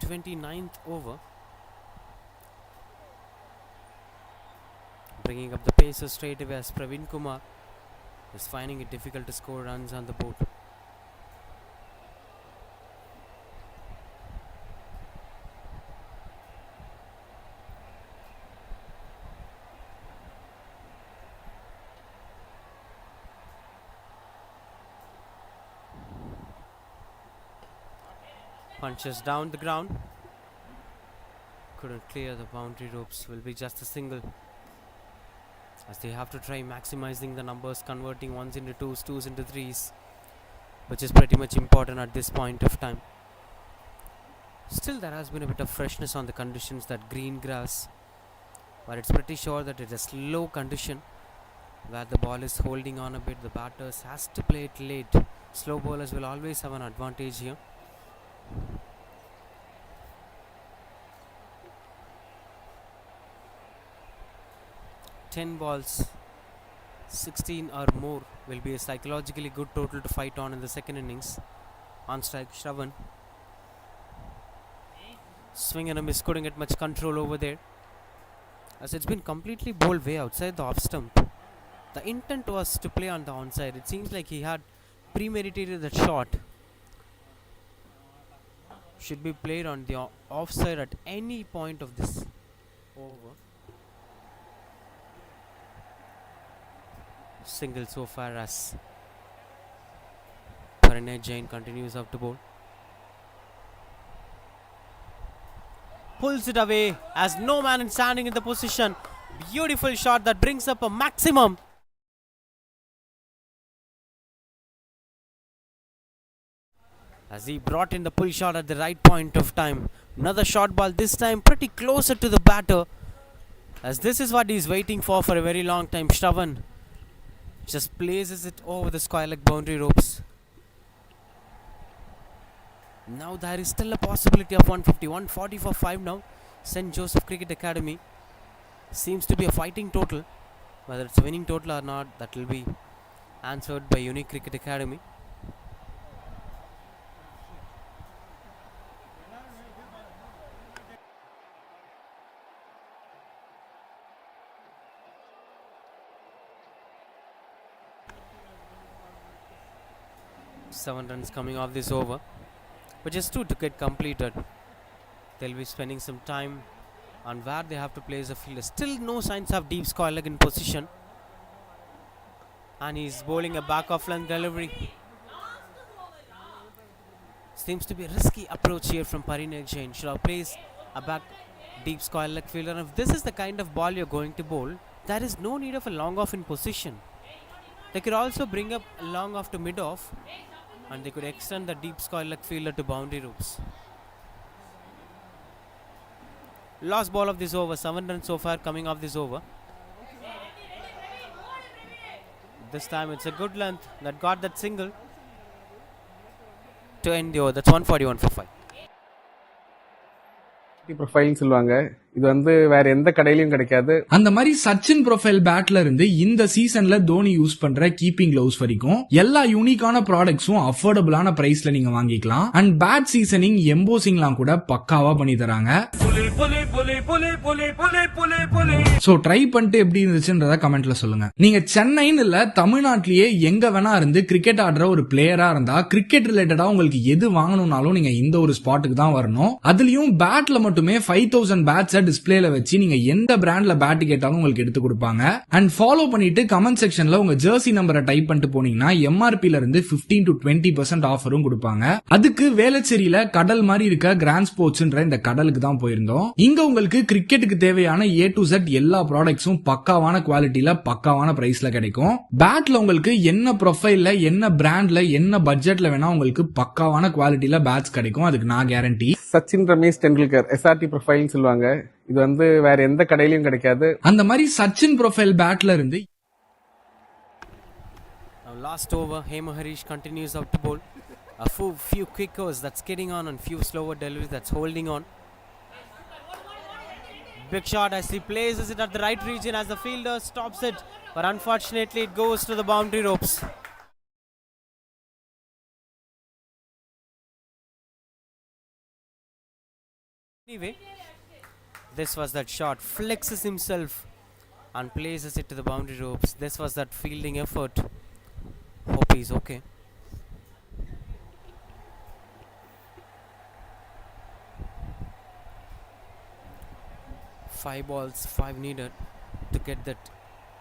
29th over, bringing up the paces straight away as Praveen Kumar is finding it difficult to score runs on the board. Punches down the ground, couldn't clear the boundary ropes. Will be just a single, as they have to try maximizing the numbers, converting ones into twos, twos into threes, which is pretty much important at this point of time. Still, there has been a bit of freshness on the conditions, that green grass, but it's pretty sure that it is low condition where the ball is holding on a bit. The batters has to play it late. Slow bowlers will always have an advantage here. Ten balls, 16 or more will be a psychologically good total to fight on in the second innings. On strike, Shravan. Swing and a miss, couldn't get much control over there, as it's been completely bowled way outside the off stump. The intent was to play on the onside. It seems like he had premeditated that shot. Should be played on the offside at any point of this over. Single so far as Parineet Jain continues up to bowl. Pulls it away as no man is standing in the position. Beautiful shot that brings up a maximum. As he brought in the pull shot at the right point of time. Another short ball, this time pretty closer to the batter, as this is what he's waiting for a very long time. Shravan just places it over the square leg boundary ropes. Now there is still a possibility of 150, 140 for 5 now. St. Joseph Cricket Academy seems to be a fighting total. Whether it's a winning total or not, that will be answered by Unique Cricket Academy. Seven runs coming off this over, but just 2 to get completed. They'll be spending some time on where they have to place a fielder. Still no signs of deep square leg in position, and he's bowling a back off length delivery. Seems to be a risky approach here from Parineet Jain. Should have placed a back deep square leg fielder. And if this is the kind of ball you're going to bowl, there is no need of a long off in position. They could also bring up a long off to mid off, and they could extend the deep square leg fielder to boundary ropes. Last ball of this over, 7 runs so far coming off this over. This time it's a good length that got that single to end the over. That's 141 for 5. ப்ரொஃபைல்னு சொல்லுவாங்க. இது வந்து வேற எந்த கடையிலயும் கிடைக்காது. அந்த மாதிரி Sachin profile பேட்ல இருந்து இந்த சீசன்ல தோனி யூஸ் பண்ற கீப்பிங் கிளவுஸ் வரைக்கும் எல்லா யூனிக்கான ப்ராடக்ட்ஸும் அஃபோர்டபுளான பிரைஸ்ல நீங்க வாங்கிக்கலாம். அண்ட் பேட் சீசனிங், எம்போசிங்லாம் கூட பக்காவா பண்ணி தராங்க. சோ ட்ரை பண்ணிட்டு எப்படி இருந்துச்சுன்றத கமெண்ட்ல சொல்லுங்க. நீங்க சென்னைன்னு இல்ல, தமிழ்நாட்டிலேயே எங்க வேணா இருந்து கிரிக்கெட் ஆடுற ஒரு பிளேயரா இருந்தா கிரிக்கெட் ரிலேட்டடா உங்களுக்கு எது வாங்கணும்னாலும் நீங்க இந்த ஒரு ஸ்பாட்டுக்கு தான் வரணும். அதுலயும் பேட்ல மட்டுமே 5000 பேட்ஸை டிஸ்பிளேல வச்சு நீங்க எந்த பிராண்ட்ல பேட் கேட்டாலும் உங்களுக்கு எடுத்து கொடுப்பாங்க. அண்ட் ஃபாலோ பண்ணிட்டு கமெண்ட் செக்ஷன்ல உங்க ஜெர்சி நம்பரை டைப் பண்ணிட்டு போனீங்கன்னா எம்ஆர்பில இருந்து 15 to 20% ஆஃபரும் கொடுப்பாங்க. அதுக்கு வேளச்சேரியில கடல் மாதிரி இருக்க கிராண்ட் ஸ்போர்ட்ஸ்ன்ற இந்த கடலுக்கு தான் போயிருந்தோம். இங்க உங்களுக்கு கிரிக்கெட்டுக்கு தேவையான A to Z எல்லா ப்ராடக்ட்ஸும் பக்காவான குவாலிட்டியில பக்காவான பிரைஸ்ல கிடைக்கும். பேட்ல உங்களுக்கு என்ன ப்ரொஃபைல்ல என்ன பிராண்ட்ல என்ன பட்ஜெட்ல வேணா உங்களுக்கு பக்காவான குவாலிட்டியில பேட்ஸ் கிடைக்கும். அதுக்கு நான் கேரண்டி. சச்சின் ரமேஷ் டெண்டுல்கர் SRT ப்ரொஃபைல்னு சொல்லுவாங்க. இது வந்து வேற எந்த கடையிலயும் கிடைக்காது. அந்த மாதிரி சச்சின் ப்ரொஃபைல் பேட்ல இருந்து last over, Hema Harish continues out to bowl. A few quickers that's getting on and few slower deliveries that's holding on. Big shot as he places it at the right region as the fielder stops it, but unfortunately it goes to the boundary ropes. Anyway, this was that shot, flexes himself and places it to the boundary ropes. This was that fielding effort. Hope he's okay. Five balls, 5 needed to get that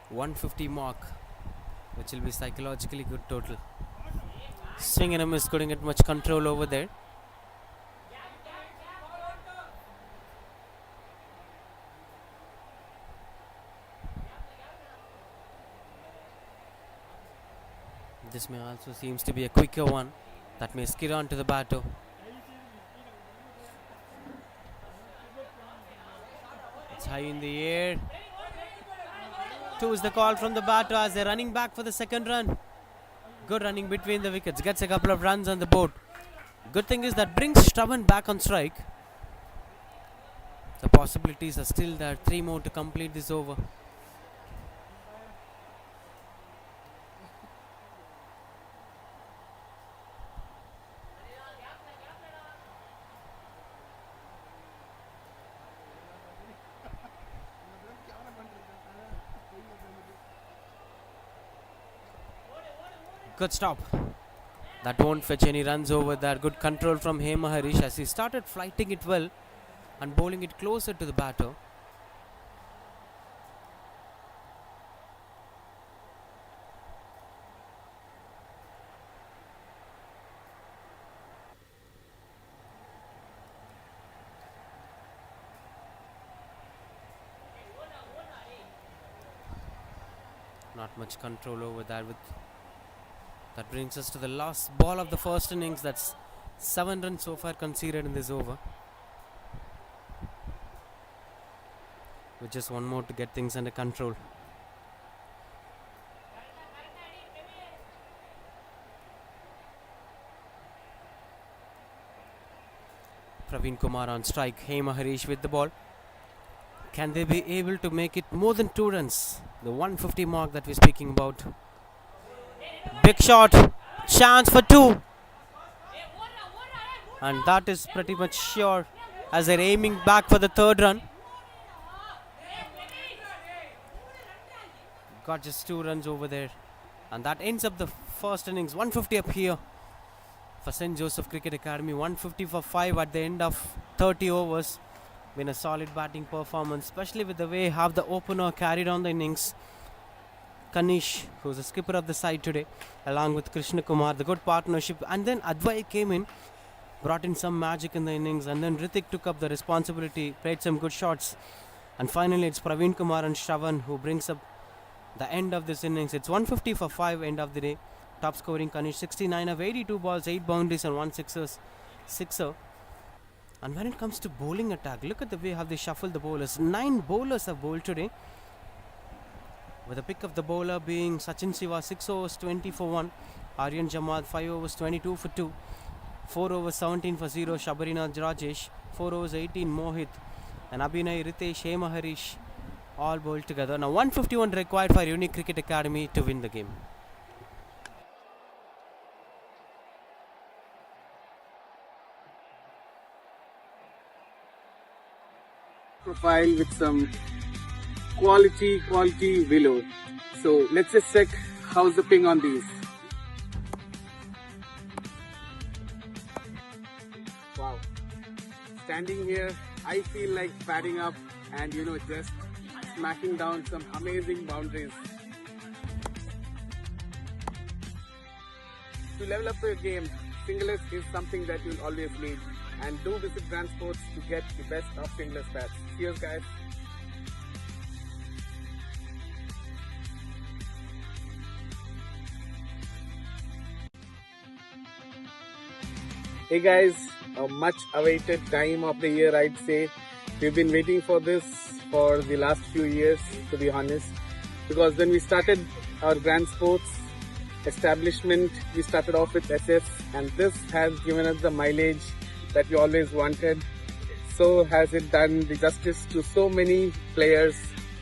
150 mark, which will be psychologically good total. Swing and a miss, couldn't get much control over there. This may also seems to be a quicker one that may skid on to the batter. It's high in the air. 2 is the call from the batter as they're running back for the second run. Good running between the wickets. Gets a couple of runs on the board. Good thing is that brings Shravan back on strike. The possibilities are still there. 3 more to complete this over. Good stop. That won't fetch any runs over there. Good control from Hema Harish as he started flighting it well and bowling it closer to the batter. Not much control over there with. That brings us to the last ball of the first innings. That's 7 runs so far conceded in this over. With just one more to get things under control. Praveen Kumar on strike. Hema Harish with the ball. Can they be able to make it more than 2 runs? The 150 mark that we're speaking about. Big shot, chance for 2, and that is pretty much sure as they're aiming back for the 3rd run. Got just 2 runs over there, and that ends up the first innings. 150 up here for St. Joseph Cricket Academy. 150 for 5 at the end of 30 overs. Been a solid batting performance, especially with the way how the opener carried on the innings. Kanish, who's the skipper of the side today, along with Krishna Kumar, the good partnership, and then Advai came in, brought in some magic in the innings, and then Ritik took up the responsibility, played some good shots, and finally it's Praveen Kumar and Shravan who brings up the end of this innings. It's 150 for 5 end of the day. Top scoring Kanish, 69 of 82 balls, 8 boundaries and 1 sixer. And when it comes to bowling attack, look at the way how they shuffle the bowlers. 9 bowlers have bowled today, with the pick of the bowler being Sachin Siva, 6 overs 20 for 1, Aryan Jamal 5 overs 22 for 2, 4 overs 17 for 0, Shabarinath Rajesh 4 overs 18, Mohit, and Abhinay, Ritesh, Hema Harish all bowled together. Now 151 required for Unique Cricket Academy to win the game. Profile with some quality below. So let's just check how's the ping on these. Wow. Standing here, I feel like padding up and just smacking down some amazing boundaries. To level up your game, singlers is something that you'll always need, and do visit Grand Sports to get the best of singlers bats. Cheers guys! Hey guys, a much awaited time of the year, I'd say. We've been waiting for this for the last few years, to be honest, because when we started our Grand Sports establishment, we started off with SS, and this has given us the mileage that we always wanted. So has it done the justice to so many players,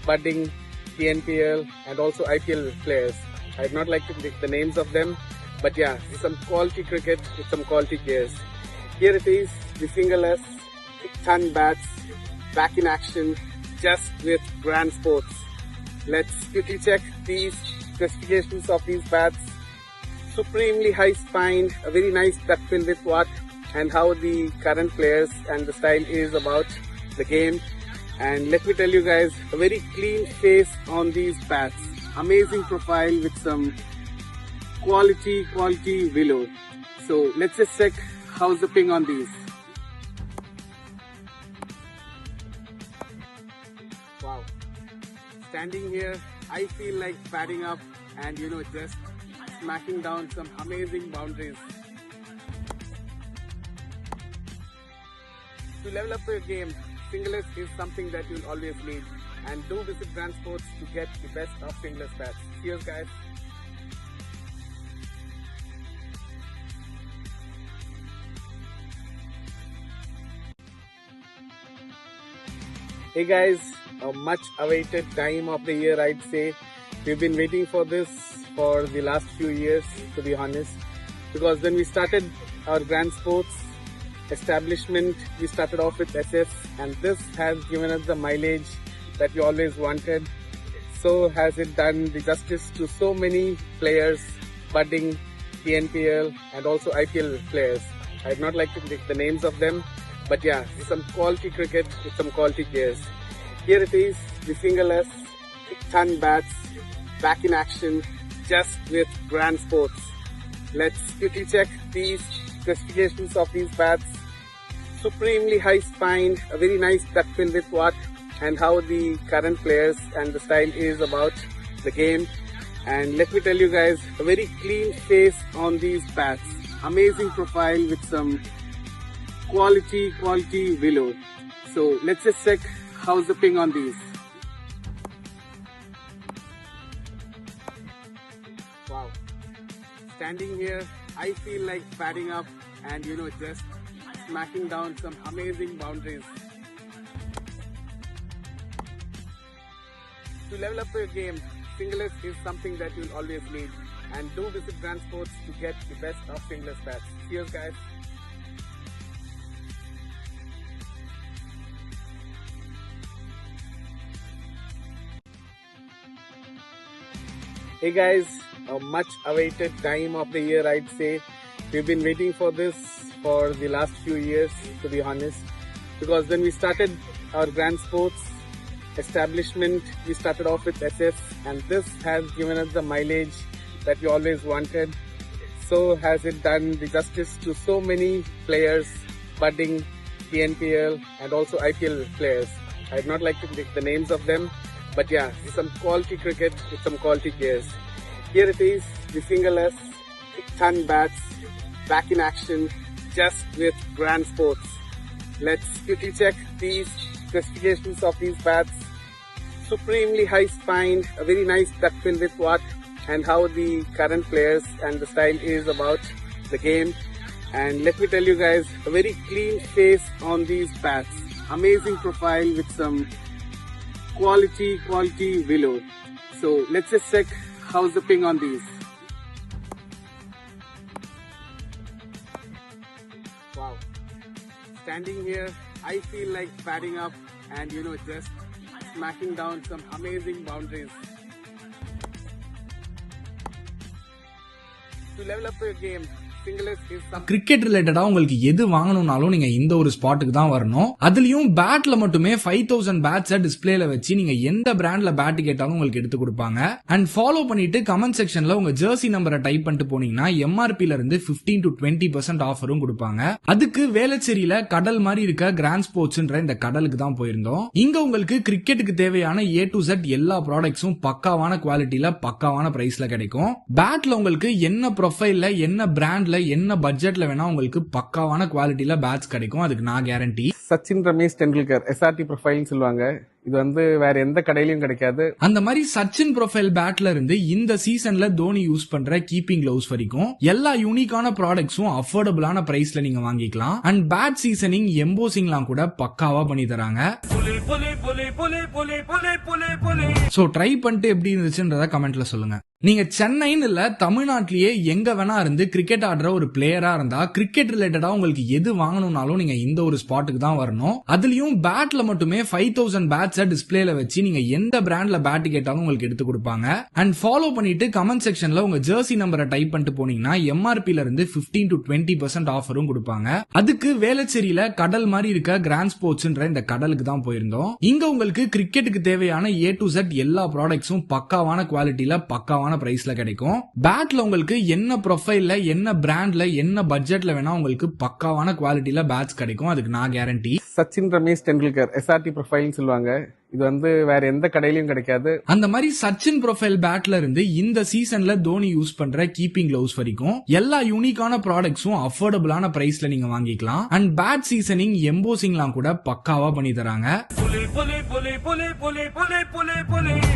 budding TNPL and also IPL players. I'd not like to pick the names of them, but yeah, some quality cricket with some quality players. Here it is, the single-S ton bats back in action just with Grand Sports. Let's quickly check these specifications of these bats. Supremely high spined, a very nice duck bill with what and how the current players and the style is about the game. And let me tell you guys, a very clean face on these bats. Amazing profile with some quality willow. So let's just check how's the ping on these. Wow. Standing here, I feel like padding up and just smacking down some amazing boundaries. To level up your game, singlers is something that you'll always need, and do visit Grand Sports to get the best of singlers bats. Cheers guys! Hey guys, a much awaited time of the year, I'd say. We've been waiting for this for the last few years, to be honest, because when we started our Grand Sports establishment, we started off with SS, and this has given us the mileage that we always wanted. So has it done the justice to so many players, budding TNPL and also IPL players. I'd not like to pick the names of them, but yeah, some quality cricket with some quality players. Here it is, the single-S ton bats back in action just with Grand Sports. Let's quickly check these specifications of these bats. Supremely high spined, a very nice duck bill with what and how the current players and the style is about the game. And let me tell you guys, a very clean face on these bats. Amazing profile with some quality willow. So let's just check how's the ping on these. Wow. Standing here, I feel like padding up and just smacking down some amazing boundaries. To level up your game, singlers is something that you'll always need, and do visit Grand Sports to get the best of singlers bats. Cheers guys! Hey guys, a much awaited time of the year, I'd say. We've been waiting for this for the last few years, to be honest, because when we started our Grand Sports establishment, we started off with SS, and this has given us the mileage that we always wanted. So has it done the justice to so many players, budding TNPL and also IPL players. I'd not like to pick the names of them, but yeah, some quality cricket with some quality players. Here it is, the single-S ton bats back in action just with Grand Sports. Let's quickly check these specifications of these bats. Supremely high spined, a very nice duck bill with what and how the current players and the style is about the game. And let me tell you guys, a very clean face on these bats. Amazing profile with some quality willow. So let's just check how's the ping on these. Wow. Standing here, I feel like padding up and just smacking down some amazing boundaries. To level up your game, cricket ரிலேட்டடா உங்களுக்கு எது வாங்கணும்னாலும் நீங்க இந்த ஒரு ஸ்பாட்டுக்கு தான் வரணும். அதுலயும் பேட்ல மட்டுமே 5000 பேட்ஸை டிஸ்பிளேல வச்சு நீங்க எந்த பிராண்ட்ல பேட் கேட்டாலும் உங்களுக்கு எடுத்து கொடுப்பாங்க. அண்ட் ஃபாலோ பண்ணிட்டு கமெண்ட் செக்ஷன்ல உங்க ஜெர்சி நம்பரை டைப் பண்ணிட்டு போனீங்கன்னா எம்ஆர்பில இருந்து 15 to 20% ஆஃபரும் கொடுப்பாங்க. அதுக்கு வேளச்சேரியில கடல் மாதிரி இருக்க கிராண்ட் ஸ்போர்ட்ஸ்ன்ற இந்த கடலுக்கு தான் போயிருந்தோம். இங்க உங்களுக்கு கிரிக்கெட்டுக்கு தேவையான A to Z எல்லா ப்ராடக்ட்ஸும் பக்காவான குவாலிட்டியில பக்காவான பிரைஸ்ல கிடைக்கும். பேட்ல உங்களுக்கு என்ன ப்ரொஃபைல்ல என்ன பிராண்ட்ல என்ன பட்ஜெட்ல வேணா உங்களுக்கு பக்காவான குவாலிட்டியில பேட்ஸ் கிடைக்கும். அதுக்கு நான் கேரண்டி. சச்சின் ரமேஷ் டெண்டுல்கர் SRT ப்ரொஃபைல்னு சொல்லுவாங்க. இது வேற எந்த கடையிலயும் கிடைக்காது. அந்த மாதிரி சச்சின் ப்ரொஃபைல் பேட்ல இருந்து இந்த சீசன்ல தோனி யூஸ் பண்ற கீப்பிங் கிளவுஸ் வரைக்கும் எல்லா யூனிக்கான ப்ராடக்ட்ஸும் அஃபோர்டபுளான பிரைஸ்ல நீங்க வாங்கிக்கலாம். அண்ட் பேட் சீசனிங் எம்போசிங்லாம் கூட பக்காவா பண்ணி தராங்க. சோ ட்ரை பண்ணிட்டு எப்படி இருந்துச்சுன்றத கமெண்ட்ல சொல்லுங்க. நீங்க சென்னைன்னு இல்ல தமிழ்நாட்டிலேயே எங்க வேணா இருந்து கிரிக்கெட் ஆடுற ஒரு பிளேயரா இருந்தா கிரிக்கெட் ரிலேட்டடா உங்களுக்கு எது வாங்கணும்னாலும் நீங்க இந்த ஒரு ஸ்பாட்டுக்கு தான் வரணும். அதுலயும் பேட்ல மட்டுமே 5000 பேட்ஸை டிஸ்பிளேல வச்சு நீங்க எந்த பிராண்ட்ல பேட் கேட்டாலும் உங்களுக்கு எடுத்து கொடுப்பாங்க. அண்ட் ஃபாலோ பண்ணிட்டு கமெண்ட் செக்ஷன்ல உங்க ஜெர்சி நம்பரை டைப் பண்ணிட்டு போனீங்கன்னா எம்ஆர்பில இருந்து 15 to 20% ஆஃபரும் கொடுப்பாங்க. அதுக்கு வேளச்சேரியில கடல் மாதிரி இருக்க கிராண்ட் ஸ்போர்ட்ஸ்ன்ற இந்த கடலுக்கு தான் போயிருந்தோம். இங்க உங்களுக்கு கிரிக்கெட்டுக்கு தேவையான A to Z எல்லா ப்ராடக்ட்ஸும் பக்காவான குவாலிட்டியில பக்காவான பிரைஸ்ல கிடைக்கும். பேட்ல உங்களுக்கு என்ன ப்ரொஃபைல்ல என்ன பிராண்ட்ல என்ன பட்ஜெட்ல வேணா உங்களுக்கு பக்காவான குவாலிட்டியில பேட்ஸ் கிடைக்கும். அதுக்கு நான் கேரண்டி. சச்சின் ரமேஷ் டெண்டுல்கர் SRT ப்ரொஃபைல்னு சொல்லுவாங்க. இது வேற எந்த கடையிலயும் கிடைக்காது. அந்த மாதிரி சச்சின் ப்ரொஃபைல் பேட்ல இருந்து இந்த சீசன்ல தோனி யூஸ் பண்ற கீப்பிங் கிளவுஸ் வரைக்கும் எல்லா யூனிக்கான ப்ராடக்ட்ஸும் அஃபோர்டபுளான பிரைஸ்ல நீங்க வாங்கிக்கலாம். அண்ட் பேட் சீசனிங் எம்போசிங்லாம் கூட பக்காவா பண்ணி தராங்க.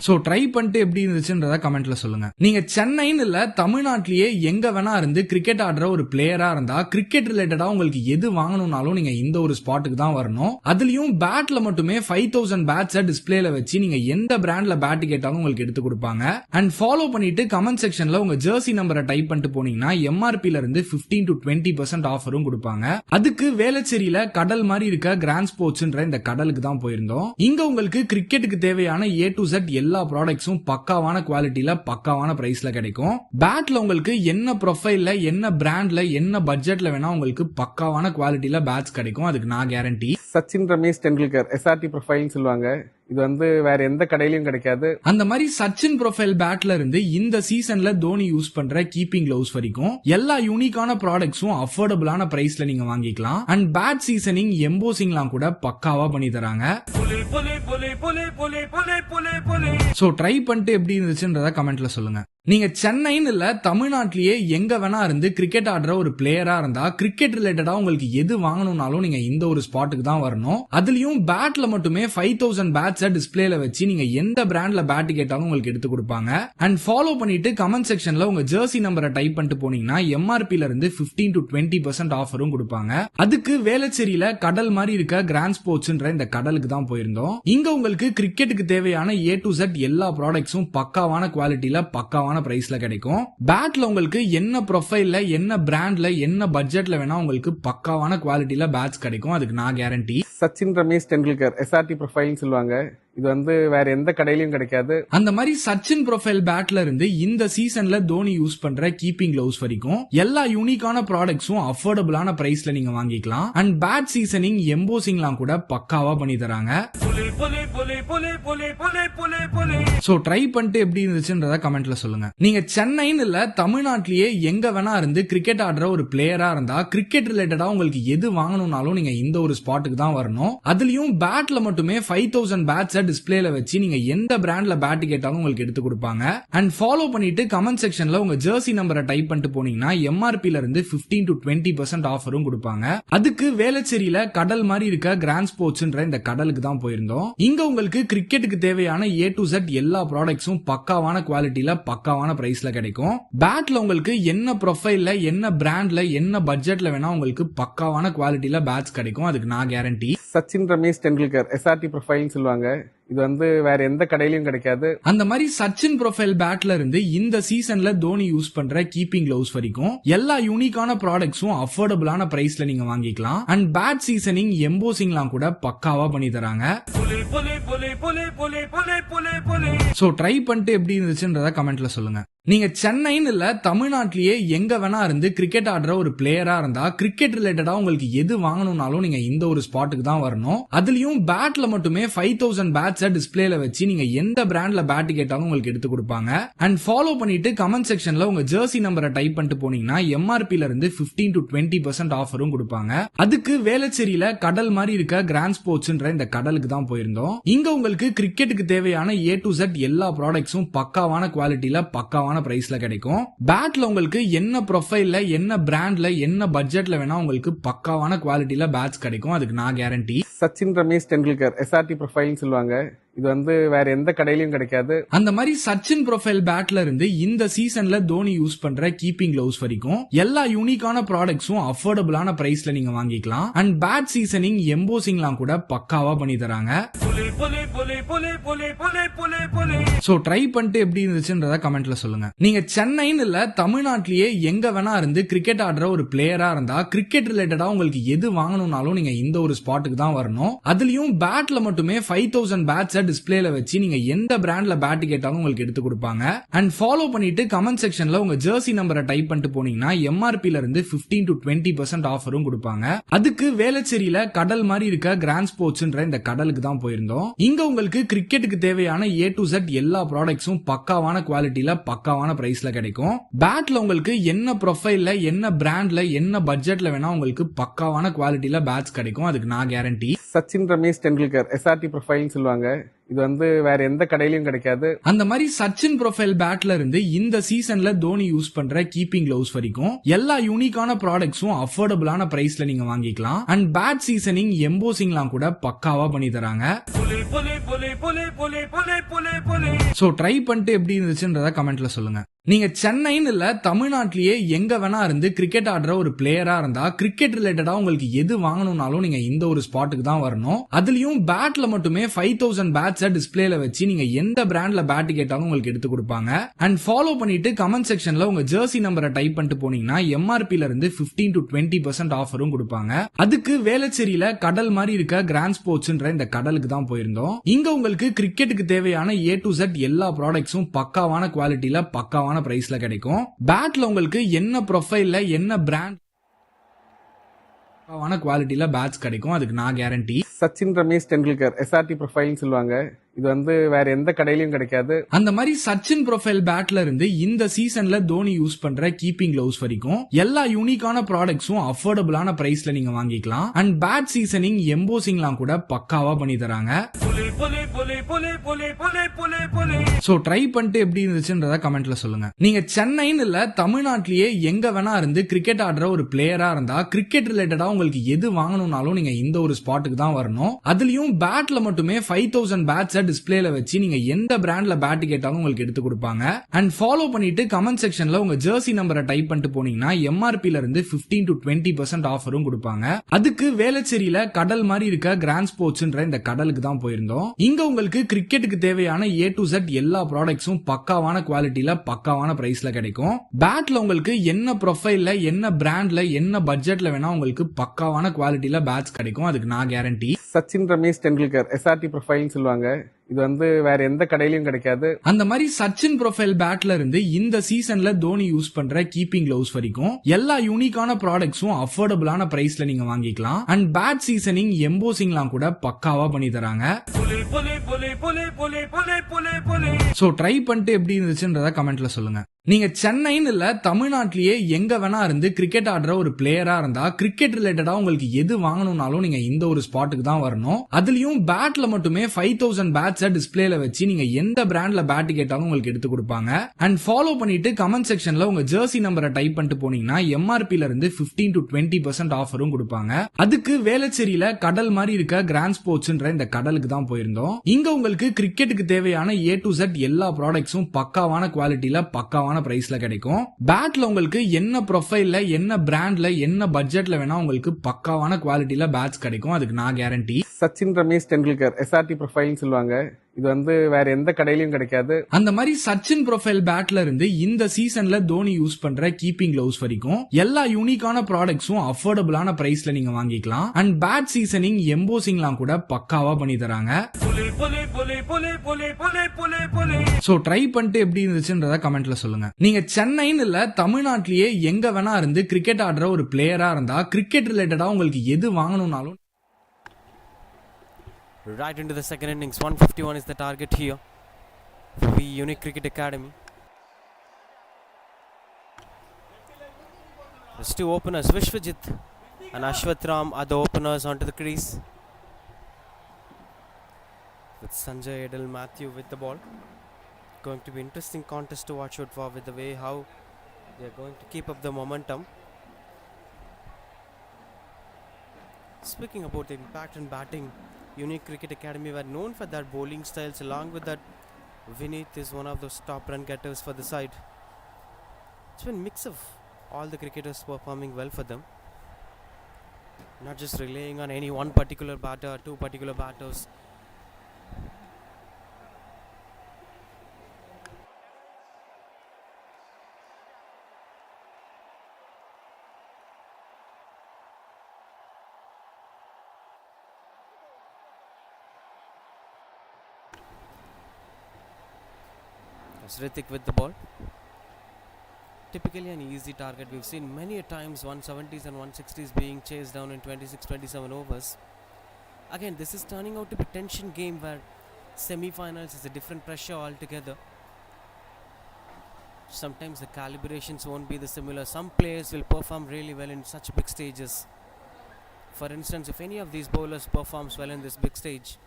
சோ ட்ரை பண்ணிட்டு எப்படி இருந்துச்சுன்றத கமெண்ட்ல சொல்லுங்க. நீங்க சென்னைன்னு இல்ல தமிழ்நாட்டிலேயே எங்க வேணா இருந்து கிரிக்கெட் ஆடுற ஒரு பிளேயரா இருந்தா கிரிக்கெட் ரிலேட்டடா உங்களுக்கு எது வாங்கணும்னாலும் நீங்க இந்த ஒரு ஸ்பாட்டுக்கு தான் வரணும். அதுலயும் பேட்ல மட்டுமே 5000 பேட்ஸை டிஸ்பிளேல வச்சு நீங்க எந்த பிராண்ட்ல பேட் கேட்டாலும் உங்களுக்கு எடுத்து கொடுப்பாங்க. அண்ட் ஃபாலோ பண்ணிட்டு கமெண்ட் செக்ஷன்ல உங்க ஜெர்சி நம்பரை டைப் பண்ணிட்டு போனீங்கன்னா எம்ஆர்பில இருந்து 15 to 20% ஆஃபரும் கொடுப்பாங்க. அதுக்கு வேளச்சேரியில கடல் மாதிரி இருக்க கிராண்ட் ஸ்போர்ட்ஸ்ன்ற இந்த கடலுக்கு தான் போயிருந்தோம். இங்க உங்களுக்கு கிரிக்கெட்டுக்கு தேவையான A to Z எல்லா ப்ராடக்ட்ஸும் பக்காவான குவாலிட்டியில பக்காவான பிரைஸ்ல கிடைக்கும். பேட்ல உங்களுக்கு என்ன ப்ரொஃபைல்ல என்ன பிராண்ட்ல என்ன பட்ஜெட்ல வேணா உங்களுக்கு பக்காவான குவாலிட்டியில பேட்ஸ் கிடைக்கும். அதுக்கு நான் கேரண்டி. சச்சின் ரமேஷ் டெண்டுல்கர் SRT ப்ரொஃபைல்னு சொல்லுவாங்க. இது வேற எந்த கடையிலயும் கிடைக்காது. அந்த மாதிரி சச்சின் ப்ரொஃபைல் பேட்ல இருந்து இந்த சீசன்ல தோனி யூஸ் பண்ற கீப்பிங் கிளவுஸ் வரைக்கும் எல்லா யூனிக்கான ப்ராடக்ட்ஸும் அஃபோர்டபுளான பிரைஸ்ல நீங்க வாங்கிக்கலாம். அண்ட் பேட் சீசனிங் எம்போசிங்லாம் கூட பக்காவா பண்ணி தராங்க. சோ ட்ரை பண்ணிட்டு எப்படி இருந்துச்சுன்றத கமெண்ட்ல சொல்லுங்க. நீங்க சென்னைன்னு இல்ல தமிழ்நாட்டிலேயே எங்க வேணா இருந்து கிரிக்கெட் ஆடுற ஒரு பிளேயரா இருந்தா கிரிக்கெட் ரிலேட்டடா உங்களுக்கு எது வாங்கணும்னாலும் நீங்க இந்த ஒரு ஸ்பாட்டுக்கு தான் வரணும். அதுலயும் பேட்ல மட்டுமே 5000 பேட்ஸை டிஸ்பிளேல வச்சு நீங்க எந்த பிராண்ட்ல பேட் கேட்டாலும் உங்களுக்கு எடுத்து கொடுப்பாங்க. அண்ட் ஃபாலோ பண்ணிட்டு கமெண்ட் செக்ஷன்ல உங்க ஜெர்சி நம்பரை டைப் பண்ணிட்டு போனீங்கன்னா எம்ஆர்பில இருந்து 15 to 20% ஆஃபரும் கொடுப்பாங்க. அதுக்கு வேளச்சேரியில கடல் மாதிரி இருக்க கிராண்ட் ஸ்போர்ட்ஸ்ன்ற இந்த கடலுக்கு தான் போயிருந்தோம். இங்க உங்களுக்கு கிரிக்கெட்டுக்கு தேவையான A to Z எல்லா ப்ராடக்ட்ஸும் பக்காவான குவாலிட்டியில பக்காவான பிரைஸ்ல கிடைக்கும். பேட்ல உங்களுக்கு என்ன ப்ரொஃபைல்ல என்ன பிராண்ட்ல என்ன பட்ஜெட்ல வேணா உங்களுக்கு பக்காவான குவாலிட்டியில பேட்ஸ் கிடைக்கும். அதுக்கு நான் கேரண்டி. சச்சின் ரமேஷ் டெண்டுல்கர் SRT ப்ரொஃபைல்னு சொல்லுவாங்க. இது வேற எந்த கடையிலயும் கிடைக்காது. அந்த மாதிரி சச்சின் ப்ரொஃபைல் பேட்ல இருந்து இந்த சீசன்ல தோனி யூஸ் பண்ற கீப்பிங் கிளவுஸ் வரைக்கும் எல்லா யூனிக்கான ப்ராடக்ட்ஸும் அஃபோர்டபுளான பிரைஸ்ல நீங்க வாங்கிக்கலாம். அண்ட் பேட் சீசனிங் எம்போசிங்லாம் கூட பக்காவா பண்ணி தராங்க. சோ ட்ரை பண்ணிட்டு எப்படி இருந்துச்சுன்றத கமெண்ட்ல சொல்லுங்க. நீங்க சென்னைன்னு இல்ல தமிழ்நாட்டிலேயே எங்க வேணா இருந்து கிரிக்கெட் ஆடுற ஒரு பிளேயரா இருந்தா கிரிக்கெட் ரிலேட்டடா உங்களுக்கு எது வாங்கணும்னாலும் நீங்க இந்த ஒரு ஸ்பாட்டுக்கு தான் வரணும். அதுலயும் பேட்ல மட்டுமே 5000 பேட்ஸை டிஸ்பிளேல வச்சு நீங்க எந்த பிராண்ட்ல பேட் கேட்டாலும் உங்களுக்கு எடுத்து கொடுப்பாங்க. அண்ட் ஃபாலோ பண்ணிட்டு கமெண்ட் செக்ஷன்ல உங்க ஜெர்சி நம்பரை டைப் பண்ணிட்டு போனீங்கன்னா எம்ஆர்பில இருந்து 15 to 20% ஆஃபரும் கொடுப்பாங்க. அதுக்கு வேளச்சேரியில கடல் மாதிரி இருக்க கிராண்ட் ஸ்போர்ட்ஸ்ன்ற இந்த கடலுக்கு தான் போயிருந்தோம். இங்க உங்களுக்கு கிரிக்கெட்டுக்கு தேவையான A to Z எல்லா ப்ராடக்ட்ஸும் பக்காவான குவாலிட்டியில பக்காவான பிரைஸ்ல கிடைக்கும். பேட்ல உங்களுக்கு என்ன ப்ரொஃபைல்ல என்ன பிராண்ட்ல என்ன பட்ஜெட்ல வேணா உங்களுக்கு பக்காவான குவாலிட்டியில பேட்ஸ் கிடைக்கும். அதுக்கு நான் கேரண்டி. சச்சின் ரமேஷ் டெண்டுல்கர் SRT ப்ரொஃபைல்னு சொல்லுவாங்க. இது வேற எந்த கடையிலயும் கிடைக்காது. அந்த மாதிரி சச்சின் ப்ரொஃபைல் பேட்ல இருந்து இந்த சீசன்ல தோனி யூஸ் பண்ற கீப்பிங் கிளவுஸ் வரைக்கும் எல்லா யூனிக்கான ப்ராடக்ட்ஸும் அஃபோர்டபுளான பிரைஸ்ல நீங்க வாங்கிக்கலாம். அண்ட் பேட் சீசனிங் எம்போசிங்லாம் கூட பக்காவா பண்ணி தராங்க. சோ ட்ரை பண்ணிட்டு எப்படி இருந்துச்சுன்றத கமெண்ட்ல சொல்லுங்க. நீங்க சென்னைன்னு இல்ல தமிழ்நாட்டிலேயே எங்க வேணா இருந்து கிரிக்கெட் ஆடுற ஒரு பிளேயரா இருந்தா கிரிக்கெட் ரிலேட்டடா உங்களுக்கு எது வாங்கணும்னாலும் நீங்க இந்த ஒரு ஸ்பாட்டுக்கு தான் வரணும். அதுலயும் பேட்ல மட்டுமே 5000 பேட்ஸை டிஸ்பிளேல வச்சு நீங்க எந்த பிராண்ட்ல பேட் கேட்டாலும் உங்களுக்கு எடுத்து கொடுப்பாங்க. அண்ட் ஃபாலோ பண்ணிட்டு கமெண்ட் செக்ஷன்ல உங்க ஜெர்சி நம்பரை டைப் பண்ணிட்டு போனீங்கன்னா எம்ஆர்பில இருந்து 15 to 20% ஆஃபரும் கொடுப்பாங்க. அதுக்கு வேளச்சேரியில கடல் மாதிரி இருக்க கிராண்ட் ஸ்போர்ட்ஸ்ன்ற இந்த கடலுக்கு தான் போயிருந்தோம். இங்க உங்களுக்கு கிரிக்கெட்டுக்கு தேவையான A to Z எல்லா ப்ராடக்ட்ஸும் பக்காவான குவாலிட்டியில பக்காவான பிரைஸ்ல கிடைக்கும். பேட்ல உங்களுக்கு என்ன ப்ரொஃபைல்ல என்ன பிராண்ட்ல என்ன பட்ஜெட்ல வேணா உங்களுக்கு பக்காவான குவாலிட்டியில பேட்ஸ் கிடைக்கும். அதுக்கு நான் கேரண்டி. சச்சின் ரமேஷ் டெண்டுல்கர் SRT ப்ரொஃபைல்னு சொல்லுவாங்க. இது வந்து வேற எந்த கடையிலயும் கிடைக்காது. அந்த மாதிரி சச்சின் ப்ரொஃபைல் பேட்ல இருந்து இந்த சீசன்ல தோனி யூஸ் பண்ற கீப்பிங் கிளவுஸ் வரைக்கும் எல்லா யூனிக்கான ப்ராடக்ட்ஸும் அஃபோர்டபுளான பிரைஸ்ல நீங்க வாங்கிக்கலாம். அண்ட் பேட் சீசனிங் எம்போசிங்லாம் கூட பக்காவா பண்ணி தராங்க. சோ ட்ரை பண்ணிட்டு எப்படி இருந்துச்சுன்றத கமெண்ட்ல சொல்லுங்க. நீங்க சென்னைன்னு இல்ல தமிழ்நாட்டிலேயே எங்க வேணா இருந்து கிரிக்கெட் ஆடுற ஒரு பிளேயரா இருந்தா கிரிக்கெட் ரிலேட்டடா உங்களுக்கு எது வாங்கணும்னாலும் நீங்க இந்த ஒரு ஸ்பாட்டுக்கு தான் வரணும். அதுலயும் பேட்ல மட்டுமே 5000 பேட்ஸை டிஸ்பிளேல வச்சு நீங்க எந்த பிராண்ட்ல பேட் கேட்டாலும் உங்களுக்கு எடுத்து கொடுப்பாங்க. அண்ட் ஃபாலோ பண்ணிட்டு கமெண்ட் செக்ஷன்ல உங்க ஜெர்சி நம்பரை டைப் பண்ணிட்டு போனீங்கன்னா எம்ஆர்பில இருந்து 15 to 20% ஆஃபரும் கொடுப்பாங்க. அதுக்கு வேளச்சேரியில கடல் மாதிரி இருக்க கிராண்ட் ஸ்போர்ட்ஸ்ன்ற இந்த கடலுக்கு தான் போயிருந்தோம். இங்க உங்களுக்கு கிரிக்கெட்டுக்கு தேவையான A to Z எல்லா ப்ராடக்ட்ஸும் பக்காவான குவாலிட்டியில பக்காவான பிரைஸ்ல கிடைக்கும். பேட்ல உங்களுக்கு என்ன ப்ரொஃபைல்ல என்ன பிராண்ட்ல என்ன பட்ஜெட்ல வேணா உங்களுக்கு பக்காவான குவாலிட்டியில பேட்ஸ் கிடைக்கும். அதுக்கு நான் கேரண்டி. சச்சின் ரமேஷ் டெண்டுல்கர் SRT ப்ரொஃபைல்னு சொல்லுவாங்க. இது வந்து வேற எந்த கடையிலயும் கிடைக்காது. அந்த மாதிரி சச்சின் ப்ரொஃபைல் பேட்ல இருந்து இந்த சீசன்ல தோனி யூஸ் பண்ற கீப்பிங் கிளவுஸ் வரைக்கும் எல்லா யூனிக்கான ப்ராடக்ட்ஸும் அஃபோர்டபுளான பிரைஸ்ல நீங்க வாங்கிக்கலாம். அண்ட் பேட் சீசனிங் எம்போசிங்லாம் கூட பக்காவா பண்ணி தராங்க. சோ ட்ரை பண்ணிட்டு எப்படி இருந்துச்சுன்றத கமெண்ட்ல சொல்லுங்க. நீங்க சென்னைன்னு இல்ல தமிழ்நாட்டிலேயே எங்க வேணா இருந்து கிரிக்கெட் ஆடுற ஒரு பிளேயரா இருந்தா கிரிக்கெட் ரிலேட்டடா உங்களுக்கு எது வாங்கணும்னாலும் நீங்க இந்த ஒரு ஸ்பாட்டுக்கு தான் வரணும். அதுலயும் பேட்ல மட்டுமே 5000 பேட்ஸை டிஸ்பிளேல வச்சு நீங்க எந்த பிராண்ட்ல பேட் கேட்டாலும் உங்களுக்கு எடுத்து கொடுப்பாங்க. அண்ட் ஃபாலோ பண்ணிட்டு கமெண்ட் செக்ஷன்ல உங்க ஜெர்சி நம்பரை டைப் பண்ணிட்டு போனீங்கன்னா எம்ஆர்பில இருந்து 15 to 20% ஆஃபரும் கொடுப்பாங்க. அதுக்கு வேளச்சேரியில கடல் மாதிரி இருக்க கிராண்ட் ஸ்போர்ட்ஸ்ன்ற இந்த கடலுக்கு தான் போயிருந்தோம். இங்க உங்களுக்கு கிரிக்கெட்டுக்கு தேவையான A to Z எல்லா ப்ராடக்ட்ஸும் பக்காவான குவாலிட்டியில பக்காவான பிரைஸ்ல கிடைக்கும். பேட்ல உங்களுக்கு என்ன ப்ரொஃபைல்ல என்ன பிராண்ட் குவாலிட்டியில பேட்ஸ் கிடைக்கும். அதுக்கு நான் கேரண்டி. சச்சின் ரமேஷ் டெண்டுல்கர் SRT ப்ரொஃபைல்னு சொல்லுவாங்க. இது வந்து வேற எந்த கடையிலயும் கிடைக்காது. அந்த மாதிரி சச்சின் ப்ரொஃபைல் பேட்ல இருந்து இந்த சீசன்ல தோனி யூஸ் பண்ற கீப்பிங் கிளவுஸ் வரைக்கும் எல்லா யூனிக்கான ப்ராடக்ட்ஸும் அஃபோர்டபுளான பிரைஸ்ல நீங்க வாங்கிக்கலாம். அண்ட் பேட் சீசனிங் எம்போசிங்லாம் கூட பக்காவா பண்ணி தராங்க. சோ ட்ரை பண்ணிட்டு எப்படி இருந்துச்சுன்றத கமெண்ட்ல சொல்லுங்க. நீங்க சென்னைன்னு இல்ல தமிழ்நாட்டிலேயே எங்க வேணா இருந்து கிரிக்கெட் ஆடுற ஒரு பிளேயரா இருந்தா கிரிக்கெட் ரிலேட்டடா உங்களுக்கு எது வாங்கணும்னாலும் நீங்க இந்த ஒரு ஸ்பாட்டுக்கு தான் வரணும். அதுலயும் பேட்ல மட்டுமே 5000 பேட்ஸை டிஸ்பிளேல வச்சு நீங்க எந்த பிராண்ட்ல பேட் கேட்டாலும் உங்களுக்கு எடுத்து கொடுப்பாங்க. அண்ட் ஃபாலோ பண்ணிட்டு கமெண்ட் செக்ஷன்ல உங்க ஜெர்சி நம்பரை டைப் பண்ணிட்டு போனீங்கன்னா எம்ஆர்பில இருந்து 15 to 20% ஆஃபரும் கொடுப்பாங்க. அதுக்கு வேளச்சேரியில கடல் மாதிரி இருக்க கிராண்ட் ஸ்போர்ட்ஸ்ன்ற இந்த கடலுக்கு தான் போயிருந்தோம். இங்க உங்களுக்கு கிரிக்கெட்டுக்கு தேவையான A to Z எல்லா ப்ராடக்ட்ஸும் பக்காவான குவாலிட்டியில பக்காவான பிரைஸ்ல கிடைக்கும். பேட்ல உங்களுக்கு என்ன ப்ரொஃபைல்ல என்ன பிராண்ட்ல என்ன பட்ஜெட்ல வேணா உங்களுக்கு பக்காவான குவாலிட்டியில பேட்ஸ் கிடைக்கும். அதுக்கு நான் கேரண்டி. சச்சின் ரமேஷ் டெண்டுல்கர் SRT ப்ரொஃபைல்னு சொல்லுவாங்க. இது வந்து வேற எந்த கடையிலயும் கிடைக்காது. அந்த மாதிரி சச்சின் ப்ரொஃபைல் பேட்ல இருந்து இந்த சீசன்ல தோனி யூஸ் பண்ற கீப்பிங் கிளவுஸ் வரைக்கும் எல்லா யூனிக்கான ப்ராடக்ட்ஸும் அஃபோர்டபுளான பிரைஸ்ல நீங்க வாங்கிக்கலாம். அண்ட் பேட் சீசனிங் எம்போசிங்லாம் கூட பக்காவா பண்ணி தராங்க. சோ ட்ரை பண்ணிட்டு எப்படி இருந்துச்சுன்றத கமெண்ட்ல சொல்லுங்க. நீங்க சென்னைன்னு இல்ல தமிழ்நாட்டிலேயே எங்க வேணா இருந்து கிரிக்கெட் ஆடுற ஒரு பிளேயரா இருந்தா கிரிக்கெட் ரிலேட்டடா உங்களுக்கு எது வாங்கணும்னாலும் நீங்க இந்த ஒரு ஸ்பாட்டுக்கு தான் வரணும். அதுலயும் பேட்ல மட்டுமே 5000 பேட்ஸை டிஸ்பிளேல வச்சு நீங்க எந்த பிராண்ட்ல பேட் கேட்டாலும் உங்களுக்கு எடுத்து கொடுப்பாங்க. அண்ட் ஃபாலோ பண்ணிட்டு கமெண்ட் செக்ஷன்ல உங்க ஜெர்சி நம்பரை டைப் பண்ணிட்டு போனீங்கன்னா எம்ஆர்பில இருந்து 15 to 20% ஆஃபரும் கொடுப்பாங்க. அதுக்கு வேளச்சேரியில கடல் மாதிரி இருக்க கிராண்ட் ஸ்போர்ட்ஸ்ன்ற இந்த கடலுக்கு தான் போயிருந்தோம். இங்க உங்களுக்கு கிரிக்கெட்டுக்கு தேவையான A to Z எல்லா ப்ராடக்ட்ஸும் பக்காவான குவாலிட்டியில பக்காவான பிரைஸ்ல கிடைக்கும். பேட்ல உங்களுக்கு என்ன ப்ரொஃபைல்ல என்ன பிராண்ட்ல என்ன பட்ஜெட்ல வேணா உங்களுக்கு பக்காவான குவாலிட்டியில பேட்ஸ் கிடைக்கும். அதுக்கு நான் கேரண்டி. சச்சின் ரமேஷ் டெண்டுல்கர் SRT ப்ரொஃபைல்னு சொல்லுவாங்க. இது வந்து வேற எந்த கடையிலயும் கிடைக்காது. அந்த மாதிரி சச்சின் ப்ரொஃபைல் பேட்ல இருந்து இந்த சீசன்ல தோனி யூஸ் பண்ற கீப்பிங் கிளவுஸ் வரைக்கும் எல்லா யூனிக்கான ப்ராடக்ட்ஸும் அஃபோர்டபுளான பிரைஸ்ல நீங்க வாங்கிக்கலாம். அண்ட் பேட் சீசனிங் எம்போசிங்லாம் கூட பக்காவா பண்ணி தராங்க. சோ ட்ரை பண்ணிட்டு எப்படி இருந்துச்சுன்றத கமெண்ட்ல சொல்லுங்க. நீங்க சென்னைன்னு இல்ல தமிழ்நாட்டிலேயே எங்க வேணா இருந்து கிரிக்கெட் ஆடுற ஒரு பிளேயரா இருந்தா கிரிக்கெட் ரிலேட்டடா உங்களுக்கு எது வாங்கணும்னாலும் Right into the second innings. 151 is the target here for the Unique Cricket Academy. There's two openers, Vishwajit and Ashwatram are the openers onto the crease. With Sanjay Edel Matthew with the ball. Going to be interesting contest to watch out for with the way how they are going to keep up the momentum. Speaking about the impact and batting, Unique Cricket Academy were known for their bowling styles. Along with that, Vineet is one of those top run getters for the side. It's been a mix of all the cricketers performing well for them, not just relying on any one particular batter or two particular batters. Ritik with the ball. Typically an easy target. We've seen many a times 170s and 160s being chased down in 26-27 overs. Again, this is turning out to be a tension game where semi-finals is a different pressure altogether. Sometimes the calibrations won't be the similar. Some players will perform really well in such big stages. For instance, if any of these bowlers performs well in this big stage,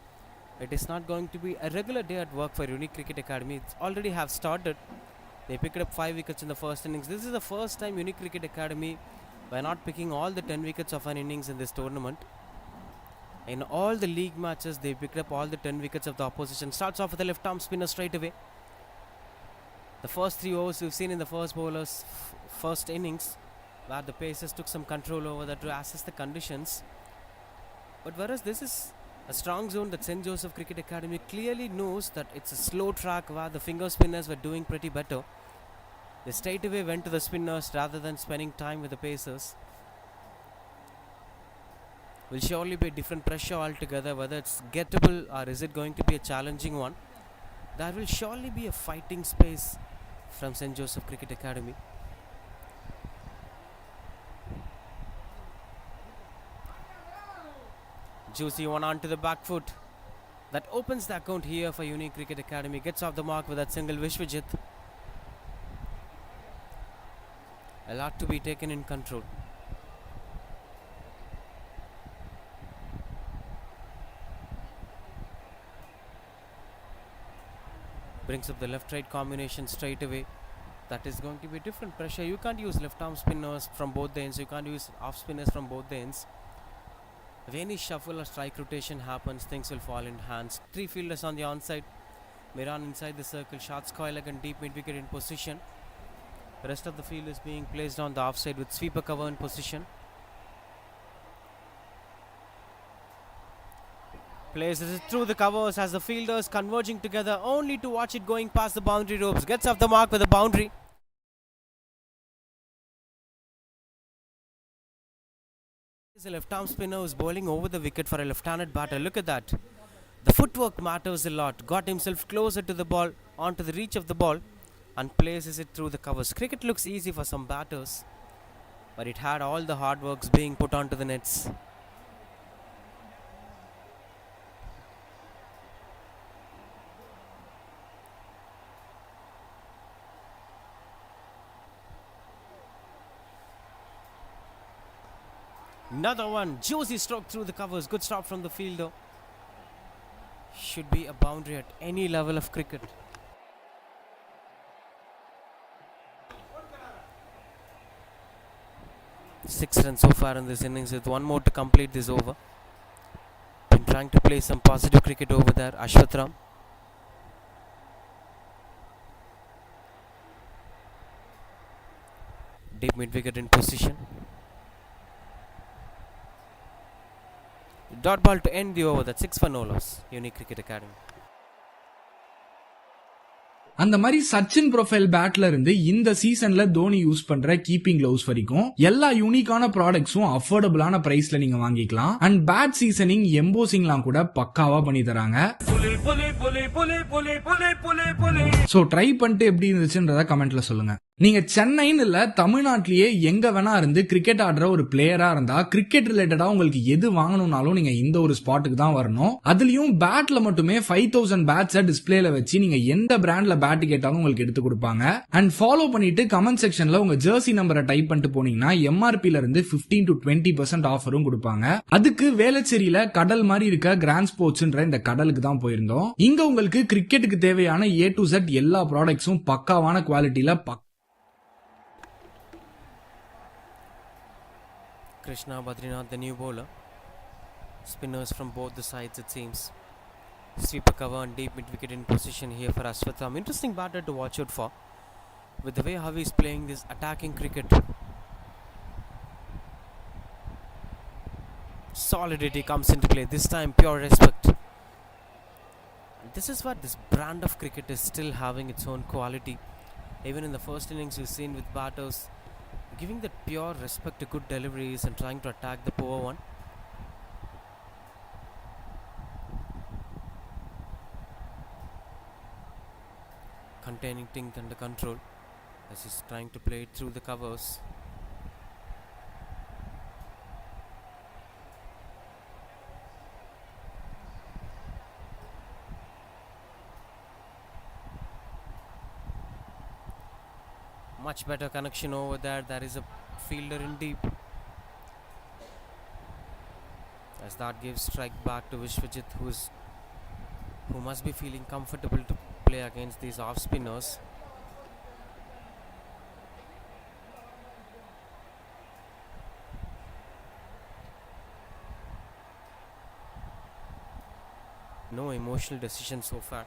it is not going to be a regular day at work for Unique Cricket Academy. It's already have started. They picked up 5 wickets in the first innings. This is the first time Unique Cricket Academy were not picking all the 10 wickets of an innings in this tournament. In all the league matches, they picked up all the 10 wickets of the opposition. Starts off with a left arm spinner straight away. The first 3 overs we've seen in the first bowler's first innings, where the pacers took some control over that to assess the conditions. But whereas this is a strong zone that St. Joseph Cricket Academy clearly knows that it's a slow track where the finger spinners were doing pretty better. They straight away went to the spinners rather than spending time with the pacers. Will surely be a different pressure altogether, whether it's gettable or is it going to be a challenging one. There will surely be a fighting space from St. Joseph Cricket Academy. Juicy one onto the back foot. That opens the account here for Unique Cricket Academy. Gets off the mark with that single Vishwajit. A lot to be taken in control. Brings up the left-right combination straight away. That is going to be different pressure. You can't use left-arm spinners from both the ends. You can't use off spinners from both the ends. If any shuffle or strike rotation happens, things will fall in hands. 3 fielders on the onside. Miran inside the circle. Shots Coilag and deep mid-wicket in position. The rest of the field is being placed on the offside with sweeper cover in position. Places it through the covers as the fielders converging together, only to watch it going past the boundary ropes. Gets off the mark with a boundary. A left-arm spinner who's bowling over the wicket for a left-handed batter. Look at that. The footwork matters a lot. Got himself closer to the ball, onto the reach of the ball, and places it through the covers. Cricket looks easy for some batters, but it had all the hard works being put onto the nets. Another one, juicy stroke through the covers. Good stop from the fielder. Should be a boundary at any level of cricket. Six runs so far in this innings with one more to complete this over. Been trying to play some positive cricket over there. Ashwatram. Deep mid-wicket in position. Dot ball to end the over. That's 6 for no loss. Unique Cricket Academy. அந்த மாதிரி Sachin profile பேட்ல இருந்து இந்த சீசன்ல Dhoni use பண்ற keeping gloves வரைக்கும் எல்லா யூனிக்கான ப்ராடக்ட்ஸும் அஃபோர்டபுளான பிரைஸ்ல நீங்க வாங்கிக்கலாம். அண்ட் பேட் சீசனிங் எம்போசிங்லாம் கூட பக்காவா பண்ணி தராங்க. சோ ட்ரை பண்ணிட்டு எப்படி இருந்துச்சுன்றத கமெண்ட்ல சொல்லுங்க. நீங்க சென்னைன்னு இல்ல தமிழ்நாட்டிலேயே எங்க வேணா இருந்து கிரிக்கெட் ஆடுற ஒரு பிளேயரா இருந்தா கிரிக்கெட் ரிலேட்டடா உங்களுக்கு எது வாங்கணும்னாலும் நீங்க இந்த ஒரு ஸ்பாட்டுக்கு தான் வரணும். அதுலயும் பேட்ல மட்டுமே 5000 பேட்ஸை டிஸ்பிளேல வச்சு நீங்க எந்த பிராண்ட்ல பேட் கேட்டாலும் உங்களுக்கு எடுத்து கொடுப்பாங்க. அண்ட் ஃபாலோ பண்ணிட்டு கமெண்ட் செக்ஷன்ல உங்க ஜெர்சி நம்பரை டைப் பண்ணிட்டு போனீங்கன்னா எம்ஆர்பில இருந்து 15 to 20% ஆஃபரும் கொடுப்பாங்க. அதுக்கு வேளச்சேரியில கடல் மாதிரி இருக்க கிராண்ட் ஸ்போர்ட்ஸ்ன்ற இந்த கடலுக்கு தான் போயிருந்தோம். இங்க உங்களுக்கு கிரிக்கெட்டுக்கு தேவையான A to Z எல்லா ப்ராடக்ட்ஸும் பக்காவான குவாலிட்டியில Krishna Badrinath, the new bowler. Spinners from both the sides, it seems. Sweeper cover and deep mid wicket in position here for Sjca. Interesting batter to watch out for. With the way how he's playing this attacking cricket. Solidity comes into play. This time pure respect. And this is what this brand of cricket is still having its own quality. Even in the first innings you've seen with batters giving that pure respect to good deliveries and trying to attack the poor one. Containing things under control as he's trying to play it through the covers. Much better connection over there. There is a fielder in deep. As that gives strike back to Vishwajit, who must be feeling comfortable to play against these off spinners. No emotional decision so far.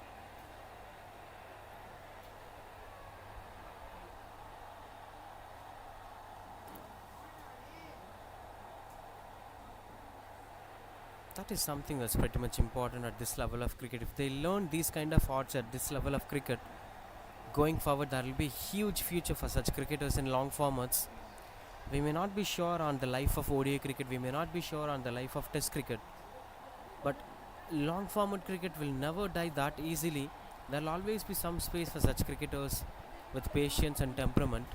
That is something that's pretty much important at this level of cricket. If they learn these kind of arts at this level of cricket, going forward there will be huge future for such cricketers in long formats. We may not be sure on the life of ODI cricket, we may not be sure on the life of test cricket, but long format cricket will never die that easily. There will always be some space for such cricketers with patience and temperament,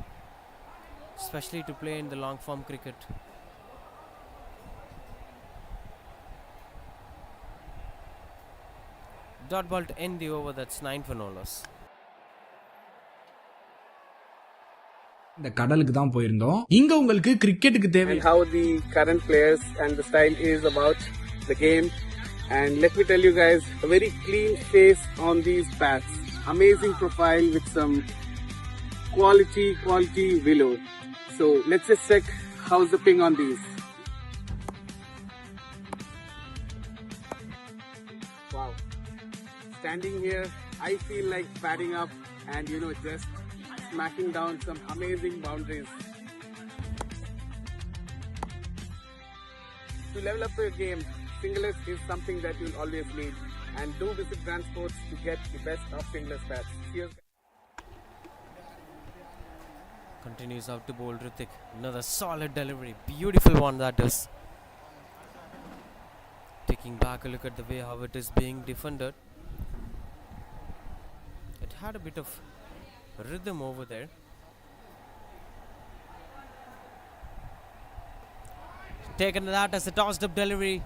especially to play in the long form cricket. Dot ball to end the over. That's 9 for no loss. இந்த கடலுக்கு தான் போயிருந்தோம். இங்க உங்களுக்கு கிரிக்கெட்டுக்கு தேவை and how the current players and the style is about the game. And let me tell you guys, a very clean face on these bats. Amazing profile with some quality willow. So let's just check how's the ping on these. Wow. Standing here, I feel like padding up and just smacking down some amazing boundaries. To level up your game, singlers is something that you'll always need, and do visit Grand Sports to get the best of singlers bats. Cheers. Continues out to bowl Ritik. Another solid delivery. Beautiful one that is. Taking back a look at the way how it is being defended. It had a bit of rhythm over there. Taken that as a tossed up delivery.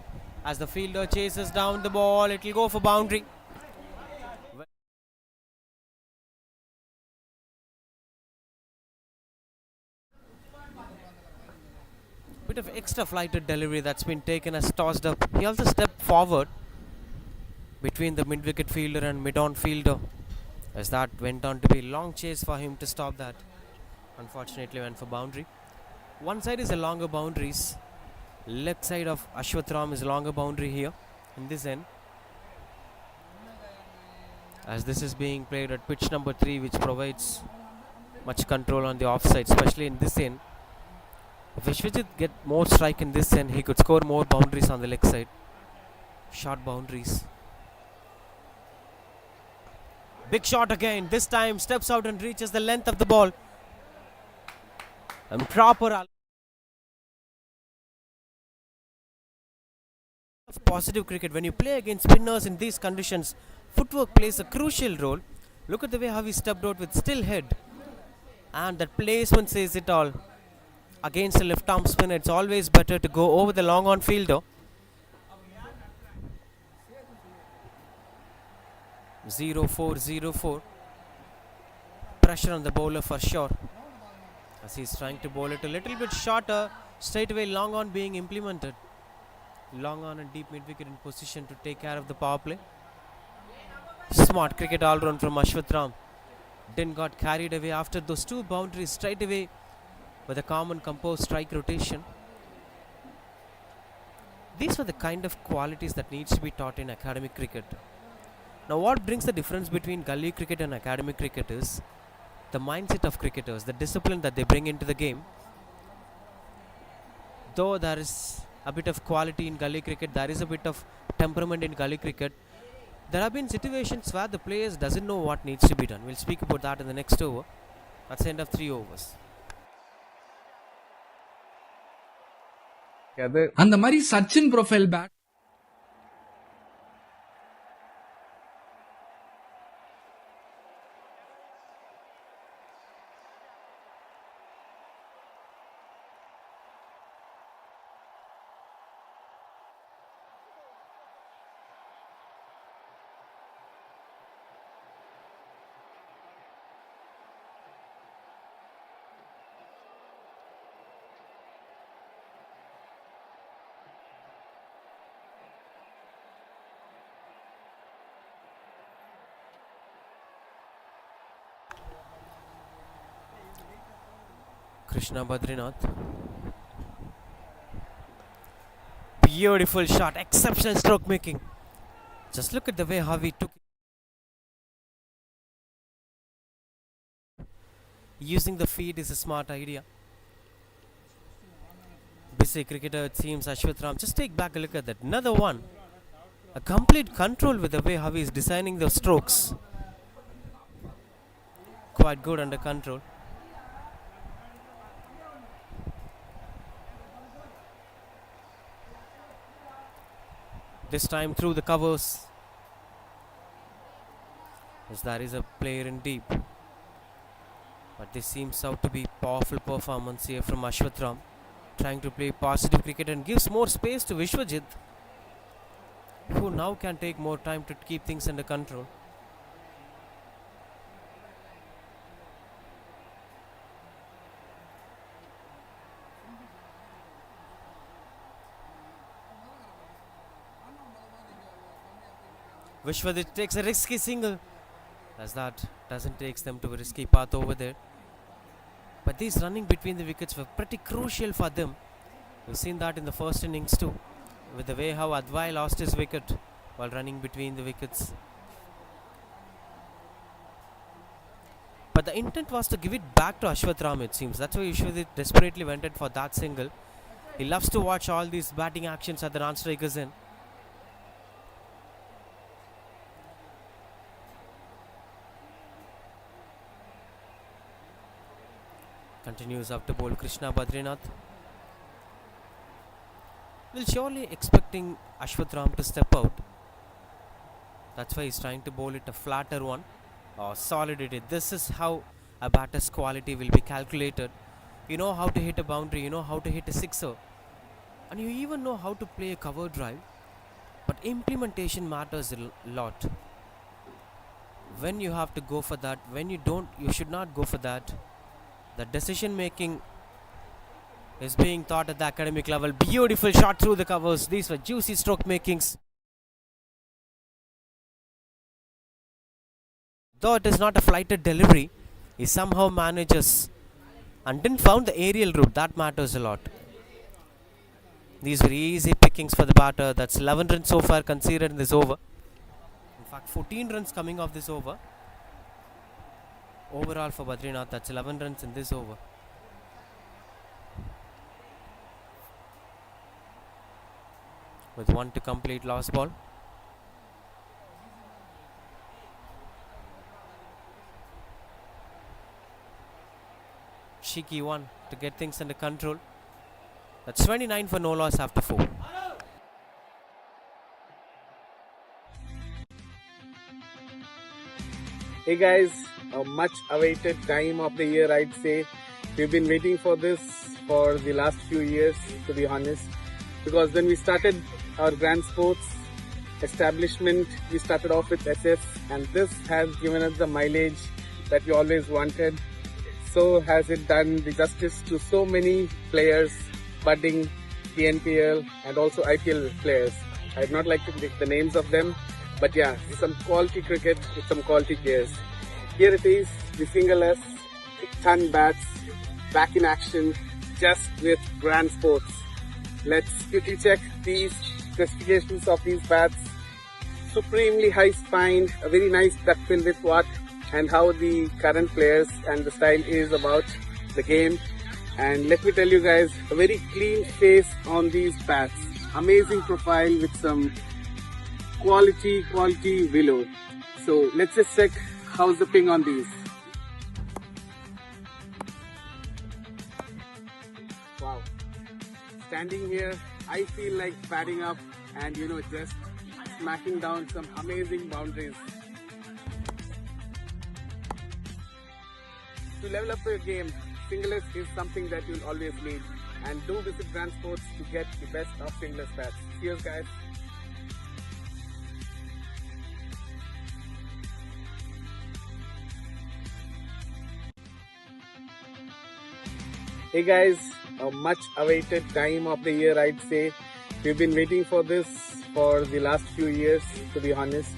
As the fielder chases down the ball, it will go for boundary. Bit of extra flighted delivery that's been taken as tossed up. He also stepped forward between the mid-wicket fielder and mid-on fielder, as that went on to be a long chase for him to stop that. Unfortunately went for boundary. One side is a longer boundaries. Left side of Ashwatram is a longer boundary here in this end, as this is being played at pitch number 3, which provides much control on the offside, especially in this end. If Vishwajit get more strike in this end, he could score more boundaries on the leg side. Short boundaries. Big shot again. This time steps out and reaches the length of the ball. And proper positive cricket. When you play against spinners in these conditions, footwork plays a crucial role. Look at the way how he stepped out with still head. And that placement says it all. Against a left arm spinner, it's always better to go over the long on fielder. 0-4. Pressure on the bowler for sure, as he's trying to bowl it a little bit shorter. Straight away long on being implemented. Long on and deep mid wicket in position to take care of the power play. Smart cricket all round from Ashwath Ram. Didn't got carried away after those two boundaries straight away with a calm and composed strike rotation. These were the kind of qualities that needs to be taught in academic cricket. Now what brings the difference between gully cricket and academic cricket is the mindset of cricketers, the discipline that they bring into the game. Though there is a bit of quality in gully cricket, there is a bit of temperament in gully cricket. There have been situations where the players doesn't know what needs to be done. We'll speak about that in the next over. That's the end of 3 overs. அந்த மாதிரி Sachin profile bat Krishna Badrinath. Beautiful shot, exceptional stroke making. Just look at the way how he took it. Using the feet is a smart idea. Busy cricketer it seems, Ashwath Ram. Just take back a look at that. Another one. A complete control with the way how he is designing the strokes. Quite good under control. This time through the covers, as there is a player in deep. But this seems out to be powerful performance here from Ashwath Ram, trying to play positive cricket and gives more space to Vishwajit, who now can take more time to keep things under control. Vishwajit takes a risky single, as that doesn't take them to a risky path over there. But these running between the wickets were pretty crucial for them. We've seen that in the first innings too, with the way how Advai lost his wicket while running between the wickets. But the intent was to give it back to Ashwath Ram, it seems. That's why Vishwajit desperately went in for that single. He loves to watch all these batting actions at the non-strikers in. Continues up to bowl Krishna Badrinath. Will surely expecting Ashwath Ram to step out. That's why he's trying to bowl it a flatter one. Oh, solid it is. This is how a batter's quality will be calculated. You know how to hit a boundary, you know how to hit a sixer, and you even know how to play a cover drive. But implementation matters a lot. When you have to go for that, when you don't, you should not go for that. The decision making is being taught at the academic level. Beautiful shot through the covers. These were juicy stroke makings. Though it is not a flighted delivery, he somehow manages and didn't found the aerial route. That matters a lot. These were easy pickings for the batter. That's 11 runs so far conceded in this over. In fact, 14 runs coming off this over. Overall for Badrinath, that's 11 runs in this over. With one to complete, last ball. cheeky one to get things under control. That's 29 for no loss after 4. Hey guys, a much awaited time of the year, I'd say. We've been waiting for this for the last few years, to be honest, because when we started our grand sports establishment, we started off with SS, and this has given us the mileage that we always wanted. So has it done the justice to so many players, budding TNPL and also IPL players. I'd not like to pick the names of them, but yeah, some quality cricket with some quality players. Here it is, the single S, ton bats, back in action, just with grand sports. Let's quickly check these specifications of these bats. Supremely high spine, a very nice duckbill with what and how the current players and the style is about the game. And let me tell you guys, a very clean face on these bats. Amazing profile with some quality willow. So let's just check how's the ping on these. Wow. Standing here, I feel like batting up and just smacking down some amazing boundaries. To level up your game, singlers is something that you'll always need. And do visit Grand Sports to get the best of singlers bats. Cheers guys. Hey guys, a much awaited time of the year, I'd say. We've been waiting for this for the last few years, to be honest,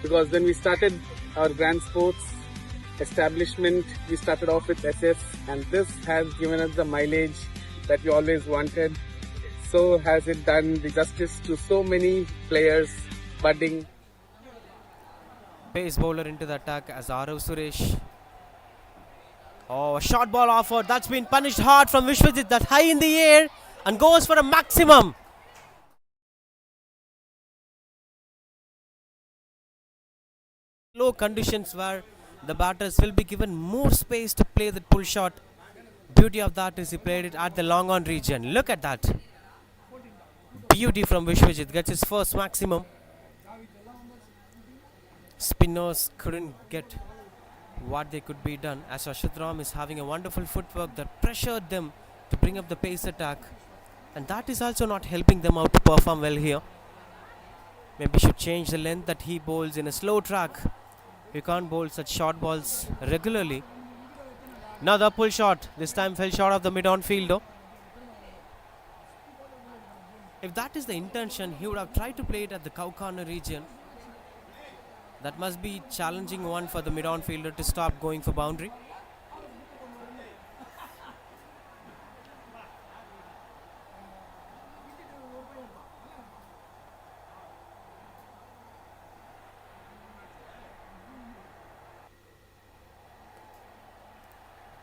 because when we started our grand sports establishment, we started off with SS, and this has given us the mileage that we always wanted. So has it done the justice to so many players, budding. Pace bowler into the attack as Arav Suresh. Oh, a short ball offered. That's been punished hard from Vishwajit. That high in the air and goes for a maximum. Low conditions where the batters will be given more space to play the pull shot. Beauty of that is he played it at the long on region. Look at that. Beauty from Vishwajit. Gets his first maximum. Spinners couldn't get what they could be done, as Ashwat is having a wonderful footwork that pressured them to bring up the pace attack, and that is also not helping them out to perform well here. Maybe should change the length that he bowls in a slow track. You can't bowl such short balls regularly. Another pull shot, this time fell short of the mid-on fielder. If that is the intention, he would have tried to play it at the cow corner region. That must be challenging one for the mid-on fielder to stop going for boundary.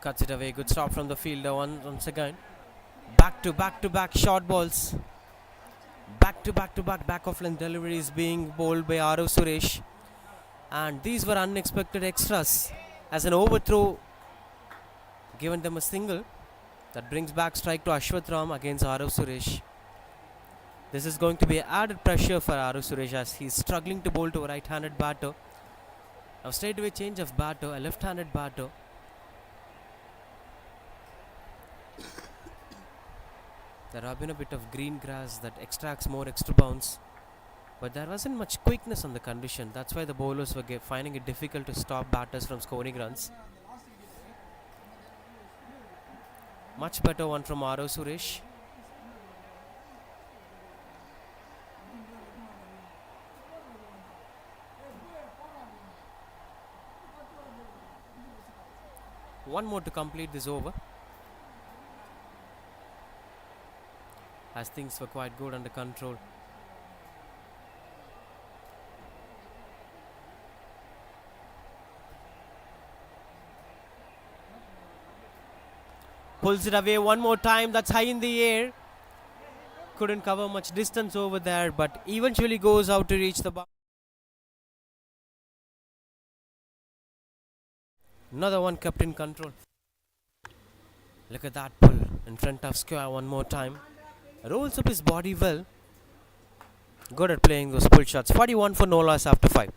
Cuts it away, good stop from the fielder once again. Back to back short balls. Back to back off length deliveries being bowled by Arav Suresh. And these were unexpected extras, as an overthrow given them a single that brings back strike to Ashwat Ram against Arav Suresh. This is going to be added pressure for Arav Suresh as he is struggling to bowl to a right-handed batter. Now straight away change of batter, a left-handed batter. There have been a bit of green grass that extracts more extra bounce. But there wasn't much quickness on the condition. That's why the bowlers were finding it difficult to stop batters from scoring runs. Much better one from Arav Suresh. One more to complete this over, as things were quite good under control. Pulls it away one more time. That's high in the air. Couldn't cover much distance over there, but eventually goes out to reach the boundary. Another one kept in control. Look at that pull in front of Sjca one more time. Rolls up his body well. Good at playing those pull shots. 41 for no loss after 5.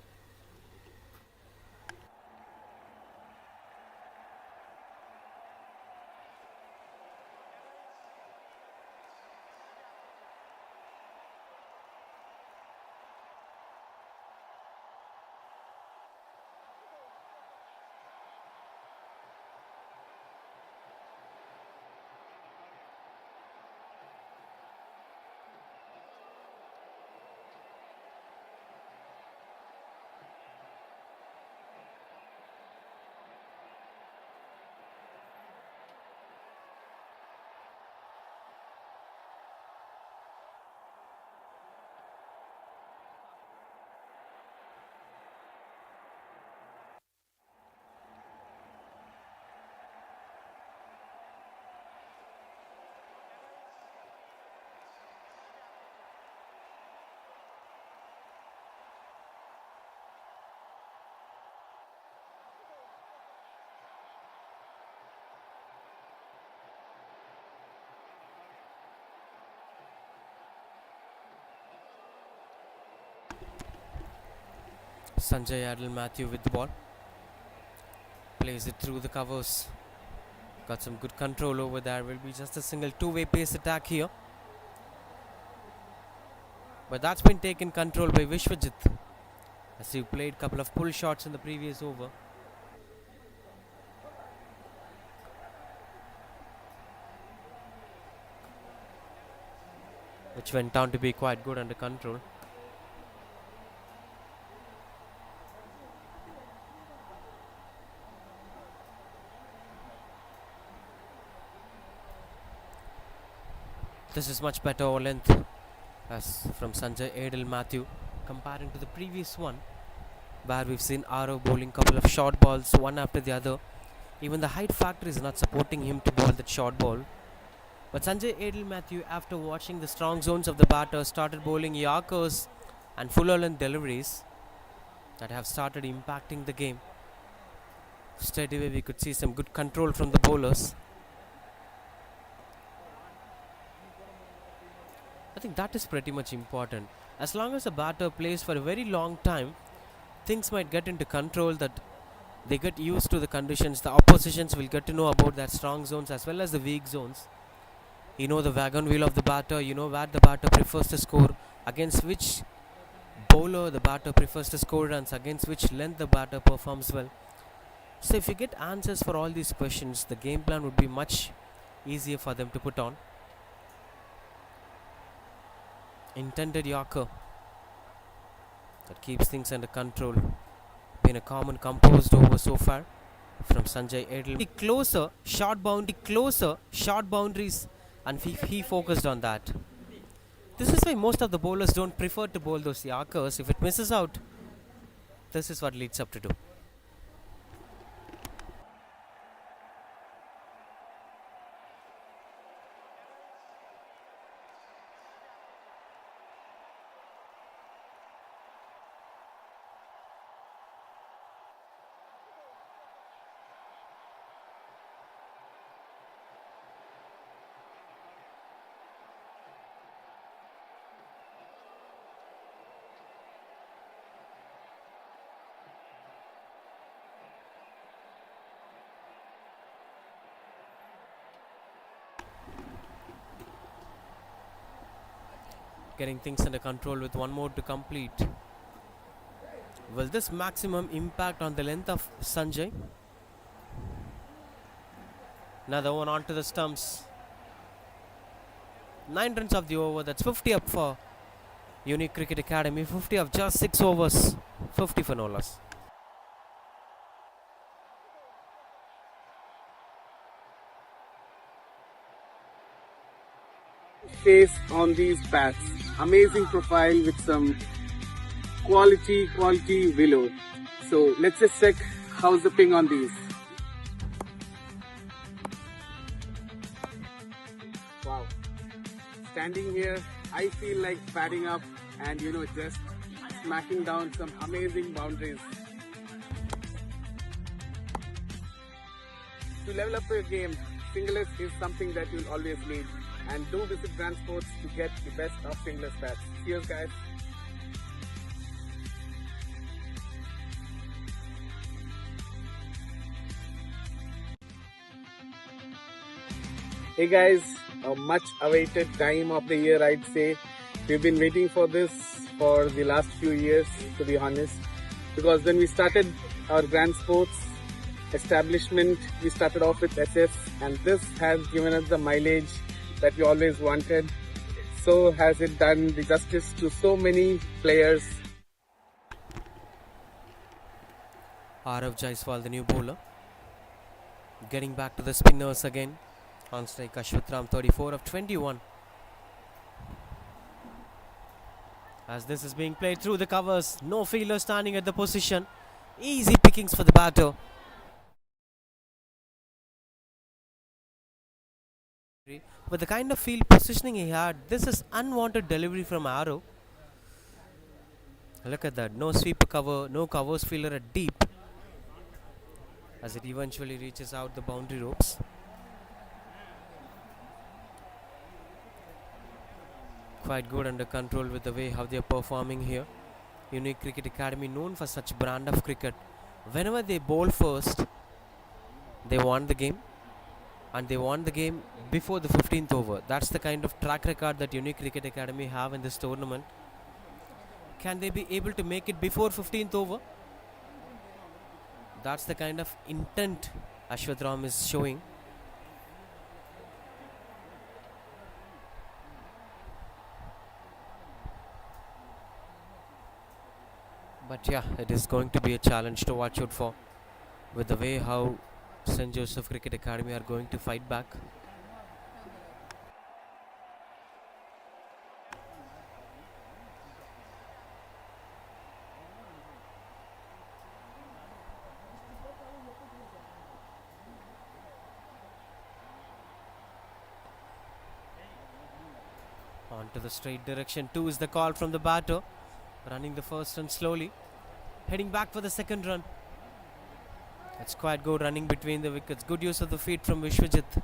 Sjca U17 with the ball. Plays it through the covers. Got some good control over there. Will be just a single two-way pace attack here. But that's been taken control by Vishwajit, as he played a couple of pull shots in the previous over. Which went down to be quite good under control. This is much better over length as from Sjca U17 comparing to the previous one, where we've seen Arav bowling couple of short balls one after the other. Even the height factor is not supporting him to bowl that short ball. But Sjca U17, after watching the strong zones of the batter, started bowling Yorkers and fuller length deliveries that have started impacting the game. Straight away we could see some good control from the bowlers. I think that is pretty much important. As long as a batter plays for a very long time, things might get into control, that they get used to the conditions. The oppositions will get to know about their strong zones as well as the weak zones. You know the wagon wheel of the batter, you know where the batter prefers to score, against which bowler the batter prefers to score runs, against which length the batter performs well. So if you get answers for all these questions, the game plan would be much easier for them to put on. Intended Yorker that keeps things under control. Been a common composed over so far from Sjca U17. Closer, short boundaries, and he focused on that. This is why most of the bowlers don't prefer to bowl those Yorkers. If it misses out, this is what leads up to do. Getting things under control with one more to complete. Will this maximum impact on the length of Sanjay? Another one onto the stumps. 9 runs of the over. That's 50 up for Unique Cricket Academy. 50 of just 6 overs. 50 for no loss. Face on these bats. Amazing profile with some quality willow. So let's just check how's the ping on these. Wow. Standing here, I feel like padding up and just smacking down some amazing boundaries. To level up your game, Singlers is something that you'll always need. And do visit Grand Sports to get the best of singlers bats. Cheers, guys. Hey guys, a much awaited time of the year, I'd say. We've been waiting for this for the last few years, to be honest, because when we started our Grand Sports establishment, we started off with SS, and this has given us the mileage that we always wanted. So has it done the justice to so many players. Arav Jaiswal, the new bowler. Getting back to the spinners again. On strike, Ashwatram, 34 of 21. As this is being played through the covers, no fielder standing at the position. Easy pickings for the batter. With the kind of field positioning he had, this is unwanted delivery from Arav. Look at that, no sweeper cover, no covers fielder at deep, as it eventually reaches out the boundary ropes. Quite good under control with the way how they are performing here. Unique Cricket Academy, known for such brand of cricket. Whenever they bowl first, they won the game, and they won the game before the 15th over. That's the kind of track record that Unique Cricket Academy have in this tournament. Can they be able to make it before 15th over? That's the kind of intent Ashwatram is showing. But yeah, it is going to be a challenge to watch out for, with the way how St. Joseph Cricket Academy are going to fight back. On to the straight direction. 2 is the call from the batter. Running the first run slowly. Heading back for the second run. It's quite good running between the wickets. Good use of the feet from Vishwajit.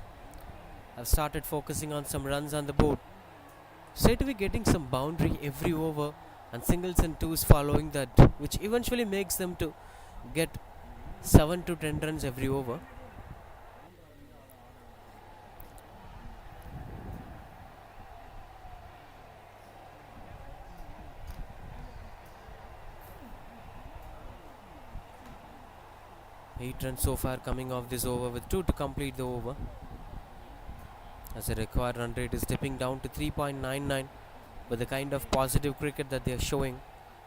Have started focusing on some runs on the board. Straight away getting some boundary every over, and singles and twos following that, which eventually makes them to get 7 to 10 runs every over. Eight runs so far coming off this over, with 2 to complete the over. As the required run rate is dipping down to 3.99, with the kind of positive cricket that they are showing,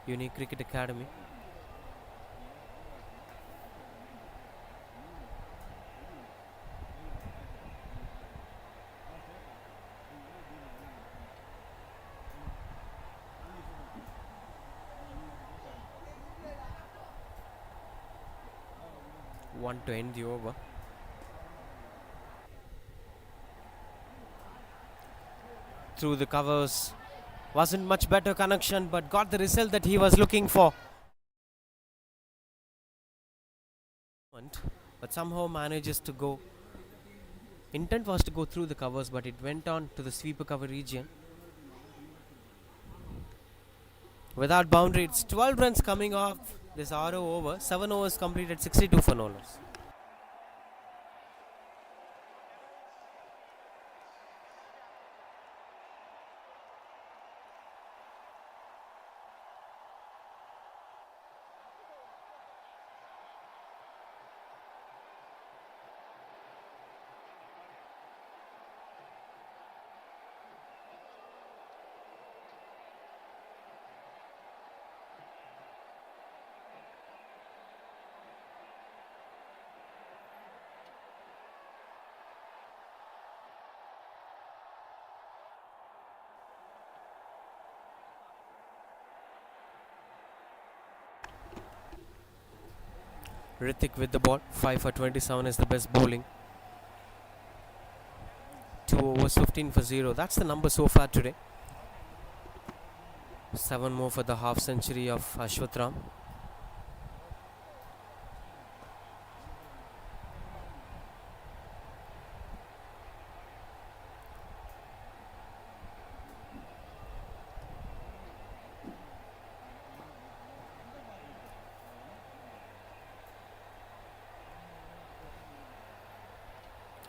Unique Cricket Academy. One to end the over. Through the covers, wasn't much better connection, but got the result that he was looking for. But somehow manages to go. Intent was to go through the covers, but it went on to the sweeper cover region. Without boundary, it's 12 runs coming off this RO over. 7 overs completed, 62 for no loss. Ritik with the ball. 5 for 27 is the best bowling. 2 overs, 15 for 0. That's the number so far today. 7 more for the half century of Ashwatram.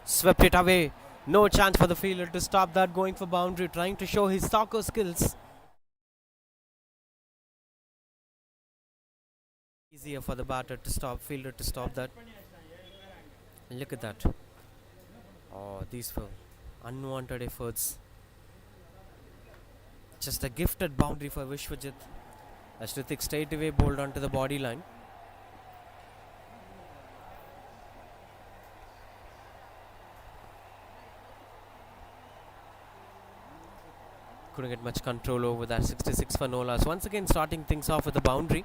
Swept it away. No chance for the fielder to stop that, going for boundary, trying to show his soccer skills. Easier for the fielder to stop that. Look at that. Oh, these were unwanted efforts. Just a gifted boundary for Vishwajit, as Hrithik straight away bowled onto the body line. Couldn't get much control over that. 66 for no loss. Once again starting things off with a boundary.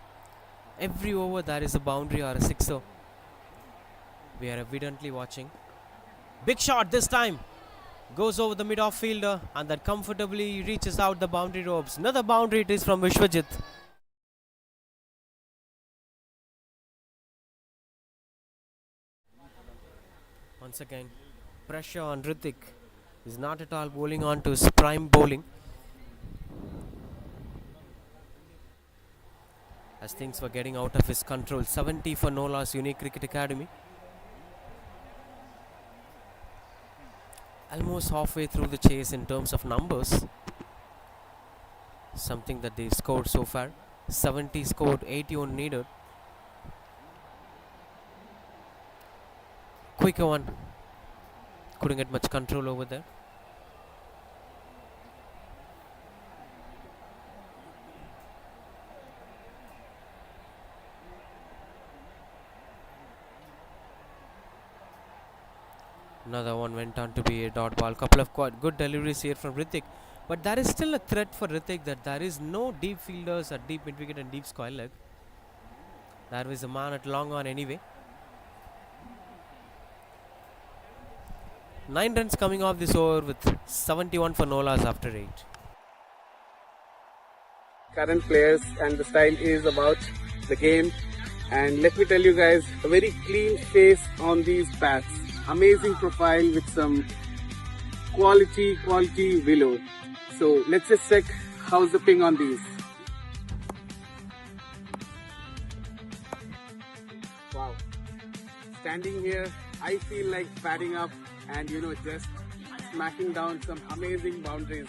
Every over there is a boundary or a sixer. We are evidently watching. Big shot this time. Goes over the mid-off fielder and that comfortably reaches out the boundary ropes. Another boundary it is from Vishwajit. Once again, pressure on Hrithik. He's not at all bowling on to his prime bowling. As things were getting out of his control. 70 for no loss, Unique Cricket Academy. Almost halfway through the chase in terms of numbers. Something that they've scored so far. 70 scored, 81 needed. Quicker one. Couldn't get much control over there. Another one went on to be a dot ball. Couple of quite good deliveries here from Hrithik. But there is still a threat for Hrithik that there is no deep fielders at deep mid-wicket and deep square leg. There was a man at long on anyway. 9 runs coming off this over with 71 for no loss after 8. Current players and the style is about the game. And let me tell you guys, a very clean face on these bats. Amazing profile with some quality willow. So let's just check how's the ping on these. Wow. Standing here, I feel like padding up and just smacking down some amazing boundaries.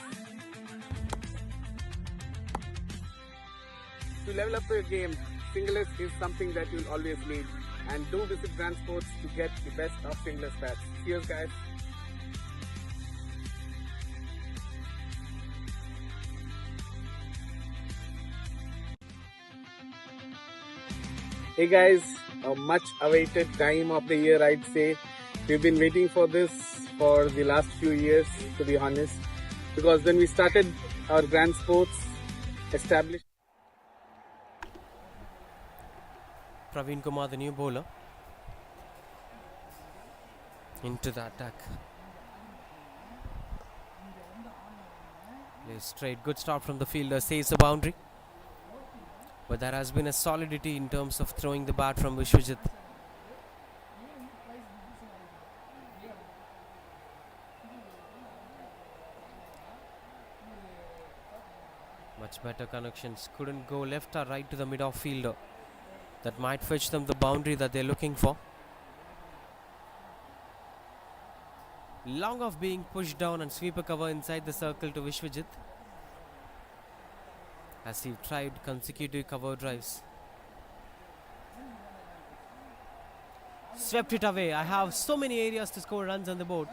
To level up your game, singlers is something that you'll always need. And do visit Grand Sports to get the best of singlers bats. Cheers guys. Hey guys, a much awaited time of the year, I'd say. We've been waiting for this for the last few years, to be honest. Because when we started our Grand Sports, established Praveen Kumar, the new bowler, into the attack. Plays straight, good start from the fielder, saves the boundary. But there has been a solidity in terms of throwing the bat from Vishwajit. Much better connections, couldn't go left or right to the mid-off fielder. That might fetch them the boundary that they're looking for. Long off being pushed down and sweeper cover inside the circle to Vishwajit, as he tried consecutive cover drives. Swept it away. I have so many areas to score runs on the board,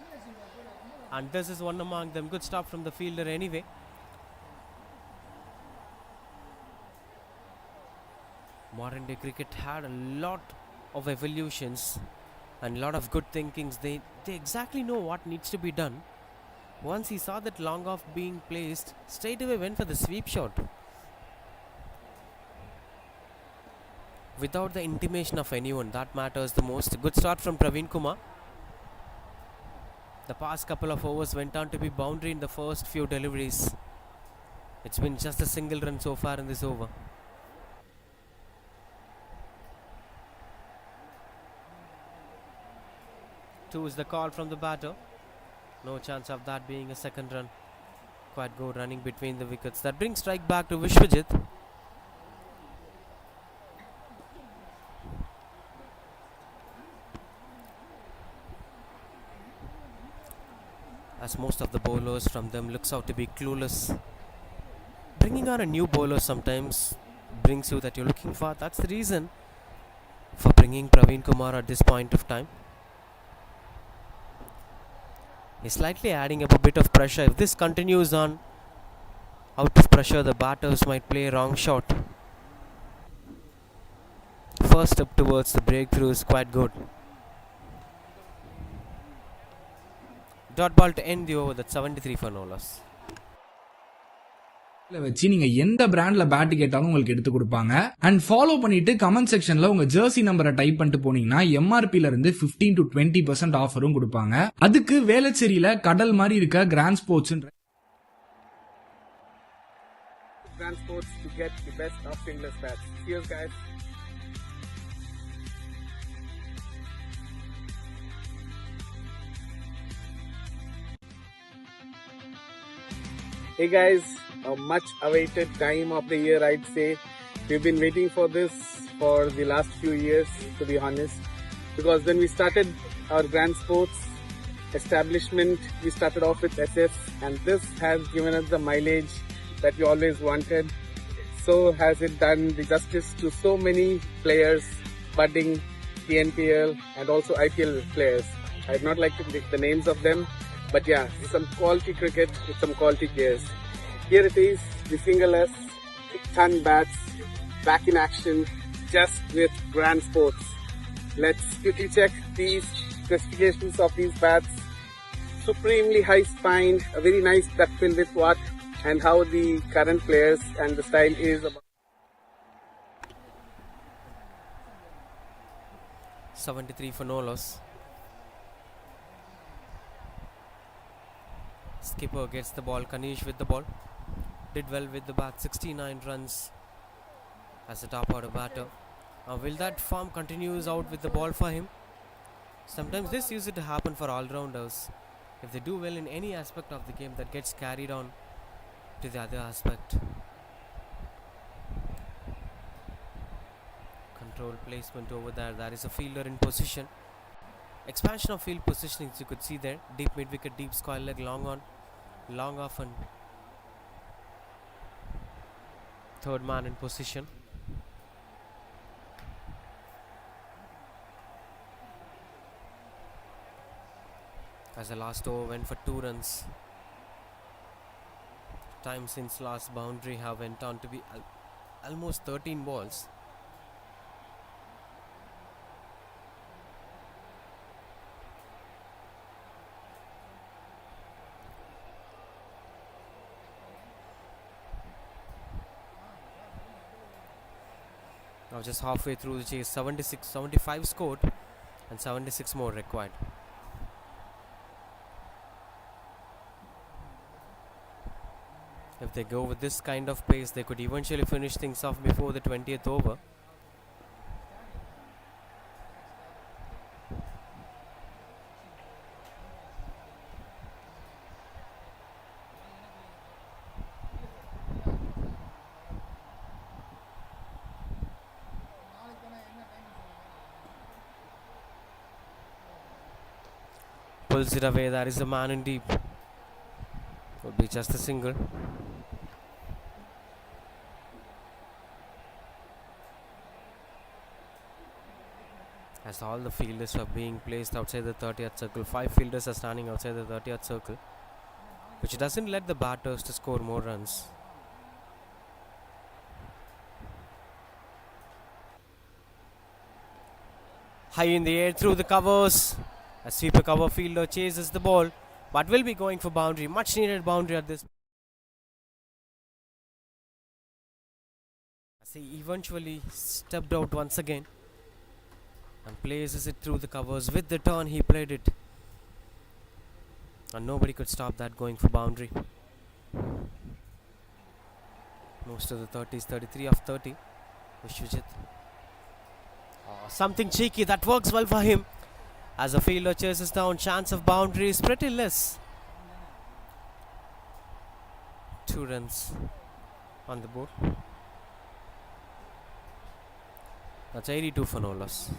and this is one among them. Good stop from the fielder anyway. Modern day cricket had a lot of evolutions and a lot of good thinkings. They exactly know what needs to be done. Once he saw that long off being placed, straight away went for the sweep shot, without the intimation of anyone. That matters the most. Good start from Praveen Kumar. The past couple of overs went on to be boundary in the first few deliveries. It's been just a single run so far in this over. Two is the call from the batter. No chance of that being a second run. Quite good running between the wickets. That brings strike back to Vishwajit. as most of the bowlers from them looks out to be clueless. Bringing on a new bowler sometimes brings you that you're looking for. That's the reason for bringing Praveen Kumar at this point of time. He's slightly adding up a bit of pressure. If this continues on, out of pressure, the batters might play a wrong shot. First step towards the breakthrough is quite good. Dot ball to end the over. That's 73 for no loss. வச்சு நீங்க எந்த பிராண்ட்ல bad கேட்டாலும் உங்களுக்கு எடுத்து கொடுப்பாங்க. And follow பண்ணிட்டு comment செக்ஷன்ல உங்க ஜெர்சி நம்பரை டைப் பண்ணிட்டு போனீங்கன்னா எம்ஆர்பில இருந்து 15 to 20% ஆஃபரும் கொடுப்பாங்க. அதுக்கு வேளச்சேரியில கடல் மாதிரி இருக்க grand sports to get the best of fingerless bats. Cheers, guys. Hey guys, a much awaited time of the year, I'd say. We've been waiting for this for the last few years, to be honest, because when we started our grand sports establishment, we started off with SF, and this has given us the mileage that we always wanted. So has it done the justice to so many players, budding PNPL and also IPL players. I'd not like to take the names of them, but yeah, some quality cricket with some quality players. Here it is, the fingerless ton bats back in action, just with grand sports. Let's quickly check these specifications of these bats. Supremely high spine, a very nice duck bill with what and how the current players and the style is. 73 for no loss. Skipper gets the ball. Kanish with the ball. Did well with the bat. 69 runs as a top order batter. Will that form continues out with the ball for him? Sometimes this used to happen for all-rounders. If they do well in any aspect of the game, that gets carried on to the other aspect. Control placement over there. There is a fielder in position. Expansion of field positionings you could see there. Deep mid wicket, deep square leg, long on, long off, and third man in position. As the last over went for 2 runs. Time since last boundary have went on to be almost 13 balls. Now just halfway through the chase, 75 scored and 76 more required. If they go with this kind of pace, they could eventually finish things off before the 20th over. Pulls it away. There is a man in deep. Could be just a single. As all the fielders are being placed outside the 30th circle, 5 fielders are standing outside the 30th circle, which doesn't let the batters to score more runs. High in the air through the covers. A sweeper cover fielder chases the ball, but will be going for boundary. Much needed boundary at this. As he eventually stepped out once again and places it through the covers. With the turn he played it, and nobody could stop that going for boundary. Most of the 30s, 33 of 30. Vishwajit. Something cheeky that works well for him. As a fielder chases down, chance of boundary is pretty less. 2 runs on the board. That's 82 for no loss.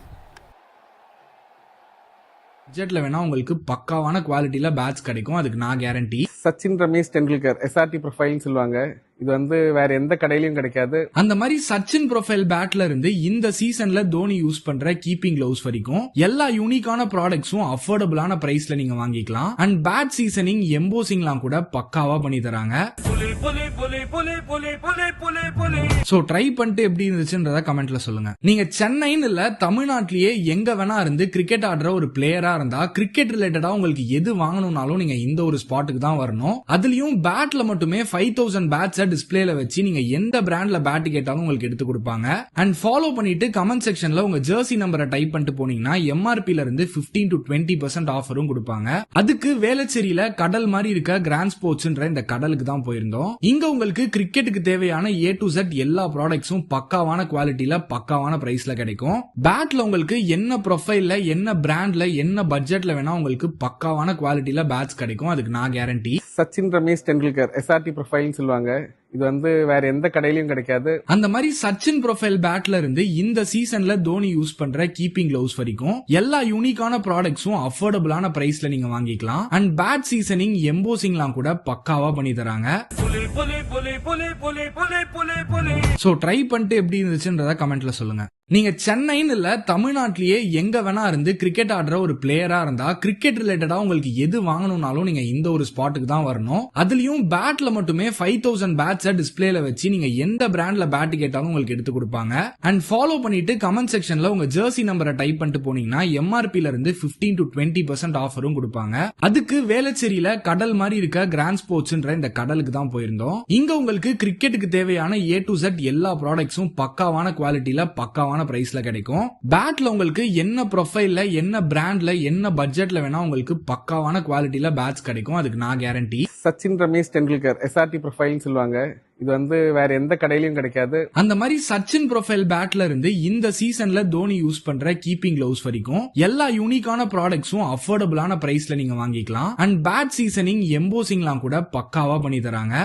பட்ஜெட்ல வேணா உங்களுக்கு பக்காவான குவாலிட்டியில bats கிடைக்கும், அதுக்கு நான் guarantee. Sachin Ramesh Tendulkar SRT ப்ரொஃபைல்னு சொல்லுவாங்க. இது வேற எந்த கடையிலயும் கிடைக்காது. அந்த மாதிரி சச்சின் ப்ரொஃபைல் பேட்ல இருந்து இந்த சீசன்ல தோனி யூஸ் பண்ற கீப்பிங் கிளவுஸ் வரைக்கும் எல்லா யூனிக்கான ப்ராடக்ட்ஸும் அஃபோர்டபுளான பிரைஸ்ல நீங்க வாங்கிக்கலாம். அண்ட் பேட் சீசனிங் எம்போசிங்லாம் கூட பக்காவா பண்ணி தராங்க. சோ ட்ரை பண்ணிட்டு எப்படி இருந்துச்சுன்றத கமெண்ட்ல சொல்லுங்க. நீங்க சென்னைன்னு இல்ல தமிழ்நாட்டிலேயே எங்க வேணா இருந்து கிரிக்கெட் ஆடுற ஒரு பிளேயரா இருந்தா கிரிக்கெட் ரிலேட்டடா உங்களுக்கு எது வாங்கணும்னாலும் நீங்க இந்த ஒரு ஸ்பாட்டுக்கு தான் வரணும். அதுலயும் பேட்ல மட்டுமே 5000 பேட்ஸ் டிஸ்பிளேல வச்சு நீங்க எந்த பிராண்ட்ல பேட் கேட்டாலும் உங்களுக்கு எடுத்து கொடுப்பாங்க. அண்ட் ஃபாலோ பண்ணிட்டு கமெண்ட் செக்ஷன்ல உங்க ஜெர்சி நம்பரை டைப் பண்ணிட்டு போனீங்கன்னா எம்ஆர்பில இருந்து 15 to 20% ஆஃபரும் கொடுப்பாங்க. அதுக்கு வேளச்சேரியில கடல் மாதிரி இருக்க கிராண்ட் ஸ்போர்ட்ஸ்ன்ற இந்த கடலுக்கு தான் போயிருந்தோம். இங்க உங்களுக்கு கிரிக்கெட்டுக்கு தேவையான A to Z எல்லா ப்ராடக்ட்ஸும் பக்காவான குவாலிட்டியில பக்காவான பிரைஸ்ல கிடைக்கும். பேட்ல உங்களுக்கு என்ன ப்ரொஃபைல்ல என்ன பிராண்ட்ல என்ன பட்ஜெட்ல வேணா உங்களுக்கு பக்காவான குவாலிட்டியில பேட்ஸ் கிடைக்கும், அதுக்கு நான் கேரண்டி. சச்சின் ரமேஷ் டெண்டுல்கர் எஸ்ஆர்டி ப்ரொஃபைல்னு சொல்லுவாங்க. இது வேற எந்த கடையிலயும் கிடைக்காது. அந்த மாதிரி சச்சின் ப்ரொஃபைல் பேட்ல இருந்து இந்த சீசன்ல தோனி யூஸ் பண்ற கீப்பிங் கிளவுஸ் வரைக்கும் எல்லா யூனிக்கான ப்ராடக்ட்ஸும் அஃபோர்டபுளான பிரைஸ்ல நீங்க வாங்கிக்கலாம். அண்ட் பேட் சீசனிங் எம்போசிங்லாம் கூட பக்காவா பண்ணி தராங்க. சோ ட்ரை பண்ணிட்டு எப்படி இருந்துச்சுன்றத கமெண்ட்ல சொல்லுங்க. நீங்க சென்னைன்னு இல்ல தமிழ்நாட்டிலேயே எங்க வேணா இருந்து கிரிக்கெட் ஆடுற ஒரு பிளேயரா இருந்தா கிரிக்கெட் ரிலேட்டடா உங்களுக்கு எது வாங்கணும்னாலும் நீங்க இந்த ஒரு ஸ்பாட்டுக்கு தான் வரணும். அதுலயும் பேட்ல மட்டுமே 5000 பேட்ஸ் டிஸ்பிளேல வச்சு நீங்க எந்த பிராண்ட்ல பேட் கேட்டாலும் உங்களுக்கு எடுத்து கொடுப்பாங்க. அண்ட் ஃபாலோ பண்ணிட்டு கமெண்ட் செக்ஷன்ல உங்க ஜெர்சி நம்பரை டைப் பண்ணிட்டு போனீங்கன்னா எம்ஆர்பில இருந்து 15 to 20% ஆஃபரும் கொடுப்பாங்க. அதுக்கு வேளச்சேரியில கடல் மாதிரி இருக்க கிராண்ட் ஸ்போர்ட்ஸ்ன்ற இந்த கடலுக்கு தான் போயிருந்தோம். இங்க உங்களுக்கு கிரிக்கெட்டுக்கு தேவையான A to Z எல்லா ப்ராடக்ட்ஸும் பக்காவான குவாலிட்டியில பக்காவான பிரைஸ்ல கிடைக்கும். பேட்ல உங்களுக்கு என்ன ப்ரொஃபைல்ல என்ன பிராண்ட்ல என்ன பட்ஜெட்ல வேணா உங்களுக்கு பக்காவான குவாலிட்டியில பேட்ஸ் கிடைக்கும், அதுக்கு நான் கேரண்டி. சச்சின் ரமேஷ் டெண்டுல்கர் எஸ்ஆர்டி ப்ரொஃபைல்னு சொல்லுவாங்க. இது வேற எந்த கடையிலயும் கிடைக்காது. அந்த மாதிரி சச்சின் ப்ரொஃபைல் பேட்ல இருந்து இந்த சீசன்ல தோனி யூஸ் பண்ற கீப்பிங் கிளவுஸ் வரைக்கும் எல்லா யூனிக்கான ப்ராடக்ட்ஸும் அஃபோர்டபுளான பிரைஸ்ல நீங்க வாங்கிக்கலாம். அண்ட் பேட் சீசனிங் எம்போசிங்லாம் கூட பக்காவா பண்ணி தராங்க.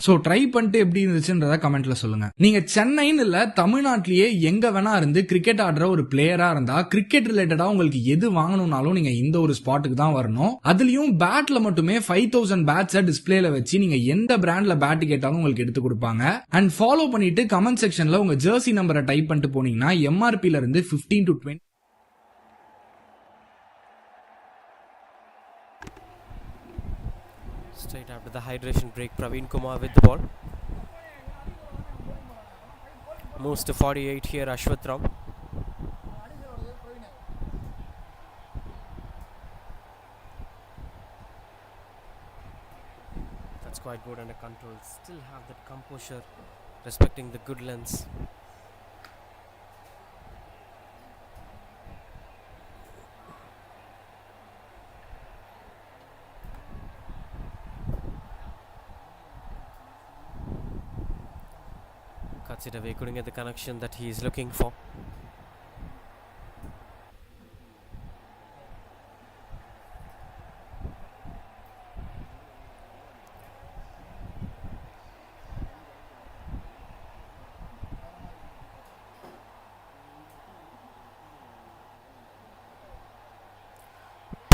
சோ ட்ரை பண்ணிட்டு எப்படி இருந்துச்சுன்றத கமெண்ட்ல சொல்லுங்க. நீங்க சென்னைன்னு இல்ல தமிழ்நாட்டிலேயே எங்க வேணா இருந்து கிரிக்கெட் ஆடுற ஒரு பிளேயரா இருந்தா கிரிக்கெட் ரிலேட்டடா உங்களுக்கு எது வாங்கணும்னாலும் நீங்க இந்த ஒரு ஸ்பாட்டுக்கு தான் வரணும். அதுலயும் பேட்ல மட்டுமே 5000 பேட்ஸ் டிஸ்பிளேல வச்சு நீங்க எந்த பிராண்ட்ல பேட் கேட்டாலும் உங்களுக்கு எடுத்து கொடுப்பாங்க. அண்ட் ஃபாலோ பண்ணிட்டு கமெண்ட் செக்ஷன்ல உங்க ஜெர்சி நம்பரை டைப் பண்ணிட்டு போனீங்கன்னா எம்ஆர்பில இருந்து 15 to 20. Straight after the hydration break, Praveen Kumar with the ball. Moves to 48 here, Ashwath Ram. That's quite good under control. Still have that composure, respecting the good lengths. Cuts it away, couldn't get the connection that he is looking for.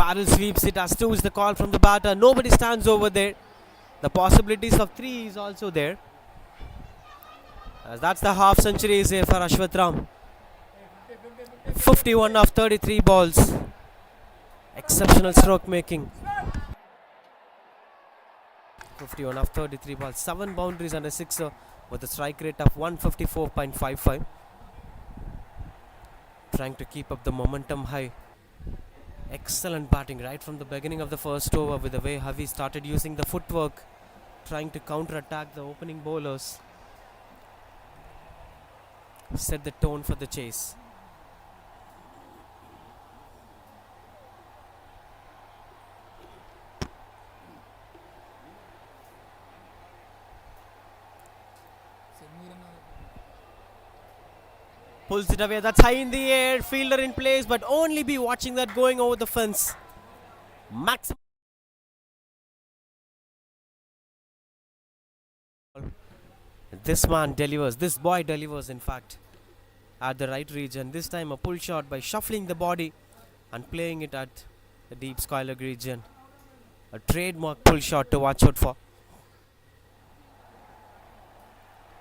Paddle sweeps it as 2 is the call from the batter. Nobody stands over there. The possibilities of 3 is also there. As that's the half century is here for Ashwath Ram. 51 of 33 balls. Exceptional stroke making. 51 of 33 balls. 7 boundaries and a sixer with a strike rate of 154.55. Trying to keep up the momentum high. Excellent batting right from the beginning of the first over with the way Javi started using the footwork, trying to counter-attack the opening bowlers. Set the tone for the chase. Pulls it away, that's high in the air, fielder in place, but only be watching that going over the fence. Maximum. This man delivers, this boy delivers in fact. at the right region. This time a pull shot by shuffling the body and playing it at the deep square leg region. A trademark pull shot to watch out for.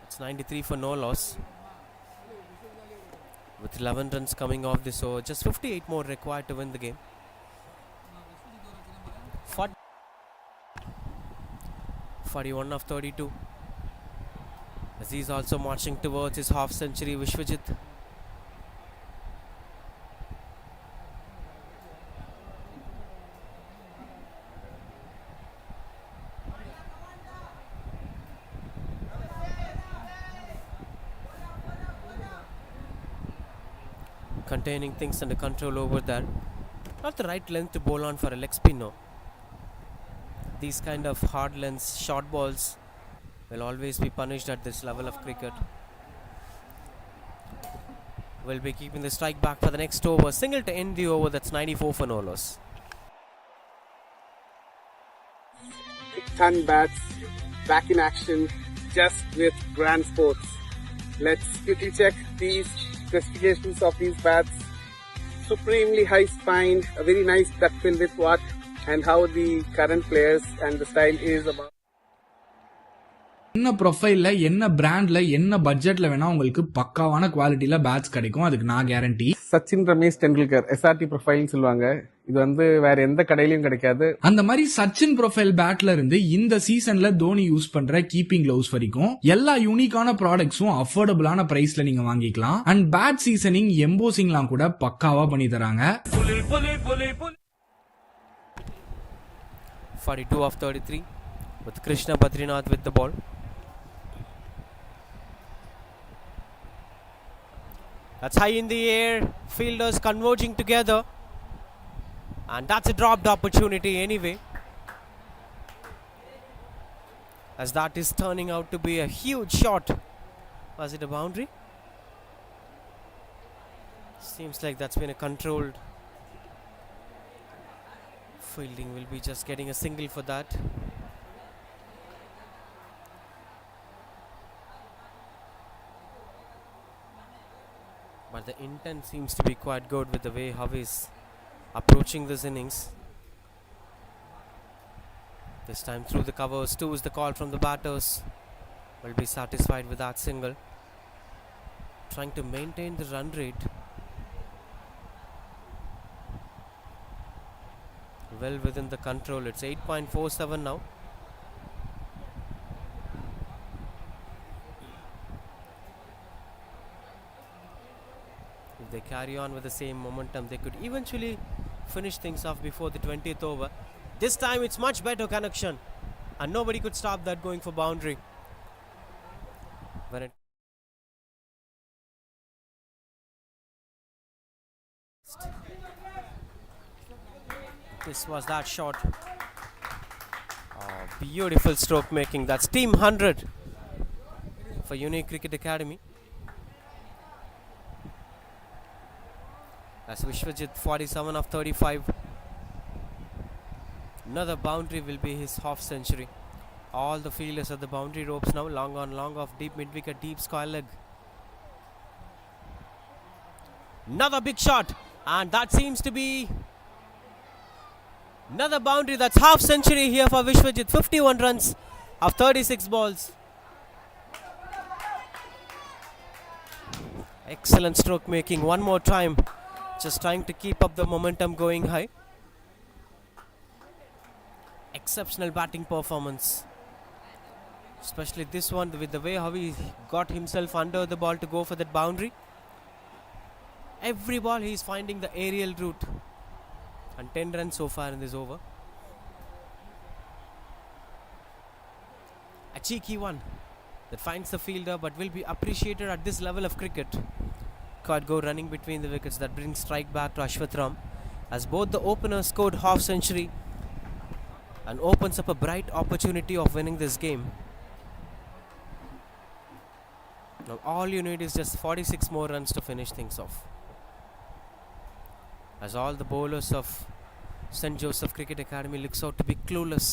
It's 93 for no loss. With 11 runs coming off this over, just 58 more required to win the game. 41 of 32. As he's also marching towards his half century, Vishwajit. Containing things under control over there. Not the right length to bowl on for a leg spinner. These kind of hard lengths, short balls will always be punished at this level of cricket. Will be keeping the strike back for the next over. Single to end the over. That's 94 for no loss. Ton bats back in action just with grand sports. Let's quickly check these specifications of these bats. Supremely high spine, a very nice duck bill with what and how the current players and the style is about. என்ன ப்ரொஃபைல்ல என்ன பிராண்ட்ல என்ன பட்ஜெட்ல வேணா உங்களுக்கு பக்காவான குவாலிட்டியில bats கிடைக்கும், அதுக்கு நான் கேரண்டி. சச்சின் ரமேஷ் டெண்டுல்கர் SRT ப்ரொஃபைல்னு சொல்லுவாங்க. இது வந்து வேற எந்த கடையிலயும் கிடைக்காது. அந்த மாதிரி சச்சின் ப்ரொஃபைல் பேட்ல இருந்து இந்த சீசன்ல தோனி யூஸ் பண்ற கீப்பிங் கிளவுஸ் வரைக்கும் எல்லா யூனிக்கான ப்ராடக்ட்ஸும் அஃபோர்டபுளான பிரைஸ்ல நீங்க வாங்கிக்கலாம். அண்ட் பேட் சீசனிங் எம்போசிங்லாம் கூட பக்காவா பண்ணி தராங்க. 42 of 33 with Krishna Badrinath with the ball. That's high in the air. Fielders converging together. And that's a dropped opportunity anyway. As that is turning out to be a huge shot. Was it a boundary? Seems like that's been a controlled fielding. Will be just getting a single for that. But the intent seems to be quite good with the way how he's approaching this innings. This time through the covers, 2 is the call from the batters. Will be satisfied with that single. Trying to maintain the run rate. Well within the control. It's 8.47 now. If they carry on with the same momentum, they could eventually finish things off before the 20th over. This time it's much better connection and nobody could stop that going for boundary. When it this was that shot. Oh, beautiful stroke making. That's team 100 for Unique Cricket Academy. That's Vishwajit, 47 of 35. Another boundary will be his half century. All the fielders at the boundary ropes now. Long on long off, deep mid wicket, deep square leg. Another big shot. And that seems to be another boundary. That's half century here for Vishwajit. 51 runs of 36 balls. Excellent stroke making. One more time. Just trying to keep up the momentum going high. Exceptional batting performance. Especially this one with the way how he got himself under the ball to go for that boundary. Every ball he is finding the aerial route. And 10 runs so far in this over. A cheeky one that finds the fielder but will be appreciated at this level of cricket. Can't go running between the wickets. That brings strike back to Ashwath as both the openers scored half century and opens up a bright opportunity of winning this game. Now all you need is just 46 more runs to finish things off. As all the bowlers of St. Joseph Cricket Academy looks out to be clueless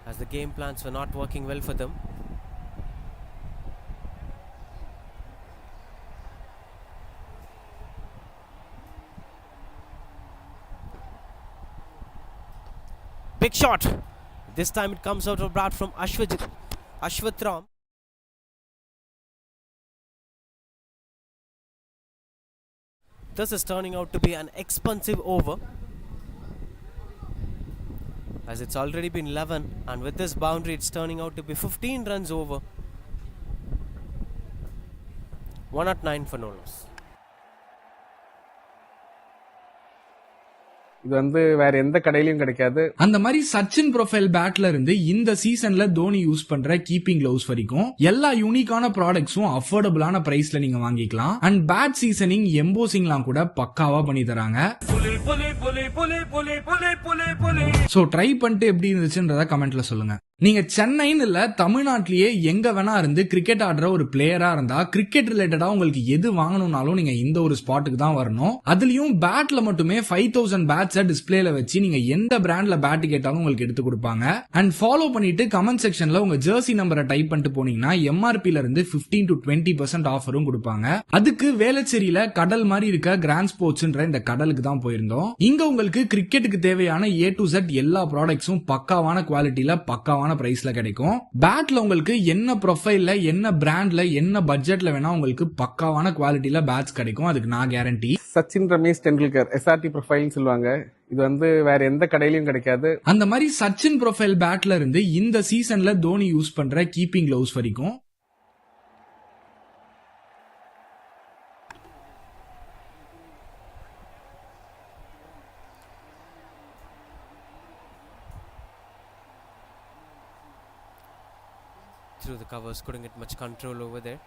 as the game plans were not working well for them. big shot. This time it comes out of bat from Ashwatram. This is turning out to be an expensive over, as it's already been 11, and with this boundary it's turning out to be 15 runs over. 109 for no loss. இது வந்து வேற எந்த கடையிலயும் கிடைக்காது. அந்த மாதிரி Sachin profile பேட்ல இருந்து இந்த சீசன்ல தோனி யூஸ் பண்ற கீப்பிங் கிளவுஸ் வரைக்கும் எல்லா யூனிக்கான ப்ராடக்ட்ஸும் அஃபோர்டபுளான பிரைஸ்ல நீங்க வாங்கிக்கலாம். அண்ட் பேட் சீசனிங் எம்போசிங்லாம் கூட பக்காவா பண்ணி தராங்க. சோ ட்ரை பண்ணிட்டு எப்படி இருந்துச்சுன்றத கமெண்ட்ல சொல்லுங்க. நீங்க சென்னைன்னு இல்ல தமிழ்நாட்டிலேயே எங்க வேணா இருந்து கிரிக்கெட் ஆடுற ஒரு பிளேயரா இருந்தா கிரிக்கெட் ரிலேட்டடா உங்களுக்கு எது வாங்கணும்னாலும் நீங்க இந்த ஒரு ஸ்பாட்டுக்கு தான் வரணும். அதுலயும் பேட்ல மட்டுமே 5000 பேட்ஸ டிஸ்பிளேல வச்சு நீங்க எந்த பிராண்ட்ல பேட் கேட்டாலும் உங்களுக்கு எடுத்து கொடுப்பாங்க. அண்ட் ஃபாலோ பண்ணிட்டு கமெண்ட் செக்ஷன்ல உங்க ஜெர்சி நம்பரை டைப் பண்ணிட்டு போனீங்கன்னா எம்ஆர்பில இருந்து 15 to 20% ஆஃபரும் கொடுப்பாங்க. அதுக்கு வேளச்சேரியில கடல் மாதிரி இருக்க கிராண்ட் ஸ்போர்ட்ஸ்ன்ற இந்த கடலுக்கு தான் போயிருந்தோம். இங்க உங்களுக்கு கிரிக்கெட்டுக்கு தேவையான A to Z எல்லா ப்ராடக்ட்ஸும் பக்காவான குவாலிட்டியில பக்காவான பிரைஸ்ல கிடைக்கும். பேட்ல உங்களுக்கு என்ன ப்ரொஃபைல்ல என்ன பிராண்ட்ல என்ன பட்ஜெட்ல வேணா உங்களுக்கு பக்காவான குவாலிட்டியில பேட்ஸ் கிடைக்கும். அதுக்கு நான் guarantee. Sachin Ramesh Tendulkar SRT profile சொல்லுவாங்க. இது வந்து வேற எந்த கடையிலயும் கிடைக்காது. அந்த மாதிரி சச்சின் ப்ரொஃபைல் பேட்ல இருந்து இந்த சீசன்ல தோனி யூஸ் பண்ற கீப்பிங் கிளவுஸ் வரைக்கும் through the covers, couldn't get much control over there.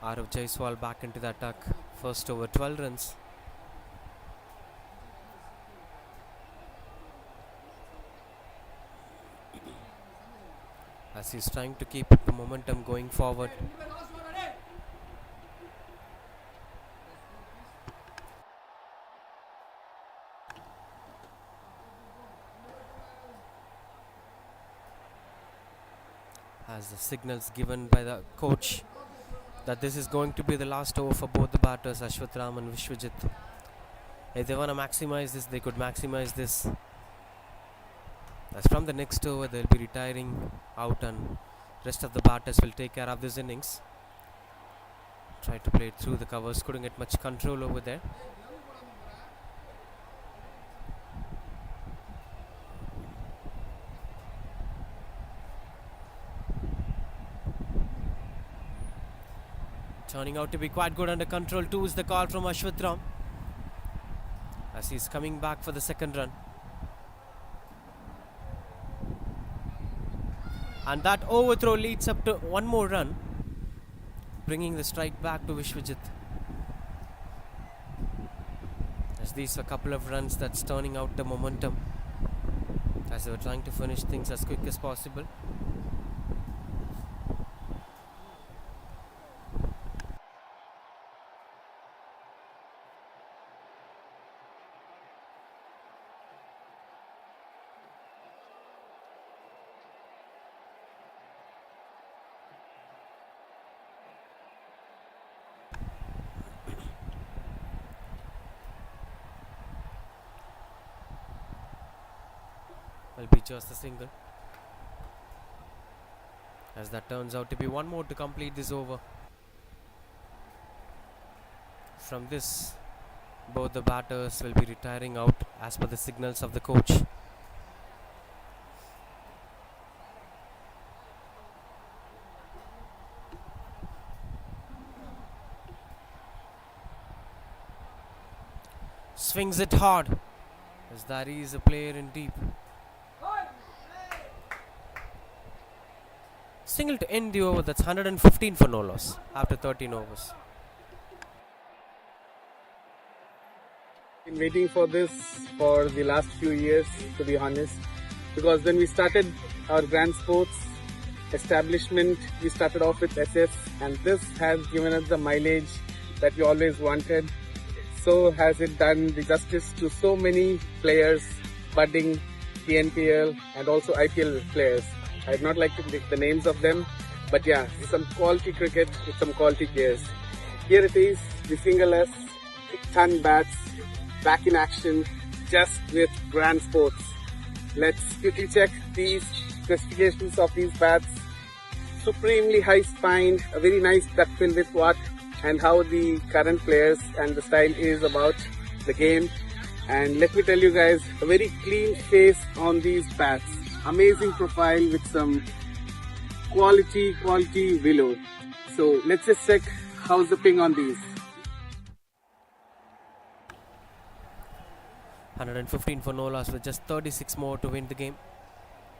Arav Jaiswal back into the attack. First over 12 runs. As he's trying to keep the momentum going forward. As the signals given by the coach that this is going to be the last over for both the batters, Ashwatram and Vishwajit. If they want to maximize this, they could maximize this. As from the next over, they'll be retiring out and rest of the batters will take care of this innings. Try to play it through the covers, couldn't get much control over there. Turning out to be quite good under control too is the call from Ashwatram, as he's coming back for the second run. And that overthrow leads up to one more run, bringing the strike back to Vishwajit. As these are a couple of runs that's turning out the momentum, as they were trying to finish things as quick as possible. Will be just a single, as that turns out to be one more to complete this over. From this, both the batters will be retiring out as per the signals of the coach. Swings it hard, as that is a player in deep. Single to end the over. That's 115 for no loss after 13 overs. Been waiting for this for the last few years, to be honest, because when we started our grand sports establishment, we started off with SS, and this has given us the mileage that we always wanted. So has it done the justice to so many players, budding TNPL and also IPL players. I'd not like to pick the names of them, but yeah, some quality cricket with some quality players. Here it is, the fingerless, ton bats, back in action, just with grand sports. Let's quickly check these specifications of these bats. Supremely high spine, a very nice duck bill with watt, and how the current players and the style is about the game. And let me tell you guys, a very clean face on these bats. Amazing profile with some quality willow. So let's just check how's the ping on these. 115 for no loss with just 36 more to win the game.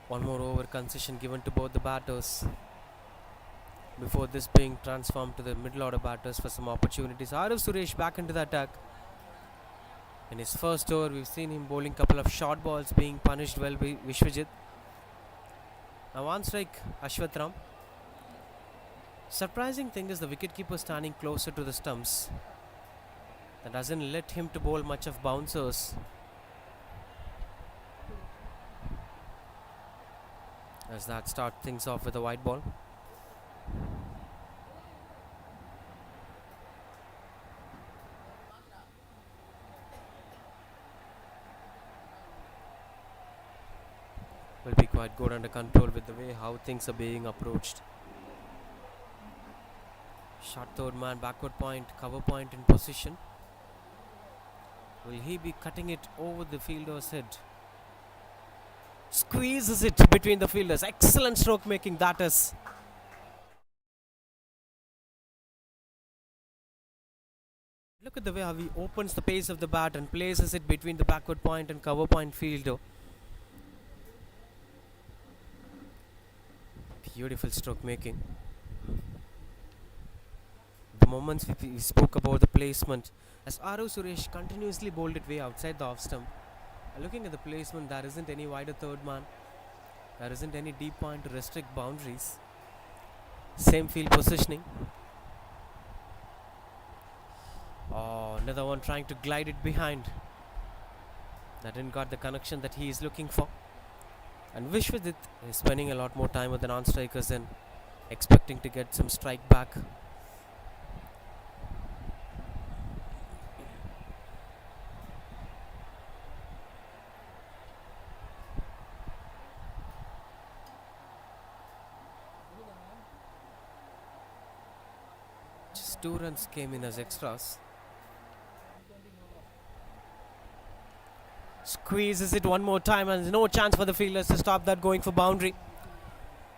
One more over concession given to both the batters before this being transformed to the middle order batters for some opportunities. Arav Suresh back into the attack. In his first over, we've seen him bowling a couple of short balls, being punished well by Vishwajit. Now on strike, Ashwatram. Surprising thing is the wicketkeeper standing closer to the stumps. That doesn't let him to bowl much of bouncers. As that start things off with a white ball. Will be quite good under control with the way how things are being approached. Short third man, backward point, cover point in position. Will he be cutting it over the fielder's head? Squeezes it between the fielders. Excellent stroke making that is. Look at the way how he opens the pace of the bat and places it between the backward point and cover point fielder. Beautiful stroke making. The moments we spoke about the placement, as Arav Suresh continuously bowled it way outside the off stump. Looking at the placement, there isn't any wider third man. There isn't any deep point to restrict boundaries. Same field positioning. Oh, another one trying to glide it behind. That didn't got the connection that he is looking for. And Vishwajit is spending a lot more time with the non-strikers and expecting to get some strike back. Just 2 runs came in as extras. Squeezes it one more time and there's no chance for the fielders to stop that going for boundary.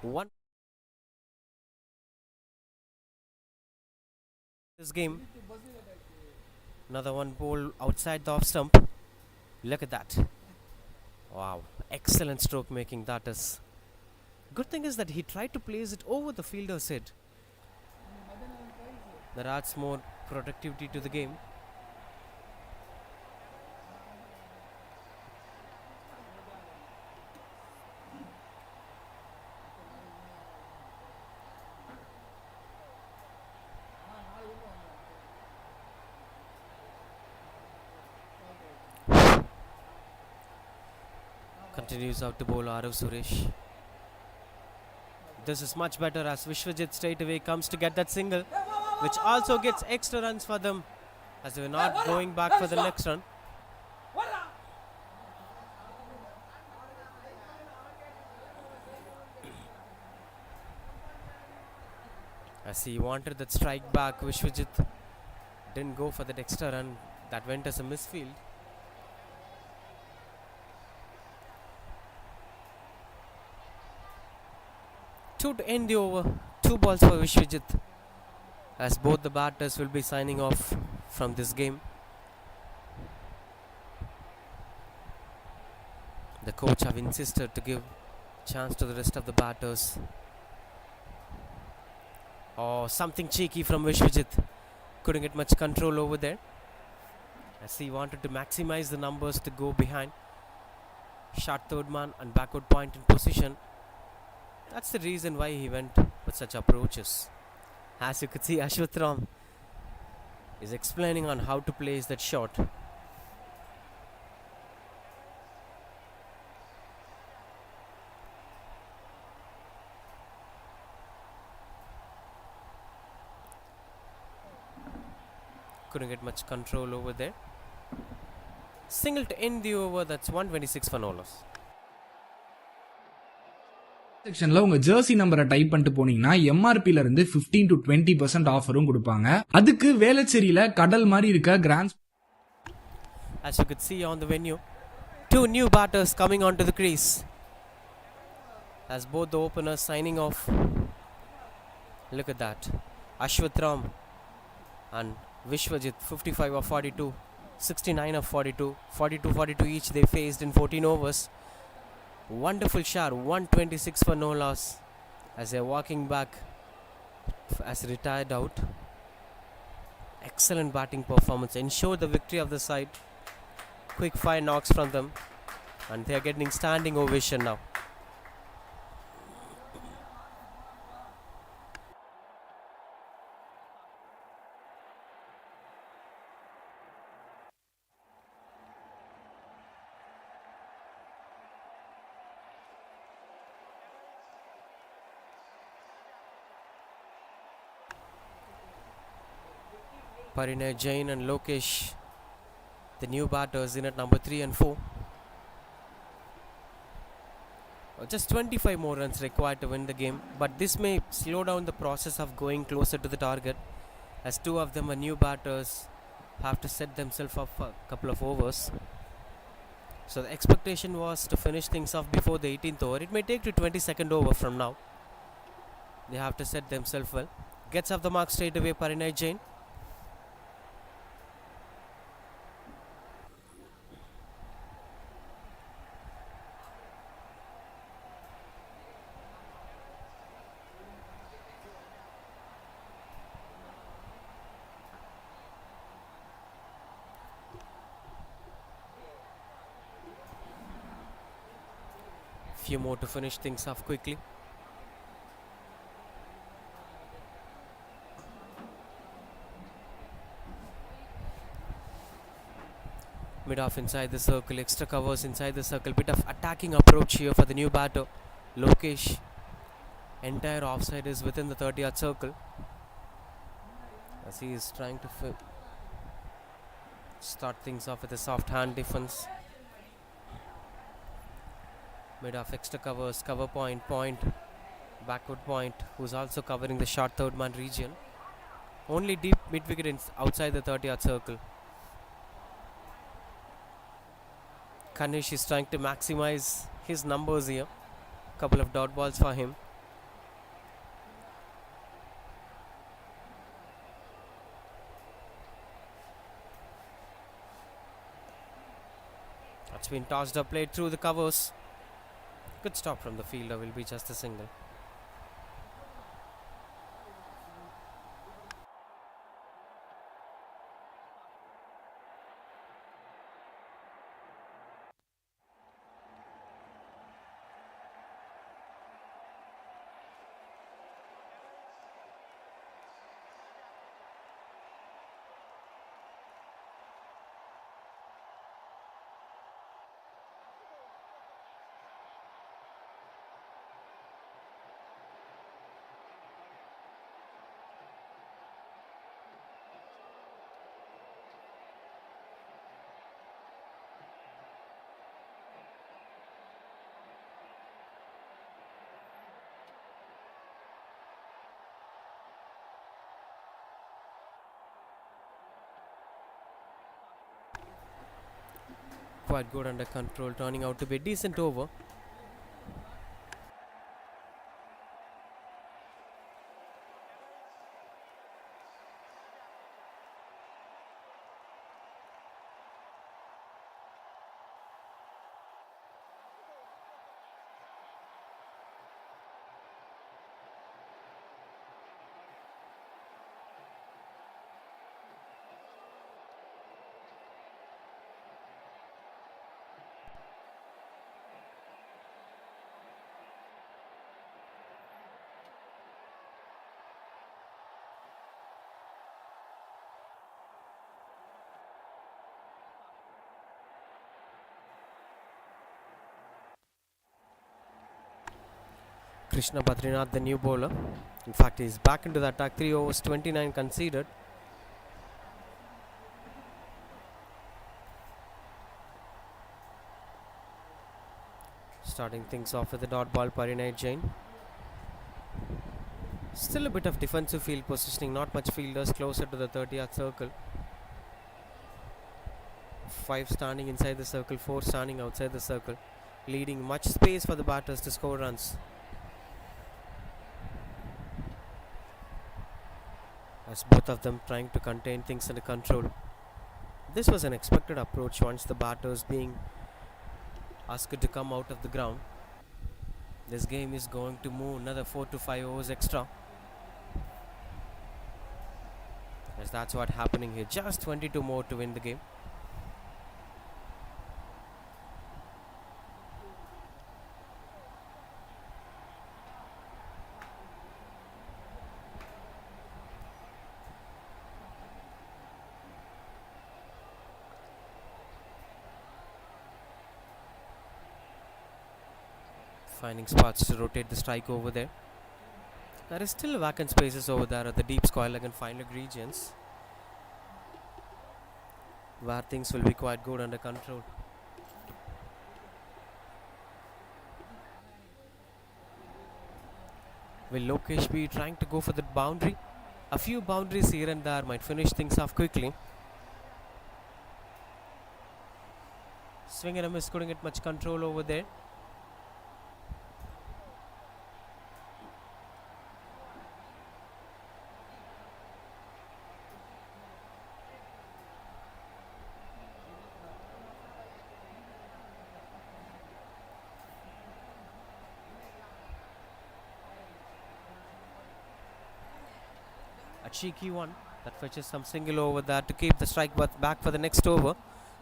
One this game. Another one ball outside the off stump. Look at that. Wow, excellent stroke making that is. Good thing is that he tried to place it over the fielder's head. That adds more productivity to the game. Continues out to bowl Arav Suresh. This is much better as Vishwajit straight away comes to get that single, which also gets extra runs for them as they were not going back for the next run. As he wanted that strike back, Vishwajit didn't go for that extra run. That went as a misfield. To end the over, 2 balls for Vishwajit, as both the batters will be signing off from this game. The coach have insisted to give chance to the rest of the batters. Oh, something cheeky from Vishwajit. Couldn't get much control over there, as he wanted to maximize the numbers to go behind. Short third man and backward point in position. That's the reason why he went with such approaches. As you could see, Ashwatram is explaining on how to place that shot. Couldn't get much control over there. Single to end the over, that's 126 for no loss. செக்ஷன்ல உங்க Jersey நம்பரை type பண்ணிட்டு போனீங்கன்னா எம்ஆர்பில இருந்து 15 to 20% ஆஃபரும் கொடுப்பாங்க. அதுக்கு வேளச்சேரியில கடல் மாதிரி இருக்க grand. As you could see on the venue, two new batters coming onto the crease as both the openers signing off. Look at that, Ashwatram and Vishwajit, 55 of 42, 69 of 42, 42 each they faced in 14 overs. Wonderful shot, 126 for no loss as they're walking back as retired out. Excellent batting performance, ensured the victory of the side. Quick 5 knocks from them and they're getting standing ovation now. Parinay Jain and Lokesh, the new batters, in at number 3 and 4. Just 25 more runs required to win the game, but this may slow down the process of going closer to the target, as two of them are new batters, have to set themselves up for a couple of overs. So the expectation was to finish things off before the 18th over. It may take to 22nd over from now. They have to set themselves well. Gets off the mark straight away, Parinay Jain. Few more to finish things off quickly. Mid off inside the circle, extra covers inside the circle, bit of attacking approach here for the new batter Lokesh. Entire offside is within the 30-yard circle as he is trying to start things off with a soft hand defense. Mid off extra covers, cover point, backward point, who's also covering the short third man region. Only deep mid wicket outside the 30-yard circle. Kanish is trying to maximize his numbers here. Couple of dot balls for him. That's been tossed up, played through the covers. Good stop from the fielder, will be just a single. Quite good under control, turning out to be a decent over. Krishna Badrinath, the new bowler. In fact, he's back into the attack. 3 overs, 29 conceded. Starting things off with the dot ball, Parinay Jain. Still a bit of defensive field positioning, not much fielders closer to the 30-yard circle. 5 standing inside the circle, 4 standing outside the circle, leaving much space for the batters to score runs. As both of them trying to contain things under control. This was an expected approach once the batters being asked to come out of the ground. This game is going to move another 4 to 5 overs extra. As that's what happening here. Just 22 more to win the game. Finding spots to rotate the strike over there. There is still vacant spaces over there at the deep square leg and fine leg regions, where things will be quite good under control. Will Lokesh be trying to go for the boundary? A few boundaries here and there might finish things off quickly. Swing and a miss, couldn't get much control over there. A cheeky one that fetches some single over there to keep the strike back for the next over.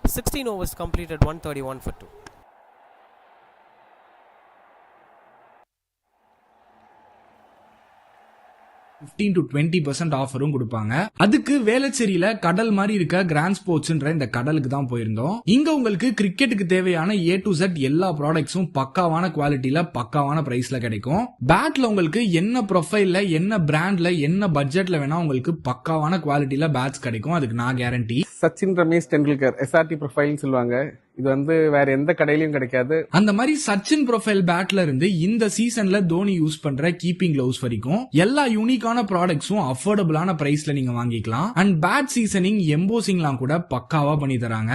16 overs completed, 131 for 2. 15 to 20% ஆஃபரும் கொடுப்பாங்க. அதுக்கு வேளச்சேரியில கடல் மாதிரி இருக்க grand ஸ்போர்ட்ஸ்ன்ற இந்த கடலுக்கு தான் போயிருந்தோம். இங்க உங்களுக்கு கிரிக்கெட்டுக்கு தேவையான A to Z எல்லா ப்ராடக்ட்ஸும் பக்காவான குவாலிட்டியில பக்காவான பிரைஸ்ல கிடைக்கும். பேட்ல உங்களுக்கு என்ன ப்ரொஃபைல்ல என்ன பிராண்ட்ல என்ன பட்ஜெட்ல வேணா உங்களுக்கு பக்காவான குவாலிட்டியில பேட்ஸ் கிடைக்கும். அதுக்கு நான் கேரண்டி. சச்சின் ரமேஷ் டெண்டுல்கர் SRT ப்ரொஃபைல்னு சொல்லுவாங்க. இது வந்து வேற எந்த கடையிலயும் கிடைக்காது. அந்த மாதிரி சச்சின் ப்ரொஃபைல் பேட்ல இருந்து இந்த சீசன்ல தோனி யூஸ் பண்ற கீப்பிங் கிளவுஸ் வரைக்கும் எல்லா யூனிக்கான ப்ராடக்ட்ஸும் அஃபோர்டபுளான பிரைஸ்ல நீங்க வாங்கிக்கலாம். அண்ட் பேட் சீசனிங் எம்போசிங்லாம் கூட பக்காவா பண்ணி தராங்க.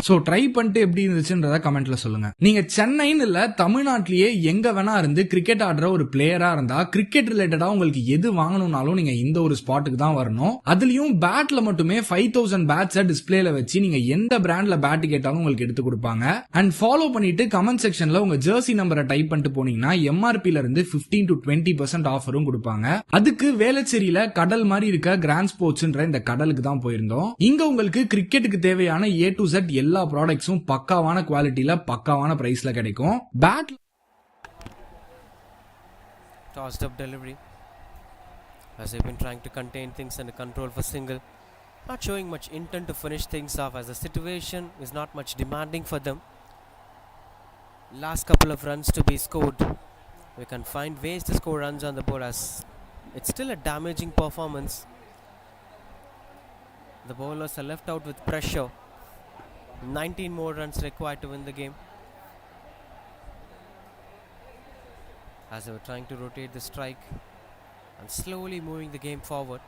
சோ ட்ரை பண்ணிட்டு எப்படி இருந்துச்சுன்றத கமெண்ட்ல சொல்லுங்க. நீங்க சென்னைன்னு இல்ல தமிழ்நாட்டிலேயே எங்க வேணா இருந்து கிரிக்கெட் ஆடுற ஒரு பிளேயரா இருந்தா கிரிக்கெட் ரிலேட்டடா உங்களுக்கு எது வாங்கணும்னாலும் நீங்க இந்த ஒரு ஸ்பாட்டுக்கு தான் வரணும். அதுலயும் பேட்ல மட்டுமே 5000 பேட்ஸ் டிஸ்பிளேல வச்சு நீங்க எந்த பிராண்ட்ல பேட் கேட்டாலும் உங்களுக்கு எடுத்து கொடுப்பாங்க. அண்ட் ஃபாலோ பண்ணிட்டு கமெண்ட் செக்ஷன்ல உங்க ஜெர்சி நம்பரை டைப் பண்ணிட்டு போனீங்கன்னா MRPல இருந்து 15 to 20% ஆஃபரும் கொடுப்பாங்க. அதுக்கு வேளச்சேரியில கடல் மாதிரி இருக்க கிராண்ட் ஸ்போர்ட்ஸ்ன்ற இந்த கடலுக்கு தான் போயிருந்தோம். இங்க உங்களுக்கு கிரிக்கெட்டுக்கு தேவையான A to Z எல்லா ப்ராடக்ட்ஸும் பக்காவான குவாலிட்டியில பக்காவான பிரைஸ்ல கிடைக்கும். Bat Tossed up delivery as they've been trying to contain things under control for single. Not showing much intent to finish things off as the situation is not much demanding for them. Last couple of runs to be scored. We can find ways to score runs on the board as it's still a damaging performance. The bowlers are left out with pressure. 19 more runs required to win the game. As they were trying to rotate the strike and slowly moving the game forward.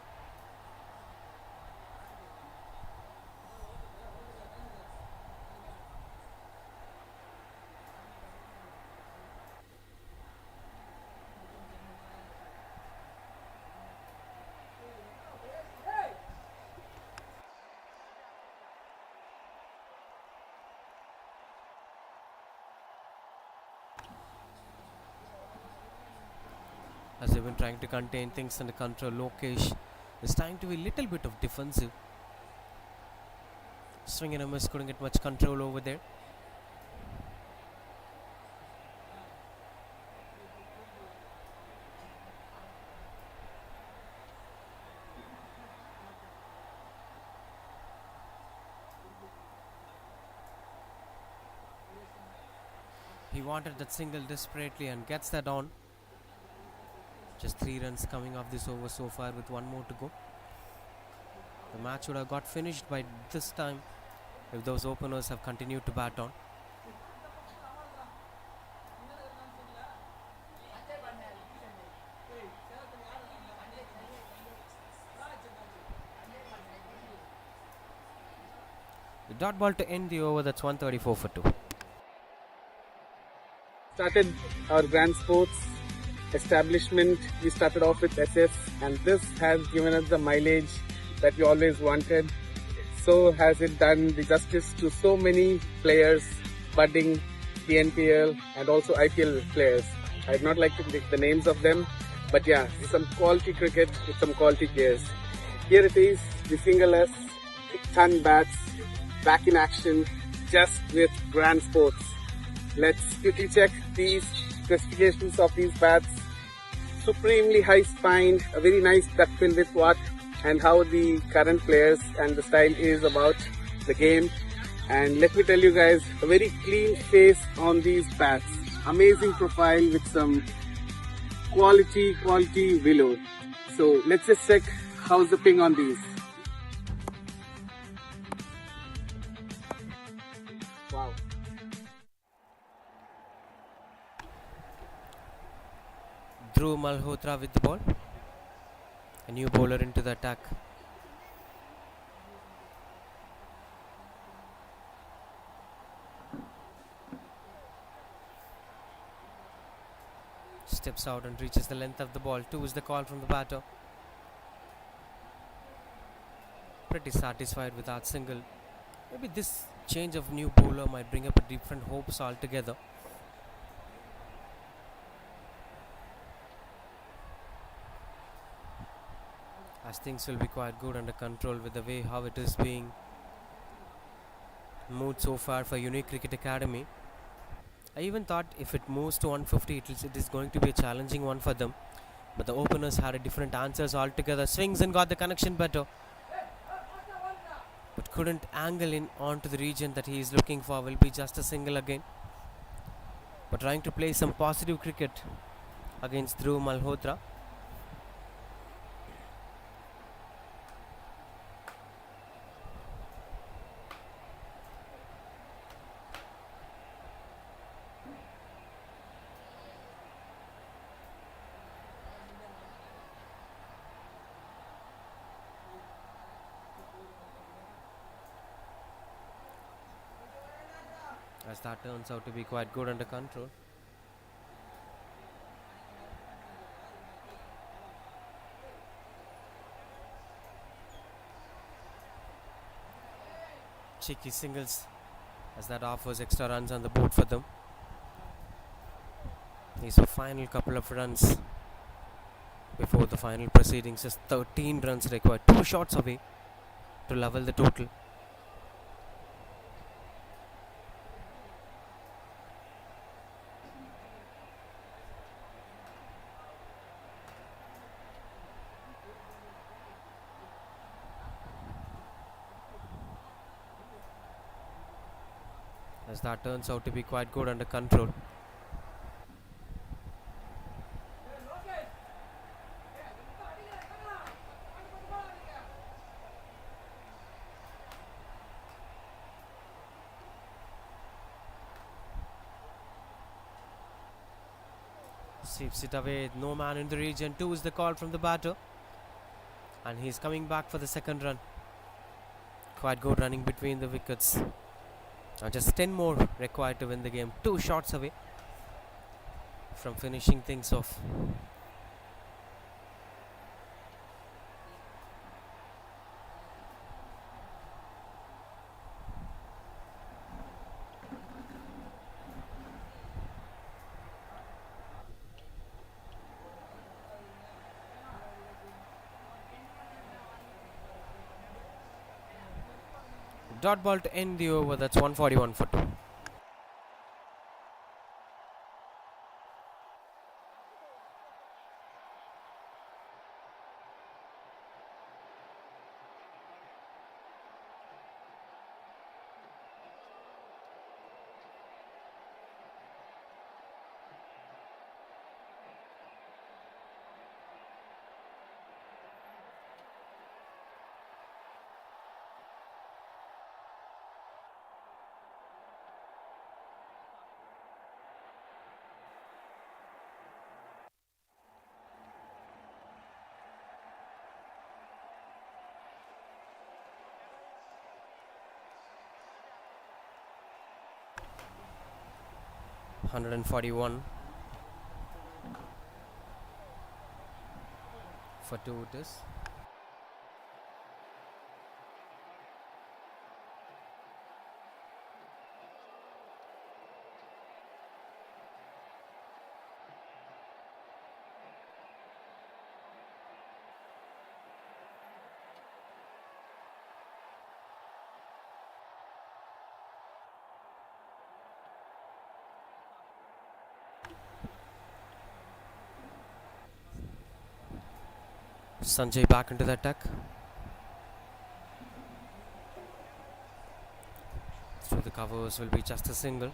As they've been trying to contain things under control, Lokesh is trying to be a little bit of defensive. Swing and a miss, couldn't get much control over there. He wanted that single desperately and gets that on. Just 3 runs coming off this over so far with 1 more to go. The match would have got finished by this time if those openers have continued to bat on. The dot ball to end the over, that's 134 for 2. Started our grand sports establishment. We started off with SS, and this has given us the mileage that we always wanted. So has it done the justice to so many players, budding TNPL and also IPL players. I'd not like to take the names of them, but yeah, some quality cricket with some quality players. Here it is, the single S, ton bats, back in action, just with grand sports. Let's quickly check these specifications of these bats. Supremely high spined, a very nice duck bill with what and how the current players and the style is about the game. And let me tell you guys, a very clean face on these bats. Amazing profile with some quality willow. So let's just check how's the ping on these. Wow. Dhruv Malhotra with the ball. A new bowler into the attack. Steps out and reaches the length of the ball. 2 is the call from the batter. Pretty satisfied with that single. Maybe this change of new bowler might bring up a different hopes altogether. As things will be quite good under control with the way how it is being moved so far for Unique Cricket Academy. I even thought if it moves to 150 it is going to be a challenging one for them, but the openers had a different answers altogether. Swings and got the connection better, but couldn't angle in onto the region that he is looking for. Will be just a single again, but trying to play some positive cricket against Dhruv Malhotra. As that turns out to be quite good under control. Cheeky singles as that offers extra runs on the board for them. These are final couple of runs before the final proceedings. Just 13 runs required, 2 shots away to level the total. As that turns out to be quite good under control. Sweeps it away, no man in the region. 2 is the call from the batter, and he's coming back for the second run. Quite good running between the wickets. Now just 10 more required to win the game. 2 shots away from finishing things off. Dot ball to end the over, that's 141 for 2. 141 for 2 it is. Sanjay back into the attack. Through the covers will be just a single.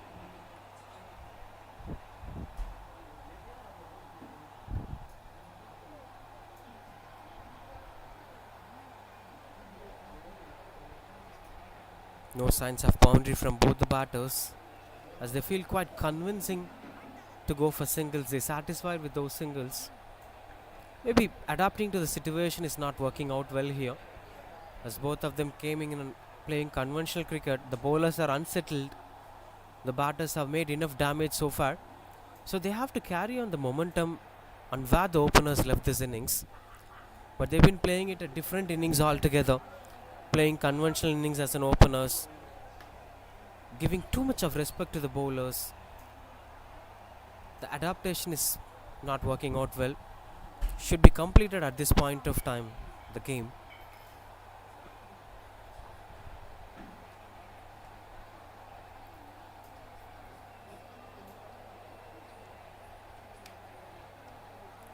No signs of boundary from both the batters, as they feel quite convincing to go for singles. They're satisfied with those singles. Maybe adapting to the situation is not working out well here, as both of them came in and playing conventional cricket. The bowlers are unsettled. The batters have made enough damage so far, so they have to carry on the momentum on where the openers left this innings. But they've been playing it a different innings altogether, playing conventional innings as an openers, giving too much of respect to the bowlers. The adaptation is not working out well. Should be completed at this point of time, the game.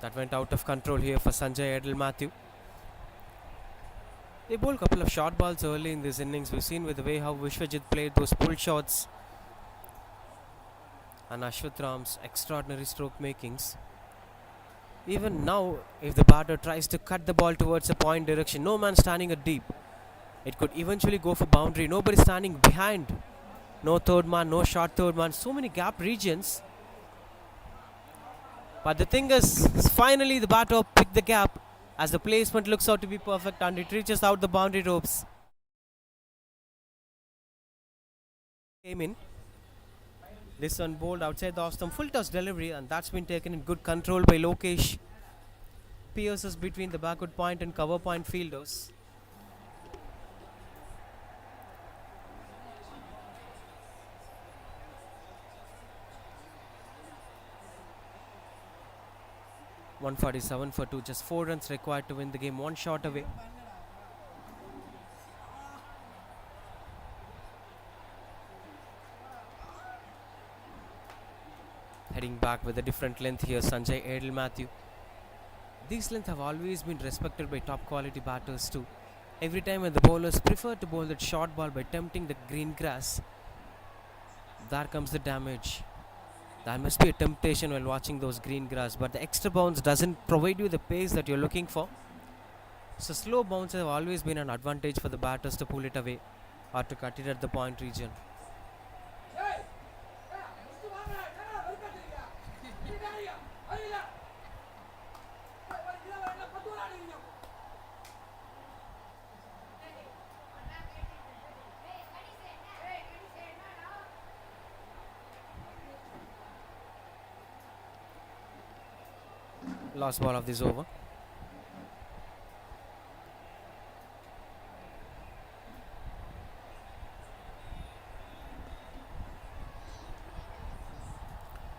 That went out of control here for Sanjay Matthew. They bowled a couple of short balls early in this innings. We've seen with the way how Vishwajit played those pull shots and Ashwath Ram's extraordinary stroke makings. Even now, if the batter tries to cut the ball towards a point direction, no man standing at deep, it could eventually go for boundary. Nobody standing behind. No third man, no short third man. So many gap regions. But the thing is, finally the batter picked the gap, as the placement looks out to be perfect and it reaches out the boundary ropes. Came in. This one bowled outside the off stump, full toss delivery, and that's been taken in good control by Lokesh. Pierces between the backward point and cover point fielders. .147 for 2, just 4 runs required to win the game, 1 shot away. Heading back with a different length here, Sanjay Matthew. These lengths have always been respected by top quality batters too. Every time when the bowlers prefer to bowl that short ball by tempting the green grass, there comes the damage. There must be a temptation while watching those green grass, but the extra bounce doesn't provide you the pace that you're looking for. So slow bounces have always been an advantage for the batters to pull it away or to cut it at the point region. Last ball of this over.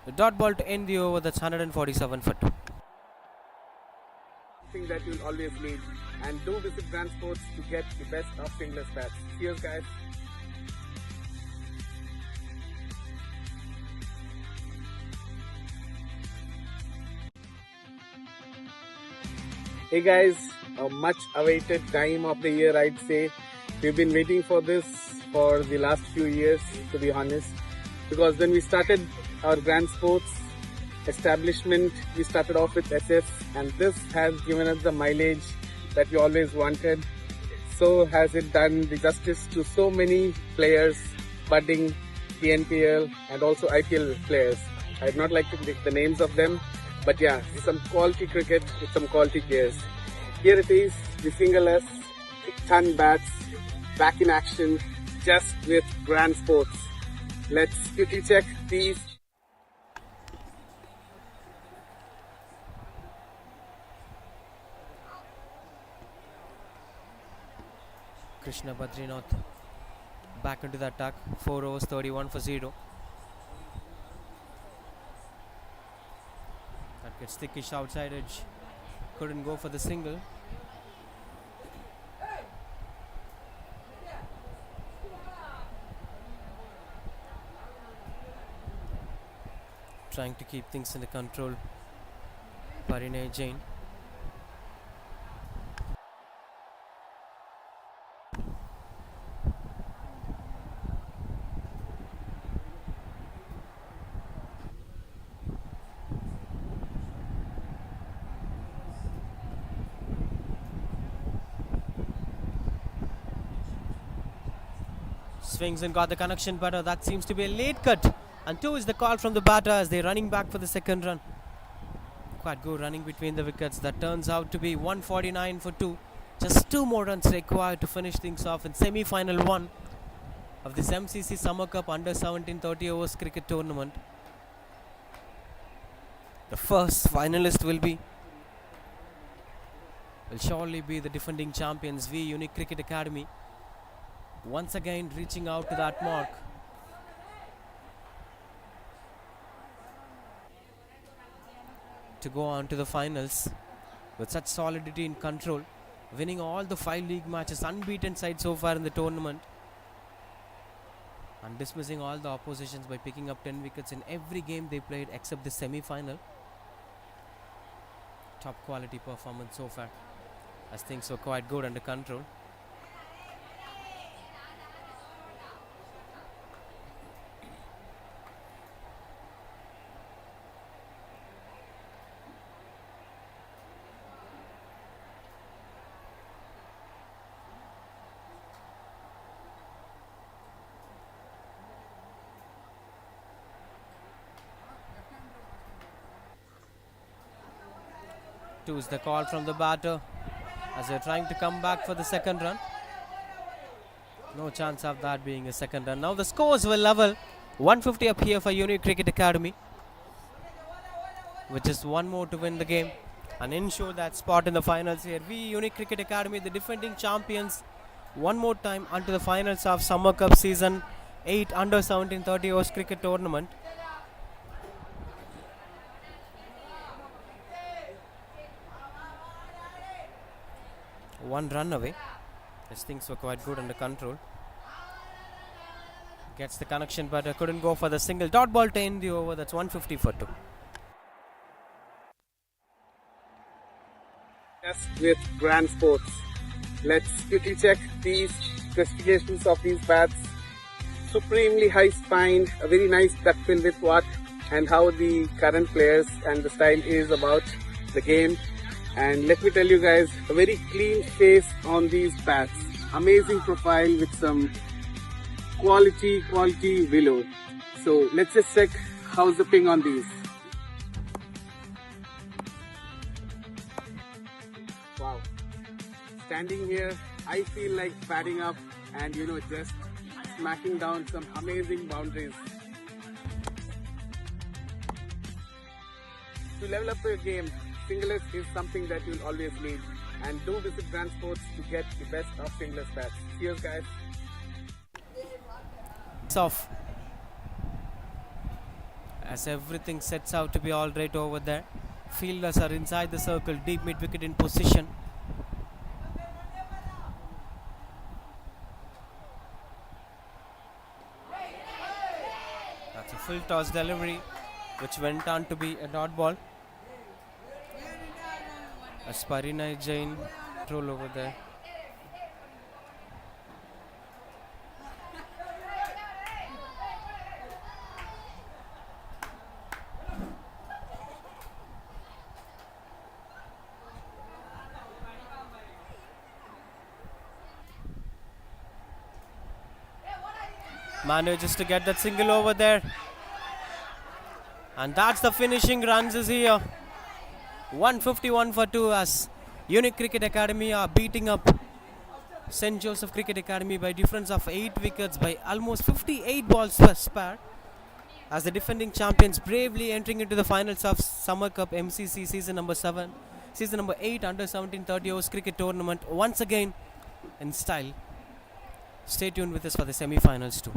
The dot ball to end the over. That's 147 for 2. Thing that you'll always need, and do visit Grand Sports to get the best of fingerless bats. Cheers, guys. Hey guys, a much awaited time of the year, I'd say. We've been waiting for this for the last few years, to be honest, because when we started our Grand Sports establishment, we started off with SF, and this has given us the mileage that we always wanted. So has it done the justice to so many players, budding TNPL and also IPL players. I'd not like to pick the names of them, but yeah, some quality cricket with some quality players. Here it is, the fingerless ton bats back in action, just with Grand Sports. Let's quickly check these. Krishna Badrinath back into the attack. 4 overs, 31 for 0. That gets thickish outside edge. Couldn't go for the single. Trying to keep things under control. Parinay Jain. Swings and got the connection, but that seems to be a late cut. And 2 is the call from the batter as they're running back for the second run. Quite good running between the wickets. That turns out to be 149 for 2. Just 2 more runs required to finish things off in semi-final 1 of this MCC Summer Cup Under 17 30 overs cricket tournament. The first finalist will surely be the defending champions, V Unique Cricket Academy. Once again reaching out to that mark. To go on to the finals with such solidity in control, winning all the 5 league matches, unbeaten side so far in the tournament, and dismissing all the oppositions by picking up 10 wickets in every game they played except the semi-final. Top quality performance so far, as things were quite good under control. Two is the call from the batter as they're trying to come back for the second run. No chance of that being a second run. Now the scores will level. 150 up here for Unique Cricket Academy, with just 1 more to win the game and ensure that spot in the finals here. We Unique Cricket Academy, the defending champions, one more time onto the finals of Summer Cup Season 8 Under 17 30 overs cricket tournament. One run away, as things were quite good under control. Gets the connection, but couldn't go for the single. Dot ball to end the over. That's 150 for 2. Just with Grand Sports, let's quickly check these specifications of these bats. Supremely high spine, a very nice duck bill with what and how the current players and the style is about the game. And let me tell you guys, a very clean face on these bats. Amazing profile with some quality willow. So let's just check how's the ping on these. Wow. Standing here, I feel like padding up and just smacking down some amazing boundaries. To level up your game, singlers is something that you'll always need, and do visit Grand Sports to get the best of singlers bats. Cheers guys. It's off as everything sets out to be all right over there. Fielders are inside the circle, deep mid wicket in position. That's a full toss delivery which went on to be a dot ball. As Parinay Jain roll over there. Manages to get that single over there. And that's the finishing runs is here. 151 for 2 as Unique Cricket Academy are beating up St. Joseph Cricket Academy by difference of 8 wickets by almost 58 balls per spare, as the defending champions bravely entering into the finals of Summer Cup MCC season number 8 Under 17 30 overs cricket tournament once again in style. Stay tuned with us for the semi-finals too.